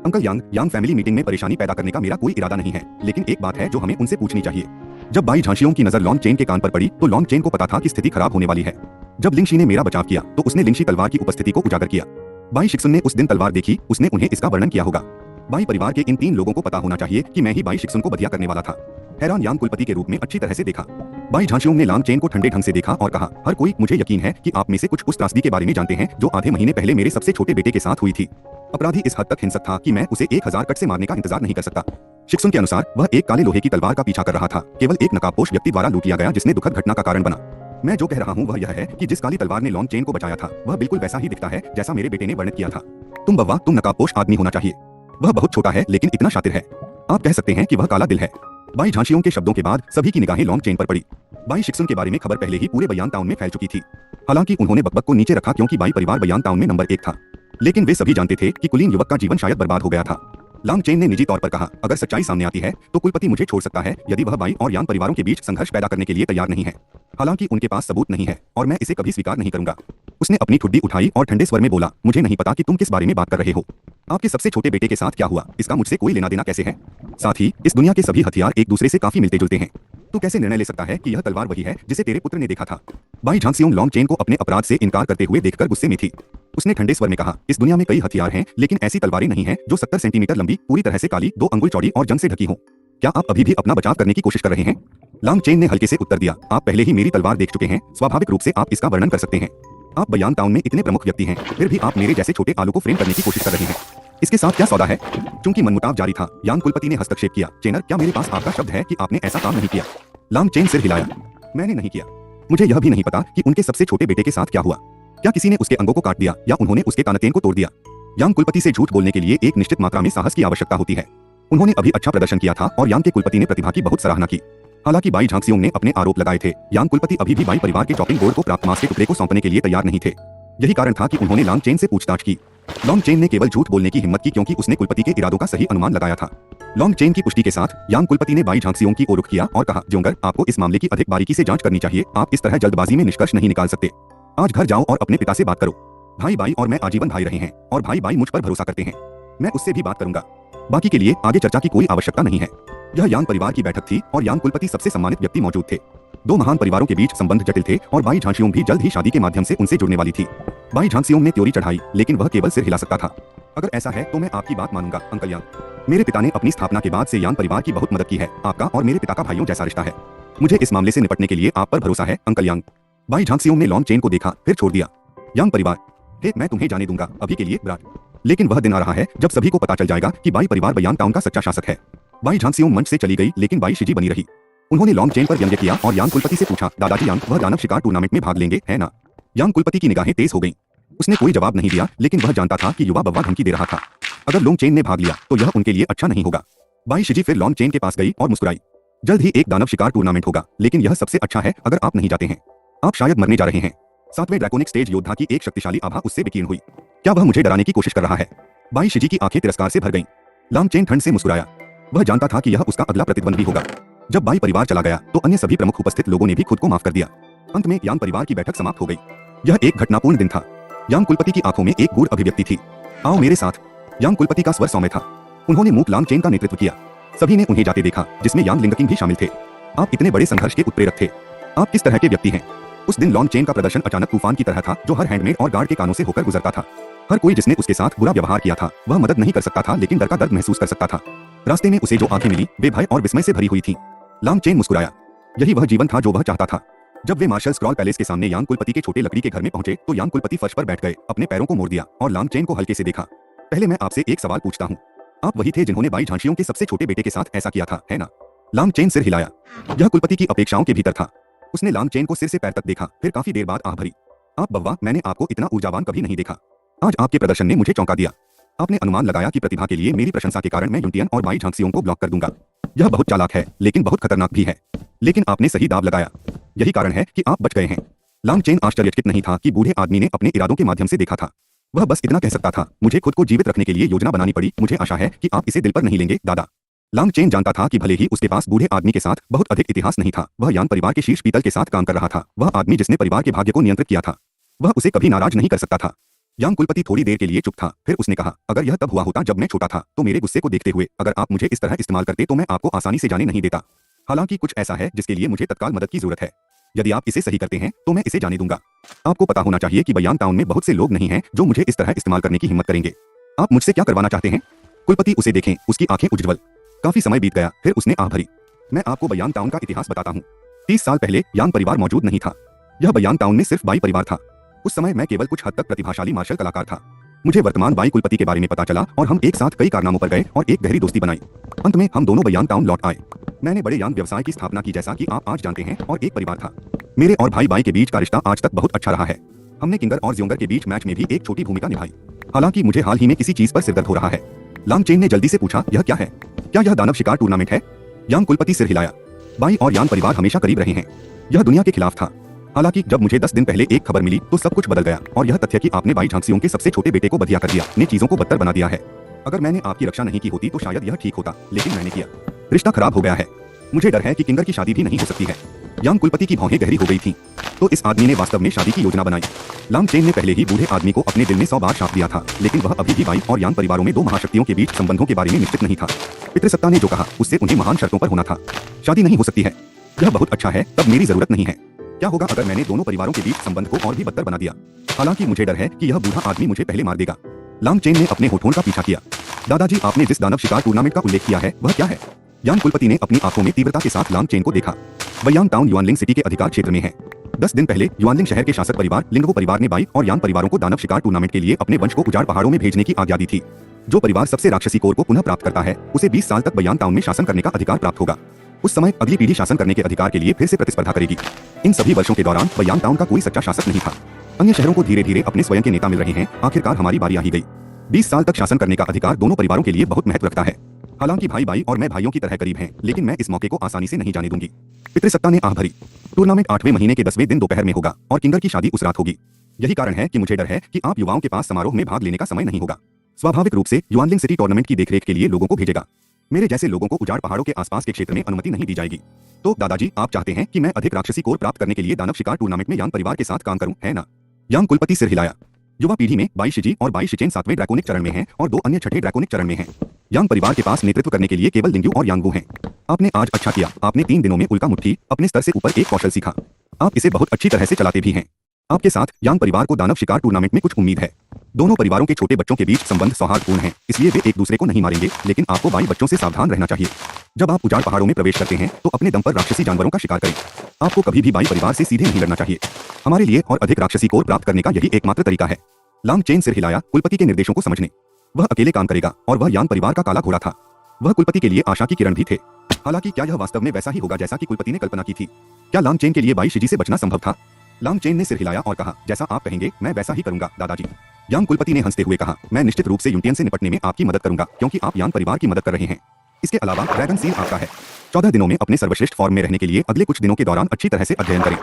अंकल यांग, यांग फैमिली मीटिंग में परेशानी पैदा करने का मेरा कोई इरादा नहीं है, लेकिन एक बात है जो हमें उनसे पूछनी चाहिए। जब बाई झांक्सियोंग की नजर लॉन्ग चेन के कान पर पड़ी तो लॉन्ग चेन को पता था कि स्थिति खराब होने वाली है। जब लिंगशी ने मेरा बचाव किया तो उसने लिंगशी तलवार की उपस्थिति को उजागर किया। बाई शिक्सुन ने उस दिन तलवार देखी, उसने उन्हें इसका वर्णन किया होगा। बाई परिवार के इन 3 लोगों को पता होना चाहिए कि मैं ही बाई शिक्सुन को बधिया करने वाला था। हैरान यांग कुलपति के रूप में अच्छी तरह से देखा। बाई झांक्सियोंग ने लांग चेन को ठंडे ढंग से देखा और कहा, हर कोई, मुझे यकीन है कि आप में से कुछ उस त्रासदी के बारे में जानते हैं जो आधे महीने पहले मेरे सबसे छोटे बेटे के साथ हुई थी। अपराधी इस हद तक हिंसक था कि मैं उसे 1000 कट से मारने का इंतजार नहीं कर सकता। शिक्सुन के अनुसार वह एक काले लोहे की तलवार का पीछा कर रहा था, केवल एक नकाबपोश व्यक्ति द्वारा लूट लिया गया जिसने दुखद घटना का कारण बना। मैं जो कह रहा हूँ वह यह है कि जिस काली तलवार ने लॉन्ग चेन को बचाया था वह बिल्कुल वैसा ही दिखता है जैसा मेरे बेटे ने वर्णित किया था। तुम बव्वा, तुम नकाबपोश आदमी होना चाहिए। वह बहुत छोटा है लेकिन इतना शातिर है। आप कह सकते हैं कि वह काला दिल है। बाई झांक्सियोंग के शब्दों के बाद सभी की निगाहें लॉन्ग चेन पर पड़ी। बाई शिक्सुन के बारे में खबर पहले ही पूरे बयान टाउन में फैल चुकी थी। हालांकि उन्होंने बकबक को नीचे रखा क्योंकि बाई परिवार बयान टाउन में नंबर 1 था, लेकिन वे सभी जानते थे कि कुलीन युवक का जीवन शायद बर्बाद हो गया था। लांग चेन ने निजी तौर पर कहा, अगर सच्चाई सामने आती है तो कुलपति मुझे छोड़ सकता है यदि वह बाई और यांग परिवारों के बीच संघर्ष पैदा करने के लिए तैयार नहीं है। हालांकि उनके पास सबूत नहीं है और मैं इसे कभी स्वीकार नहीं करूंगा। उसने अपनी ठुड्डी उठाई और ठंडे स्वर में बोला, मुझे नहीं पता कि तुम किस बारे में बात कर रहे हो। आपके सबसे छोटे बेटे के साथ क्या हुआ इसका मुझसे कोई लेना देना कैसे है? साथ ही इस दुनिया के सभी हथियार एक दूसरे से काफी मिलते जुलते हैं। तू कैसे निर्णय ले सकता है कि यह तलवार वही है जिसे तेरे पुत्र ने देखा था? बाई झांगसियोंग लॉन्ग चेन को अपने अपराध से इनकार करते हुए देखकर गुस्से में थी। उसने ठंडे स्वर में कहा, इस दुनिया में कई हथियार हैं, लेकिन ऐसी तलवारें नहीं हैं जो 70 सेंटीमीटर लंबी, पूरी तरह से काली, 2 अंगुल चौड़ी और जंग से ढकी हों। क्या आप अभी भी अपना बचाव करने की कोशिश कर रहे हैं? लॉन्ग चेन ने हल्के से उत्तर दिया, आप पहले ही मेरी तलवार देख चुके हैं, स्वाभाविक रूप से आप इसका वर्णन कर सकते हैं। आप बयान टाउन में इतने प्रमुख व्यक्ति हैं, फिर भी आप मेरे जैसे छोटे आलू को फ्रेम करने की कोशिश कर रहे हैं। इसके साथ क्या सौदा है? चूंकि मनमुटाव जारी था, यांग कुलपति ने हस्तक्षेप किया, चेनर, क्या मेरे पास आपका शब्द है कि आपने ऐसा काम नहीं किया? लॉन्ग चेन सिर हिलाया, मैंने नहीं किया। मुझे यह भी नहीं पता कि उनके सबसे छोटे बेटे के साथ क्या हुआ। क्या किसी ने उसके अंगों को काट दिया या उन्होंने उसके कानतेन को तोड़ दिया? यांग कुलपति से झूठ बोलने के लिए एक निश्चित मात्रा में साहस की आवश्यकता होती है। उन्होंने अभी अच्छा प्रदर्शन किया था और यांग के कुलपति ने प्रतिभा की बहुत सराहना की। हालांकि बाई झांगसियोंग ने अपने आरोप लगाए थे, यांग कुलपति अभी भी बाई परिवार के चॉपिंग बोर्ड को प्राप्त मांस के टुकड़े को सौंपने के लिए तैयार नहीं थे। यही कारण था कि उन्होंने लॉन्ग चेन से पूछताछ की। लॉन्ग चेन ने केवल झूठ बोलने की हिम्मत की क्योंकि उसने कुलपति के इरादों का सही अनुमान लगाया था। लॉन्ग चेन की पुष्टि के साथ यांग कुलपति ने बाई झांगसियोंग की ओर रुख किया और कहा, जोंगर, आपको इस मामले की अधिक बारीकी से जांच करनी चाहिए, आप इस तरह जल्दबाजी में निष्कर्ष नहीं निकाल सकते। आज घर जाओ और अपने पिता से बात करो। भाई बाई और मैं आजीवन भाई रहे हैं और भाई बाई मुझ पर भरोसा करते हैं। मैं उससे भी बात करूंगा। बाकी के लिए आगे चर्चा की कोई आवश्यकता नहीं है। यह यांग परिवार की बैठक थी और यांग कुलपति सबसे सम्मानित व्यक्ति मौजूद थे। दो महान परिवारों के बीच संबंध जटिल थे और बाई झांगसियोंग भी जल्द ही शादी के माध्यम से उनसे जुड़ने वाली थी। बाई झांगसियोंग ने त्योरी चढ़ाई, लेकिन वह केवल सिर हिला सकता था। अगर ऐसा है तो मैं आपकी बात मानूंगा, अंकल यांग। मेरे पिता ने अपनी स्थापना के बाद से यांग परिवार की बहुत मदद की है। आपका और मेरे पिता का भाइयों जैसा रिश्ता है। मुझे इस मामले से निपटने के लिए आप पर भरोसा है, अंकल यांग। बाई झांगसियोंग ने लॉन्ग चेन को देखा, फिर छोड़ दिया। यांग परिवार, हे, मैं तुम्हें जाने दूंगा, अभी के लिए ब्राट। लेकिन वह दिन आ रहा है जब सभी को पता चल जाएगा कि बाई परिवार बयान टाउन का सच्चा शासक है। बाई झांगसियोंग मंच से चली गई, लेकिन बाई शिजी बनी रही। उन्होंने लॉन्ग चेन पर व्यंग्य किया और यांग कुलपति से पूछा, दादाजी यांग, वह दानव शिकार टूर्नामेंट में भाग लेंगे, है ना? यांग कुलपति की निगाहें तेज हो गईं। उसने कोई जवाब नहीं दिया, लेकिन वह जानता था कि युवा बव्वा धमकी दे रहा था। अगर लॉन्ग चेन ने भाग लिया तो यह उनके लिए अच्छा नहीं होगा। बाई शिजी फिर लॉन्ग चेन के पास गई और मुस्कुराई। जल्द ही एक दानव शिकार टूर्नामेंट होगा, लेकिन यह सबसे अच्छा है अगर आप नहीं जाते हैं। आप शायद मरने जा रहे हैं। 7वें ड्रैकोनिक स्टेज योद्धा की एक शक्तिशाली आभा उससे विकीर्ण हुई। क्या वह मुझे डराने की कोशिश कर रहा है? बाई शिजी की आंखें तिरस्कार से भर गईं। लॉन्ग चेन ठंड से मुस्कुराया। वह जानता था कि यह उसका अगला प्रतिद्वंदी होगा। जब बाई परिवार चला गया तो अन्य सभी प्रमुख उपस्थित लोगों ने भी खुद को माफ कर दिया। अंत में यांग परिवार की बैठक समाप्त हो गई। यह एक घटनापूर्ण दिन था। यांग कुलपति की आंखों में एक गूढ़ अभिव्यक्ति थी। आओ मेरे साथ। यांग कुलपति का स्वर सौम्य था। उन्होंने मूक लॉन्ग चेन का नेतृत्व किया। सभी ने उन्हें जाते देखा, जिसमें यांग लिंगकिंग भी शामिल थे। आप इतने बड़े संघर्ष के उत्प्रेरक थे। आप किस तरह के व्यक्ति हैं? उस दिन लॉन्ग चेन का प्रदर्शन अचानक तूफान की तरह था, जो हर हैंडमेड और गार्ड के कानों से होकर गुजरता था। हर कोई जिसने उसके साथ बुरा व्यवहार किया था, वह मदद नहीं कर सकता था, लेकिन डर का दर्द महसूस कर सकता था। रास्ते में उसे जो आंखें मिली, वे भय और विस्मय से भरी हुई थीं। लॉन्ग चेन मुस्कुराया। यही वह जीवन था जो वह चाहता था। जब वे मार्शल स्क्रॉल पैलेस के सामने यांग कुलपति के छोटे लकड़ी के घर में पहुंचे तो यांग कुलपति फर्श पर बैठ गए, अपने पैरों को मोड़ दिया और लॉन्ग चेन को हल्के से देखा। पहले मैं आपसे एक सवाल पूछता हूँ, आप वही थे जिन्होंने बाई झांगसियोंग के सबसे छोटे बेटे के साथ ऐसा किया था, है ना? लॉन्ग चेन सिर हिलाया। यह कुलपति की अपेक्षाओं के भीतर था। उसने लॉन्ग चेन को सिर से पैर तक देखा, फिर काफी देर बाद आह भरी। आप बव्वा, मैंने आपको इतना ऊर्जावान कभी नहीं देखा। आज आपके प्रदर्शन ने मुझे चौंका दिया। आपने अनुमान लगाया कि प्रतिभा के लिए मेरी प्रशंसा के कारण मैं युनटियन और बाई झांगसियोंग को ब्लॉक कर दूंगा। यह बहुत चालाक है, लेकिन बहुत खतरनाक भी है। लेकिन आपने सही दाव लगाया। यही कारण है कि आप बच गए हैं। लॉन्ग चेन आश्चर्यचकित नहीं था कि बूढ़े आदमी ने अपने इरादों के माध्यम से देखा था। वह बस इतना कह सकता था, मुझे खुद को जीवित रखने के लिए योजना बनानी पड़ी। मुझे आशा है कि आप इसे दिल पर नहीं लेंगे, दादा। लॉन्ग चेन जानता था कि भले ही उसके पास बूढ़े आदमी के साथ बहुत अधिक इतिहास नहीं था, वह यांग परिवार के शीर्ष पीतल के साथ काम कर रहा था। वह आदमी जिसने परिवार के भाग्य को नियंत्रित किया था, वह उसे कभी नाराज नहीं कर सकता था। यांग कुलपति थोड़ी देर के लिए चुप था, फिर उसने कहा, अगर यह तब हुआ होता जब मैं छोटा था, तो मेरे गुस्से को देखते हुए अगर आप मुझे इस तरह इस्तेमाल करते तो मैं आपको आसानी से जाने नहीं देता। हालांकि कुछ ऐसा है जिसके लिए मुझे तत्काल मदद की जरूरत है। यदि आप इसे सही करते हैं तो मैं इसे जाने दूंगा। आपको पता होना चाहिए कि बयान टाउन में बहुत से लोग नहीं हैं जो मुझे इस तरह इस्तेमाल करने की हिम्मत करेंगे। आप मुझसे क्या करवाना चाहते हैं? कुलपति उसे देखें, उसकी आंखें उज्ज्वल। काफी समय बीत गया, फिर उसने आह भरी। मैं आपको बयान टाउन का इतिहास बताता हूँ। 30 साल पहले यांग परिवार मौजूद नहीं था। यह बयान टाउन में सिर्फ बाई परिवार था। उस समय मैं केवल कुछ हद तक प्रतिभाशाली मार्शल कलाकार था। मुझे वर्तमान बाई कुलपति के बारे में पता चला और हम एक साथ कई कारनामों पर गए और एक गहरी दोस्ती बनाई। अंत में हम दोनों बयान टाउन लौट आए। मैंने बड़े यांग व्यवसाय की स्थापना की, जैसा कि आप आज जानते हैं, और एक परिवार था। मेरे और भाई बाई के बीच का रिश्ता आज तक बहुत अच्छा रहा है। हमने किंगर और ज्योंगर के बीच मैच में भी एक छोटी भूमिका निभाई। हालांकि मुझे हाल ही में किसी चीज पर सिरदर्द हो रहा है। लॉन्ग चेन ने जल्दी से पूछा, यह क्या है? क्या यह दानव शिकार टूर्नामेंट है? यांग कुलपति सिर हिलाया। बाई और यांग परिवार हमेशा करीब रहे हैं। यह दुनिया के खिलाफ था। हालांकि जब मुझे 10 दिन पहले एक खबर मिली तो सब कुछ बदल गया, और यह तथ्य कि आपने बाई झांगसियोंग के सबसे छोटे बेटे को बधिया कर दिया ने चीजों को बदतर बना दिया है। अगर मैंने आपकी रक्षा नहीं की होती तो शायद यह ठीक होता, लेकिन मैंने किया। रिश्ता खराब हो गया है। मुझे डर है कि किंगर की शादी भी नहीं हो सकती है। यांग कुलपति की भौहें गहरी हो गई थीं। तो इस आदमी ने वास्तव में शादी की योजना बनाई। लॉन्ग चेन ने पहले ही बूढ़े आदमी को अपने दिल में 100 बार शाप दिया था, लेकिन वह अभी भी बाई और यांग परिवारों में दो महाशक्तियों के बीच संबंधों के बारे में निश्चित नहीं था। पितृसत्ता ने जो कहा उससे उन्हें महान शर्तों पर होना था। शादी नहीं हो सकती है। यह बहुत अच्छा है, तब मेरी जरूरत नहीं है। क्या होगा अगर मैंने दोनों परिवारों के बीच संबंध को और भी बदतर बना दिया? हालांकि मुझे डर है कि यह बूढ़ा आदमी मुझे पहले मार देगा। लांग चेन ने अपने होठों का पीछा किया। दादाजी, आपने जिस दानव शिकार टूर्नामेंट का उल्लेख किया है वह क्या है? यांग कुलपति ने अपनी आंखों में तीव्रता के साथ लांग चेन को देखा। वयांग टाउन युआनलिंग सिटी के अधिकार क्षेत्र में है। 10 दिन पहले युआनलिंग शहर के शासक परिवार लिंगवो परिवार ने बाई और यान परिवारों को दानव शिकार टूर्नामेंट के लिए अपने वंश को उजाड़ पहाड़ों में भेजने की आज्ञा दी थी। जो परिवार सबसे राक्षसी कोर को पुनः प्राप्त करता है उसे 20 साल तक बयांग टाउन में शासन करने का अधिकार प्राप्त होगा। उस समय अगली पीढ़ी शासन करने के अधिकार के लिए फिर से प्रतिस्पर्धा करेगी। इन सभी वर्षों के दौरान बयांग टाउन का कोई सच्चा शासक नहीं था। अन्य शहरों को धीरे धीरे अपने स्वयं के नेता मिल रहे हैं। आखिरकार हमारी बारी आ ही गई। 20 साल तक शासन करने का अधिकार दोनों परिवारों के लिए बहुत महत्व रखता है। हालांकि भाई बाई और मैं भाइयों की तरह करीब हैं, लेकिन मैं इस मौके को आसानी से नहीं जाने दूंगी। पितृसत्ता ने आह भरी। टूर्नामेंट 8वें महीने के 10वें दिन दोपहर में होगा और किंगर की शादी उस रात होगी। यही कारण है कि मुझे डर है कि आप युवाओं के पास समारोह में भाग लेने का समय नहीं होगा। स्वाभाविक रूप से युआनलिंग सिटी टूर्नामेंट की देखरेख के लिए लोगों को भेजेगा। मेरे जैसे लोगों को उजाड़ पहाड़ों के आसपास के क्षेत्र में अनुमति नहीं दी जाएगी। तो दादाजी, आप चाहते हैं कि मैं अधिक राक्षसी कोर प्राप्त करने के लिए दानव शिकार टूर्नामेंट में यांग परिवार के साथ काम करूं, है ना? यांग कुलपति सिर हिलाया। युवा पीढ़ी में बाई शिजी और बाई शिचेन 7वें ड्रैकोनिक चरण में हैं और 2 अन्य छठे ड्रैकोनिक चरण में हैं। यांग परिवार के पास नेतृत्व करने के लिए केवल लिंग्यू और यांगवू हैं। आपने आज अच्छा किया। आपने 3 दिनों में उल्का मुट्ठी अपने स्तर से ऊपर एक कौशल सीखा। आप इसे बहुत अच्छी तरह से चलाते भी हैं। आपके साथ यांग परिवार को दानव शिकार टूर्नामेंट में कुछ उम्मीद है। दोनों परिवारों के छोटे बच्चों के बीच संबंध सौहार्दपूर्ण है, इसलिए वे एक दूसरे को नहीं मारेंगे, लेकिन आपको बाई बच्चों से सावधान रहना चाहिए। जब आप उजाड़ पहाड़ों में प्रवेश करते हैं तो अपने दम पर राक्षसी जानवरों का शिकार करें। आपको कभी भी बाई परिवार से सीधे नहीं लड़ना चाहिए। हमारे लिए और अधिक राक्षसी कोर प्राप्त करने का यही एकमात्र तरीका है। लांग चेन सिर हिलाया कुलपति के निर्देशों को समझने। वह अकेले काम करेगा और वह यांग परिवार का काला घोड़ा था। वह कुलपति के लिए आशा की किरण भी थे। हालांकि क्या यह वास्तव में वैसा ही होगा जैसा कि कुलपति ने कल्पना की थी? क्या लांग चेन के लिए बाई शिजी से बचना संभव था? लांग चेन ने सिर हिलाया और कहा, जैसा आप कहेंगे मैं वैसा ही करूंगा दादाजी। यांग कुलपति ने हंसते हुए कहा, मैं निश्चित रूप से यूनियन से निपटने में आपकी मदद करूंगा क्योंकि आप यांग परिवार की मदद कर रहे हैं। इसके अलावा ड्रैगन सील आपका है। 14 दिनों में अपने सर्वश्रेष्ठ फॉर्म में रहने के लिए अगले कुछ दिनों के दौरान अच्छी तरह से अध्ययन करें।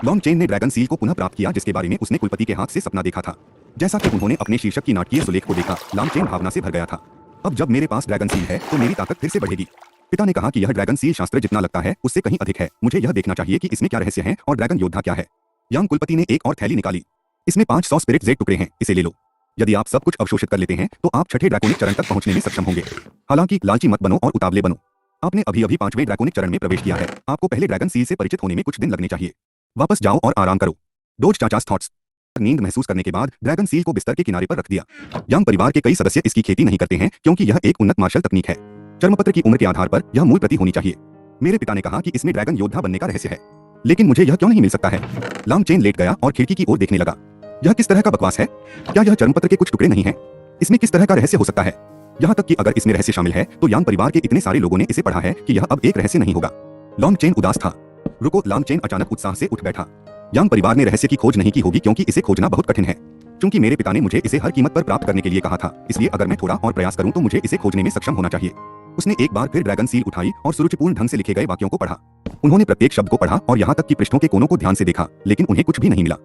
लॉन्ग चेन ने ड्रैगन सील को पुनः प्राप्त किया जिसके बारे में उसने कुलपति के हाथ से सपना देखा था। जैसा कि उन्होंने अपने शीर्षक की नाटकीय सुलेख को देखा, लॉन्ग चेन भावना से भर गया था। अब जब मेरे पास ड्रैगन सील है तो मेरी ताकत फिर से बढ़ेगी। पिता ने कहा कि यह ड्रैगन सील शास्त्र जितना लगता है उससे कहीं अधिक है। मुझे यह देखना चाहिए कि इसमें क्या रहस्य है और ड्रैगन योद्धा क्या है। यांग कुलपति ने एक और थैली निकाली। इसमें 500 स्पिरिट जेड टुकड़े हैं, इसे ले लो। यदि आप सब कुछ अवशोषित कर लेते हैं तो आप छठे ड्रैकोनिक चरण तक पहुंचने में सक्षम होंगे। हालांकि लालची मत बनो और उतावले बनो। आपने अभी 5वें ड्रैकोनिक चरण में प्रवेश किया है। आपको पहले ड्रैगन सील से परिचित होने में कुछ दिन लगने चाहिए। वापस जाओ और आराम करो। डोज चाचास थॉट्स। नींद महसूस करने के बाद ड्रैगन सील को बिस्तर के किनारे पर रख दिया। यांग परिवार के कई सदस्य इसकी खेती नहीं करते हैं क्योंकि यह एक उन्नत मार्शल तकनीक है। चर्मपत्र की उम्र के आधार पर यह मूल प्रति होनी चाहिए। मेरे पिता ने कहा कि इसमें ड्रैगन योद्धा बनने का रहस्य है, लेकिन मुझे यह क्यों नहीं मिल सकता है? लांग चेन लेट गया और खिड़की की ओर देखने लगा। यह किस तरह का बकवास है? क्या यह चर्मपत्र के कुछ टुकड़े नहीं हैं? इसमें किस तरह का रहस्य हो सकता है? यहाँ तक कि अगर इसमें रहस्य शामिल है तो यांग परिवार के इतने सारे लोगों ने इसे पढ़ा है कि यह अब एक रहस्य नहीं होगा। लॉन्ग चेन उदास था। रुको, लांग चेन अचानक उत्साह से उठ बैठा। यांग परिवार ने रहस्य की खोज नहीं की होगी क्योंकि इसे खोजना बहुत कठिन है। क्योंकि मेरे पिता ने मुझे इसे हर कीमत पर प्राप्त करने के लिए कहा था, इसलिए अगर मैं थोड़ा और प्रयास करूं तो मुझे इसे खोजने में सक्षम होना चाहिए। उसने एक बार फिर ड्रैगन सील उठाई और सुरुचिपूर्ण ढंग से लिखे गए वाक्यों को पढ़ा। उन्होंने प्रत्येक शब्द को पढ़ा और यहाँ तक कि पृष्ठों के कोनों को ध्यान से देखा, लेकिन उन्हें कुछ भी नहीं मिला।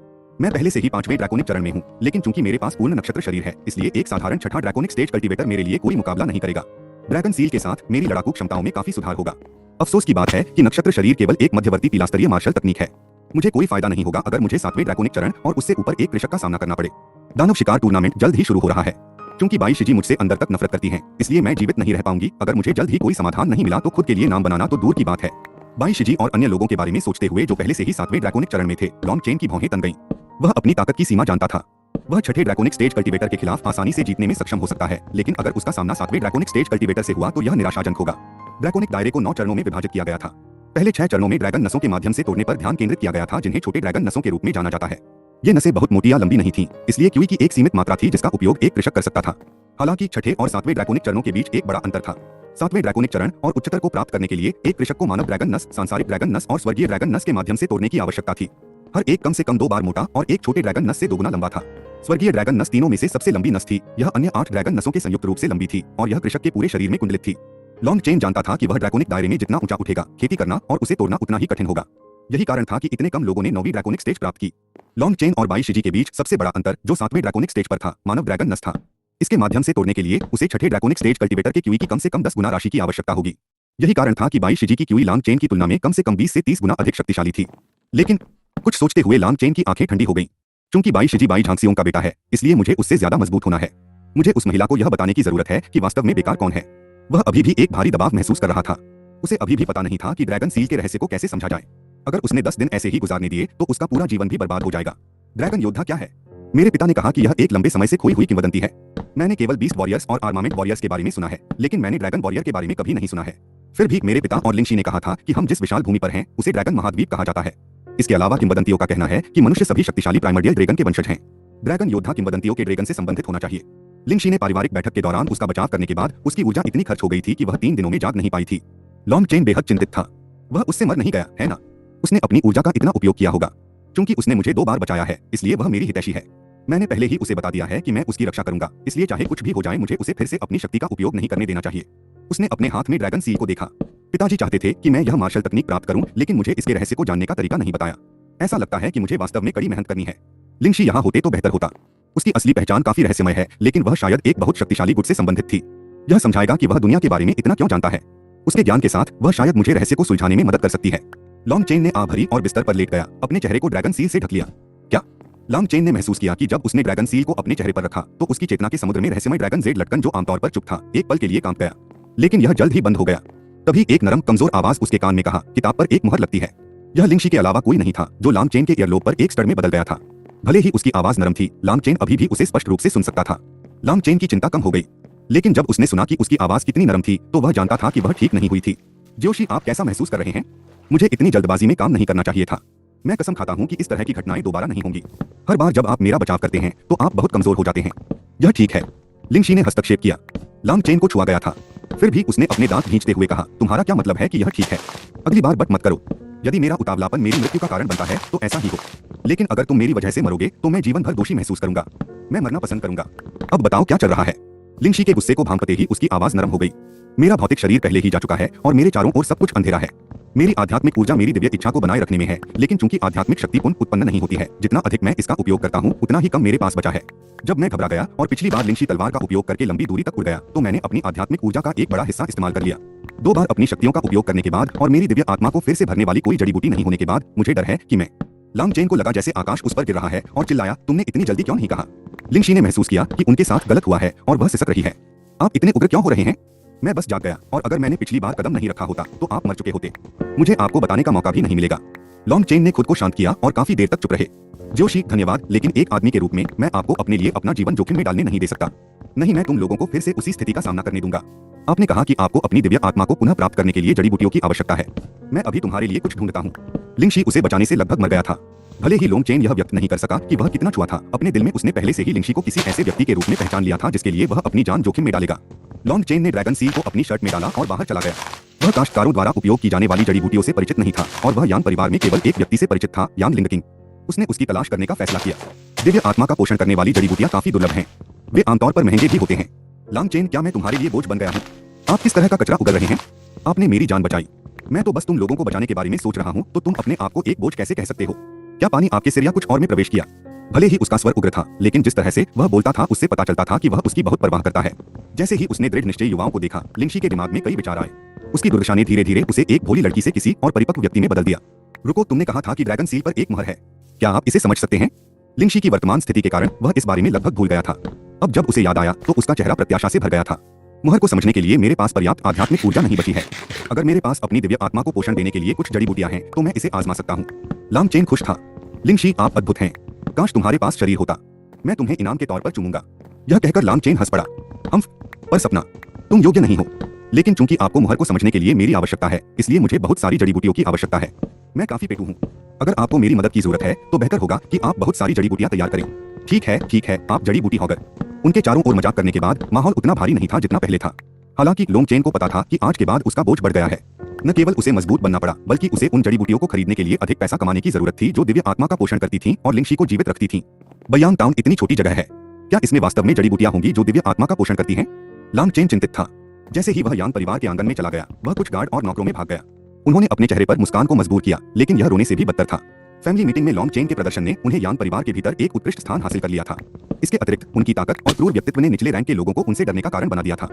मैं पहले से ही 5वें ड्रैकोनिक चरण में हूँ, लेकिन चूंकि मेरे पास पूर्ण नक्षत्र शरीर है, इसलिए एक साधारण छठा ड्रैकोनिक स्टेज कल्टीवेटर मेरे लिए कोई मुकाबला नहीं करेगा। ड्रैगन सील के साथ मेरी लड़ाकू क्षमताओं में काफी सुधार होगा। अफसोस की बात है कि नक्षत्र शरीर केवल एक मध्यवर्ती पिलास्तरीय मार्शल तकनीक है। मुझे कोई फायदा नहीं होगा अगर मुझे 7वें ड्रैकोनिक चरण और उससे ऊपर एक कृषक का सामना करना पड़े। दानव शिकार टूर्नामेंट जल्द ही शुरू हो रहा है। क्योंकि बाई शिजी मुझसे अंदर तक नफरत करती हैं, इसलिए मैं जीवित नहीं रह पाऊंगी। अगर मुझे जल्द ही कोई समाधान नहीं मिला तो खुद के लिए नाम बनाना तो दूर की बात है। बाई शिजी और अन्य लोगों के बारे में सोचते हुए जो पहले से ही 7वें ड्रैकोनिक चरण में थे, लॉन्ग चेन की भौहें तन गईं। वह अपनी ताकत की सीमा जानता था। वह छठे ड्रैकोनिक स्टेज कल्टीवेटर के खिलाफ आसानी से जीतने में सक्षम हो सकता है, लेकिन अगर उसका सामना 7वें ड्रैकोनिक स्टेज कल्टीवेटर से हुआ तो यह निराशाजनक होगा। ड्रैकोनिक दायरे को 9 चरणों में विभाजित किया गया था। पहले 6 चरणों में ड्रैगन नसों के माध्यम से तोड़ने पर ध्यान केंद्रित किया गया था, जिन्हें छोटे ड्रैगन नसों के रूप में जाना जाता है। ये नसें बहुत मोटी या लंबी नहीं थीं, इसलिए क्यूई की एक सीमित मात्रा थी जिसका उपयोग एक कृषक कर सकता था। हालांकि छठे और 7वें ड्रैकोनिक चरणों के बीच एक बड़ा अंतर था। 7वें ड्रैकोनिक चरण और उच्चतर को प्राप्त करने के लिए एक कृषक को मानव ड्रैगन नस, सांसारिक ड्रैगन नस और स्वर्गीय ड्रैगन नस के माध्यम से तोड़ने की आवश्यकता थी। हर एक कम से कम 2 बार मोटा और एक छोटे ड्रैगन नस से 2 गुना लंबा था। स्वर्गीय ड्रैगन नस तीनों में से सबसे लंबी नस थी। यह अन्य 8 ड्रैगन नसों के संयुक्त रूप से लंबी थी और यह कृषक के पूरे शरीर में कुंडलित थी। लॉन्ग चेन जानता था कि वह ड्रैकोनिक दायरे में जितना ऊंचा उठेगा, खेती करना और उसे तोड़ना उतना ही कठिन होगा। यही कारण था कि इतने कम लोगों ने 9वीं ड्रैकोनिक स्टेज प्राप्त की। लॉन्ग चेन और बाई शिजी के बीच सबसे बड़ा अंतर जो 7वें ड्रैकोनिक स्टेज पर था, मानव ड्रैगन नस था। इसके माध्यम से तोड़ने के लिए उसे छठे ड्रैकोनिक स्टेज कल्टीवेटर के क्यूई की कम से कम 10 गुना राशि की आवश्यकता होगी। यही कारण था कि बाई शिजी की क्यूई लांग चेन की तुलना में कम से कम 20 से 30 गुना अधिक शक्तिशाली थी। लेकिन कुछ सोचते हुए लांग चेन की आंखें ठंडी हो गईं। चूंकि बाई शिजी बाई झांसियों का बेटा है, इसलिए मुझे उससे ज्यादा मजबूत होना है। मुझे उस महिला को यह बताने की जरूरत है कि वास्तव में बेकार कौन है। वह अभी भी एक भारी दबाव महसूस कर रहा था। उसे अभी भी पता नहीं था कि ड्रैगन सील के रहस्य को कैसे समझा जाए। अगर उसने 10 दिन ऐसे ही गुजारने दिए तो उसका पूरा जीवन भी बर्बाद हो जाएगा। ड्रैगन योद्धा क्या है? मेरे पिता ने कहा कि यह एक लंबे समय से खोई हुई किंवदंती है। मैंने केवल बीस्ट वॉरियर्स और आर्मामेंट वॉरियर्स के बारे में सुना है, लेकिन मैंने ड्रैगन वॉरियर के बारे में कभी नहीं सुना है। फिर भी मेरे पिता और लिंशी ने कहा था कि हम जिस विशाल भूमि पर हैं उसे ड्रैगन महाद्वीप कहा जाता है। इसके अलावा किंवदंतियों का कहना है कि मनुष्य सभी शक्तिशाली प्राइमर्डियल ड्रैगन के वंशज हैं। ड्रैगन योद्धा किंवदंतियों के ड्रैगन से संबंधित होना चाहिए। लिंशी ने पारिवारिक बैठक के दौरान उसका बचाव करने के बाद उसकी ऊर्जा इतनी खर्च हो गई थी कि वह 3 दिनों में जाग नहीं पाई थी। लॉन्ग चेन बेहद चिंतित था। वह उससे मर नहीं गया है ना? उसने अपनी ऊर्जा का इतना उपयोग किया होगा। क्योंकि उसने मुझे 2 बार बचाया है, इसलिए वह मेरी हितैषी है। मैंने पहले ही उसे बता दिया है कि मैं उसकी रक्षा करूंगा, इसलिए चाहे कुछ भी हो जाए मुझे उसे फिर से अपनी शक्ति का उपयोग नहीं करने देना चाहिए। उसने अपने हाथ में ड्रैगन सील को देखा। पिताजी चाहते थे कि मैं यह मार्शल तकनीक प्राप्त करूं, लेकिन मुझे इसके रहस्य को जानने का तरीका नहीं बताया। ऐसा लगता है कि मुझे वास्तव में कड़ी मेहनत करनी है। लिंशी यहाँ होते तो बेहतर होता। उसकी असली पहचान काफी रहस्यमय है, लेकिन वह शायद एक बहुत शक्तिशाली गुट से संबंधित थी। यह समझाएगा कि वह दुनिया के बारे में इतना क्यों जानता है। उसके ज्ञान के साथ वह शायद मुझे रहस्य को सुलझाने में मदद कर सकती है। लॉन्ग चेन ने आह भरी और बिस्तर पर लेट गया, अपने चेहरे को ड्रैगन सील से ढक लिया। क्या? लॉन्ग चेन ने महसूस किया कि जब उसने ड्रैगन सील को अपने चेहरे पर रखा तो उसकी चेतना के समुद्र में रहस्यमय ड्रैगन जेड लटकन, जो आमतौर पर चुप था, एक पल के लिए कांप गया। लेकिन यह जल्द ही बंद हो गया। तभी एक नरम कमजोर आवाज उसके कान में कहा, किताब पर एक मुहर लगती है। यह लिंशी के अलावा कोई नहीं था, जो लॉन्ग चेन के ईयरलोब पर एक स्टड में बदल गया था। भले ही उसकी आवाज नरम थी, लॉन्ग चेन अभी भी उसे स्पष्ट रूप से सुन सकता था। लॉन्ग चेन की चिंता कम हो गई, लेकिन जब उसने सुना कि उसकी आवाज कितनी नरम थी तो वह जानता था कि वह ठीक नहीं हुई थी। जोशी, आप कैसा महसूस कर रहे हैं? मुझे इतनी जल्दबाजी में काम नहीं करना चाहिए था। मैं कसम खाता हूं कि इस तरह की घटनाएं दोबारा नहीं होंगी। हर बार जब आप मेरा बचाव करते हैं तो आप बहुत कमजोर हो जाते हैं। यह ठीक है। लिंशी ने हस्तक्षेप किया। लॉन्ग चेन को छुआ गया था। फिर भी उसने अपने दांत खींचते हुए कहा, तुम्हारा क्या मतलब है कि यह ठीक है? अगली बार बट मत करो। यदि मेरा उतावलापन मेरी मृत्यु का कारण बनता है तो ऐसा ही हो, लेकिन अगर तुम मेरी वजह से मरोगे तो मैं जीवन भर दोषी महसूस करूंगा। मैं मरना पसंद करूंगा। अब बताओ क्या चल रहा है? लिंशी के गुस्से को भांपते ही उसकी आवाज नरम हो गई। मेरा भौतिक शरीर पहले ही जा चुका है और मेरे चारों ओर सब कुछ अंधेरा है। मेरी आध्यात्मिक ऊर्जा मेरी दिव्य इच्छा को बनाए रखने में है, लेकिन चूंकि आध्यात्मिक शक्ति पुनः उत्पन्न नहीं होती है, जितना अधिक मैं इसका उपयोग करता हूँ उतना ही कम मेरे पास बचा है। जब मैं घबरा गया और पिछली बार लिंशी तलवार का उपयोग करके लंबी दूरी तक उड़ गया तो मैंने अपनी आध्यात्मिक ऊर्जा का एक बड़ा हिस्सा इस्तेमाल कर लिया। 2 बार अपनी शक्तियों का उपयोग करने के बाद और मेरी दिव्य आत्मा को फिर से भरने वाली कोई जड़ी बूटी नहीं होने के बाद मुझे डर है कि मैं। लॉन्ग चेन को लगा जैसे आकाश उस पर गिर रहा है और चिल्लाया, तुमने इतनी जल्दी क्यों नहीं कहा? लिंशी ने महसूस किया कि उनके साथ गलत हुआ है और वह सिसक रही है। आप इतने उग्र क्यों हो रहे हैं? मैं बस जाग गया, और अगर मैंने पिछली बार कदम नहीं रखा होता तो आप मर चुके होते। मुझे आपको बताने का मौका भी नहीं मिलेगा। लॉन्ग चेन ने खुद को शांत किया और काफी देर तक चुप रहे। जोशी, धन्यवाद, लेकिन एक आदमी के रूप में मैं आपको अपने लिए अपना जीवन जोखिम में डालने नहीं दे सकता। नहीं, मैं तुम लोगों को फिर से उसी स्थिति का सामना करने दूंगा। आपने कहा कि आपको अपनी दिव्य आत्मा को पुनः प्राप्त करने के लिए जड़ी बूटियों की आवश्यकता है। मैं अभी तुम्हारे लिए कुछ ढूंढता हूँ। लिंशी उसे बचाने से लगभग मर गया था। भले ही लॉन्ग चेन यह व्यक्त नहीं कर सका कि वह कितना छुआ था, अपने दिल में उसने पहले से ही लिंशी को किसी ऐसे व्यक्ति के रूप में पहचान लिया था जिसके लिए वह अपनी जान जोखिम में डालेगा। लॉन्ग चेन ने ड्रैगन सील को अपनी शर्ट में डाला और बाहर चला गया। वह काश्तकारों द्वारा उपयोग की जाने वाली जड़ी बूटियों से परिचित नहीं था और वह यान परिवार में केवल एक व्यक्ति से परिचित था, यान लिंगकिंग। उसने उसकी तलाश करने का फैसला किया। दिव्य आत्मा का पोषण करने वाली जड़ी बूटियां काफी दुर्लभ हैं। वे आमतौर पर महंगे भी होते हैं। लॉन्ग चेन, क्या मैं तुम्हारे लिए बोझ बन गया हूँ? आप किस तरह का कचरा उगल रहे हैं? आपने मेरी जान बचाई। मैं तो बस तुम लोगों को बचाने के बारे में सोच रहा हूँ, तो तुम अपने आप को एक बोझ कैसे कह सकते हो? क्या पानी आपके सिर या कुछ और में प्रवेश किया? भले ही उसका स्वर उग्र था, लेकिन जिस तरह से वह बोलता था उससे पता चलता था कि वह उसकी बहुत परवाह करता है। जैसे ही उसने दृढ़ निश्चयी युवाओं को देखा, लिंशी के दिमाग में कई विचार आए। उसकी दुर्दशा ने धीरे धीरे उसे एक भोली लड़की से किसी और परिपक्व व्यक्ति में बदल दिया। रुको, तुमने कहा था कि ड्रैगन सील पर एक मुहर है। क्या आप इसे समझ सकते हैं? लिंशी की वर्तमान स्थिति के कारण वह इस बारे में लगभग भूल गया था। अब जब उसे याद आया तो उसका चेहरा प्रत्याशा से भर गया था। मुहर को समझने के लिए मेरे पास पर्याप्त आध्यात्मिक ऊर्जा नहीं बची है। अगर मेरे पास अपनी दिव्य आत्मा को पोषण देने के लिए कुछ जड़ी बूटियां हैं तो मैं इसे आजमा सकता हूँ। लॉन्ग चेन खुश था। लिंशी, आप अद्भुत हैं। काश तुम्हारे पास शरीर होता। मैं तुम्हें इनाम के तौर पर चूमूंगा। यह कहकर लॉन्ग चेन हंस पड़ा। पर सपना, तुम योग्य नहीं हो। लेकिन चूंकि आपको मुहर को समझने के लिए मेरी आवश्यकता है, इसलिए मुझे बहुत सारी जड़ी बूटियों की आवश्यकता है। मैं काफी पेटू हूँ। अगर आपको मेरी मदद की जरूरत है तो बेहतर होगा कि आप बहुत सारी जड़ी बूटियां तैयार करें। ठीक है, आप जड़ी बूटी होगर। उनके चारों ओर मजाक करने के बाद माहौल उतना भारी नहीं था जितना पहले था। हालांकि लॉन्ग चेन को पता था कि आज के बाद उसका बोझ बढ़ गया है। न केवल उसे मजबूत बनना पड़ा, बल्कि उसे उन जड़ी बूटियों को खरीदने के लिए अधिक पैसा कमाने की जरूरत थी जो दिव्य आत्मा का पोषण करती थीं और लिंशी को जीवित रखती थीं। बयांग टाउन इतनी छोटी जगह है, क्या इसमें वास्तव में जड़ी बूटियां होंगी जो दिव्य आत्मा का पोषण करती हैं? लॉन्ग चेन चिंतित था। जैसे ही वह यान परिवार के आंगन में चला गया, वह कुछ गार्ड और नौकरों में भाग गया। उन्होंने अपने चेहरे पर मुस्कान को मजबूर किया, लेकिन यह रोने से भी बदतर था। फैमिली मीटिंग में लॉन्ग चेन के प्रदर्शन ने उन्हें यान परिवार के भीतर एक उत्कृष्ट स्थान हासिल कर लिया था। इसके अतिरिक्त उनकी ताकत और क्रूर व्यक्तित्व ने निचले रैंक के लोगों को उनसे डरने का कारण बना दिया था।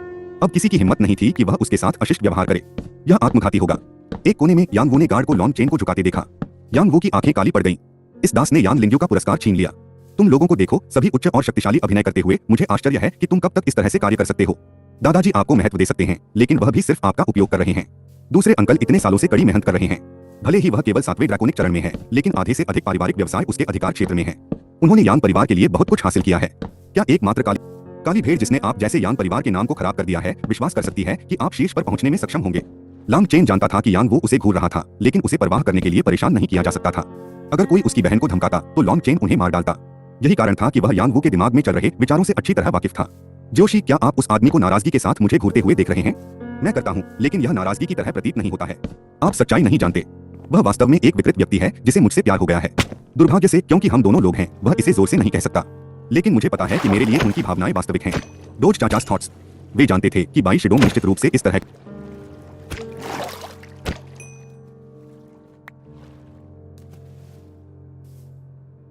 अब किसी की हिम्मत नहीं थी कि वह उसके साथ अशिष्ट व्यवहार करे। यह आत्मघाती होगा। एक कोने में यांग वू ने गार्ड को लॉन्ग चेन को झुकाते देखा। यांग वू की आंखें काली पड़ गईं। इस दास ने यान लिंग्यू का पुरस्कार छीन लिया। तुम लोगों को देखो, सभी उच्च और शक्तिशाली अभिनय करते हुए। मुझे आश्चर्य है कि तुम कब तक इस तरह से कार्य कर सकते हो। दादाजी आपको महत्व दे सकते हैं, लेकिन वह भी सिर्फ आपका उपयोग कर रहे हैं। दूसरे अंकल इतने सालों से कड़ी मेहनत कर रहे हैं। भले ही वह केवल 7वें ड्रैकोनिक चरण में है, लेकिन आधे से अधिक पारिवारिक व्यवसाय उसके अधिकार क्षेत्र में है। उन्होंने यांग परिवार के लिए बहुत कुछ हासिल किया है। क्या एकमात्र काली भेड़ जिसने आप जैसे यांग परिवार के नाम को खराब कर दिया है, विश्वास कर सकती है कि आप शीर्ष पर पहुंचने में सक्षम होंगे? लांग चेन जानता था कि यांग वो उसे घूर रहा था, लेकिन उसे परवाह करने के लिए परेशान नहीं किया जा सकता था। अगर कोई उसकी बहन को धमकाता तो लॉन्ग चेन उन्हें मार डालता। यही कारण था कि वह यांग वो के दिमाग में चल रहे विचारों से अच्छी तरह वाकिफ था। जोशी, क्या आप उस आदमी को नाराजगी के साथ मुझे घूरते हुए देख रहे हैं? मैं करता हूँ, लेकिन यह नाराजगी की तरह प्रतीत नहीं होता है। आप सच्चाई नहीं जानते। वह वास्तव में एक विकृत व्यक्ति है जिसे मुझसे प्यार हो गया है। दुर्भाग्य से, क्योंकि हम दोनों लोग हैं, वह इसे जोर से नहीं कह सकता। लेकिन मुझे पता है कि मेरे लिए उनकी भावनाएं वास्तविक हैं। डोज चाचास थॉट्स। वे जानते थे कि बाई शिडोंग निश्चित रूप से इस तरह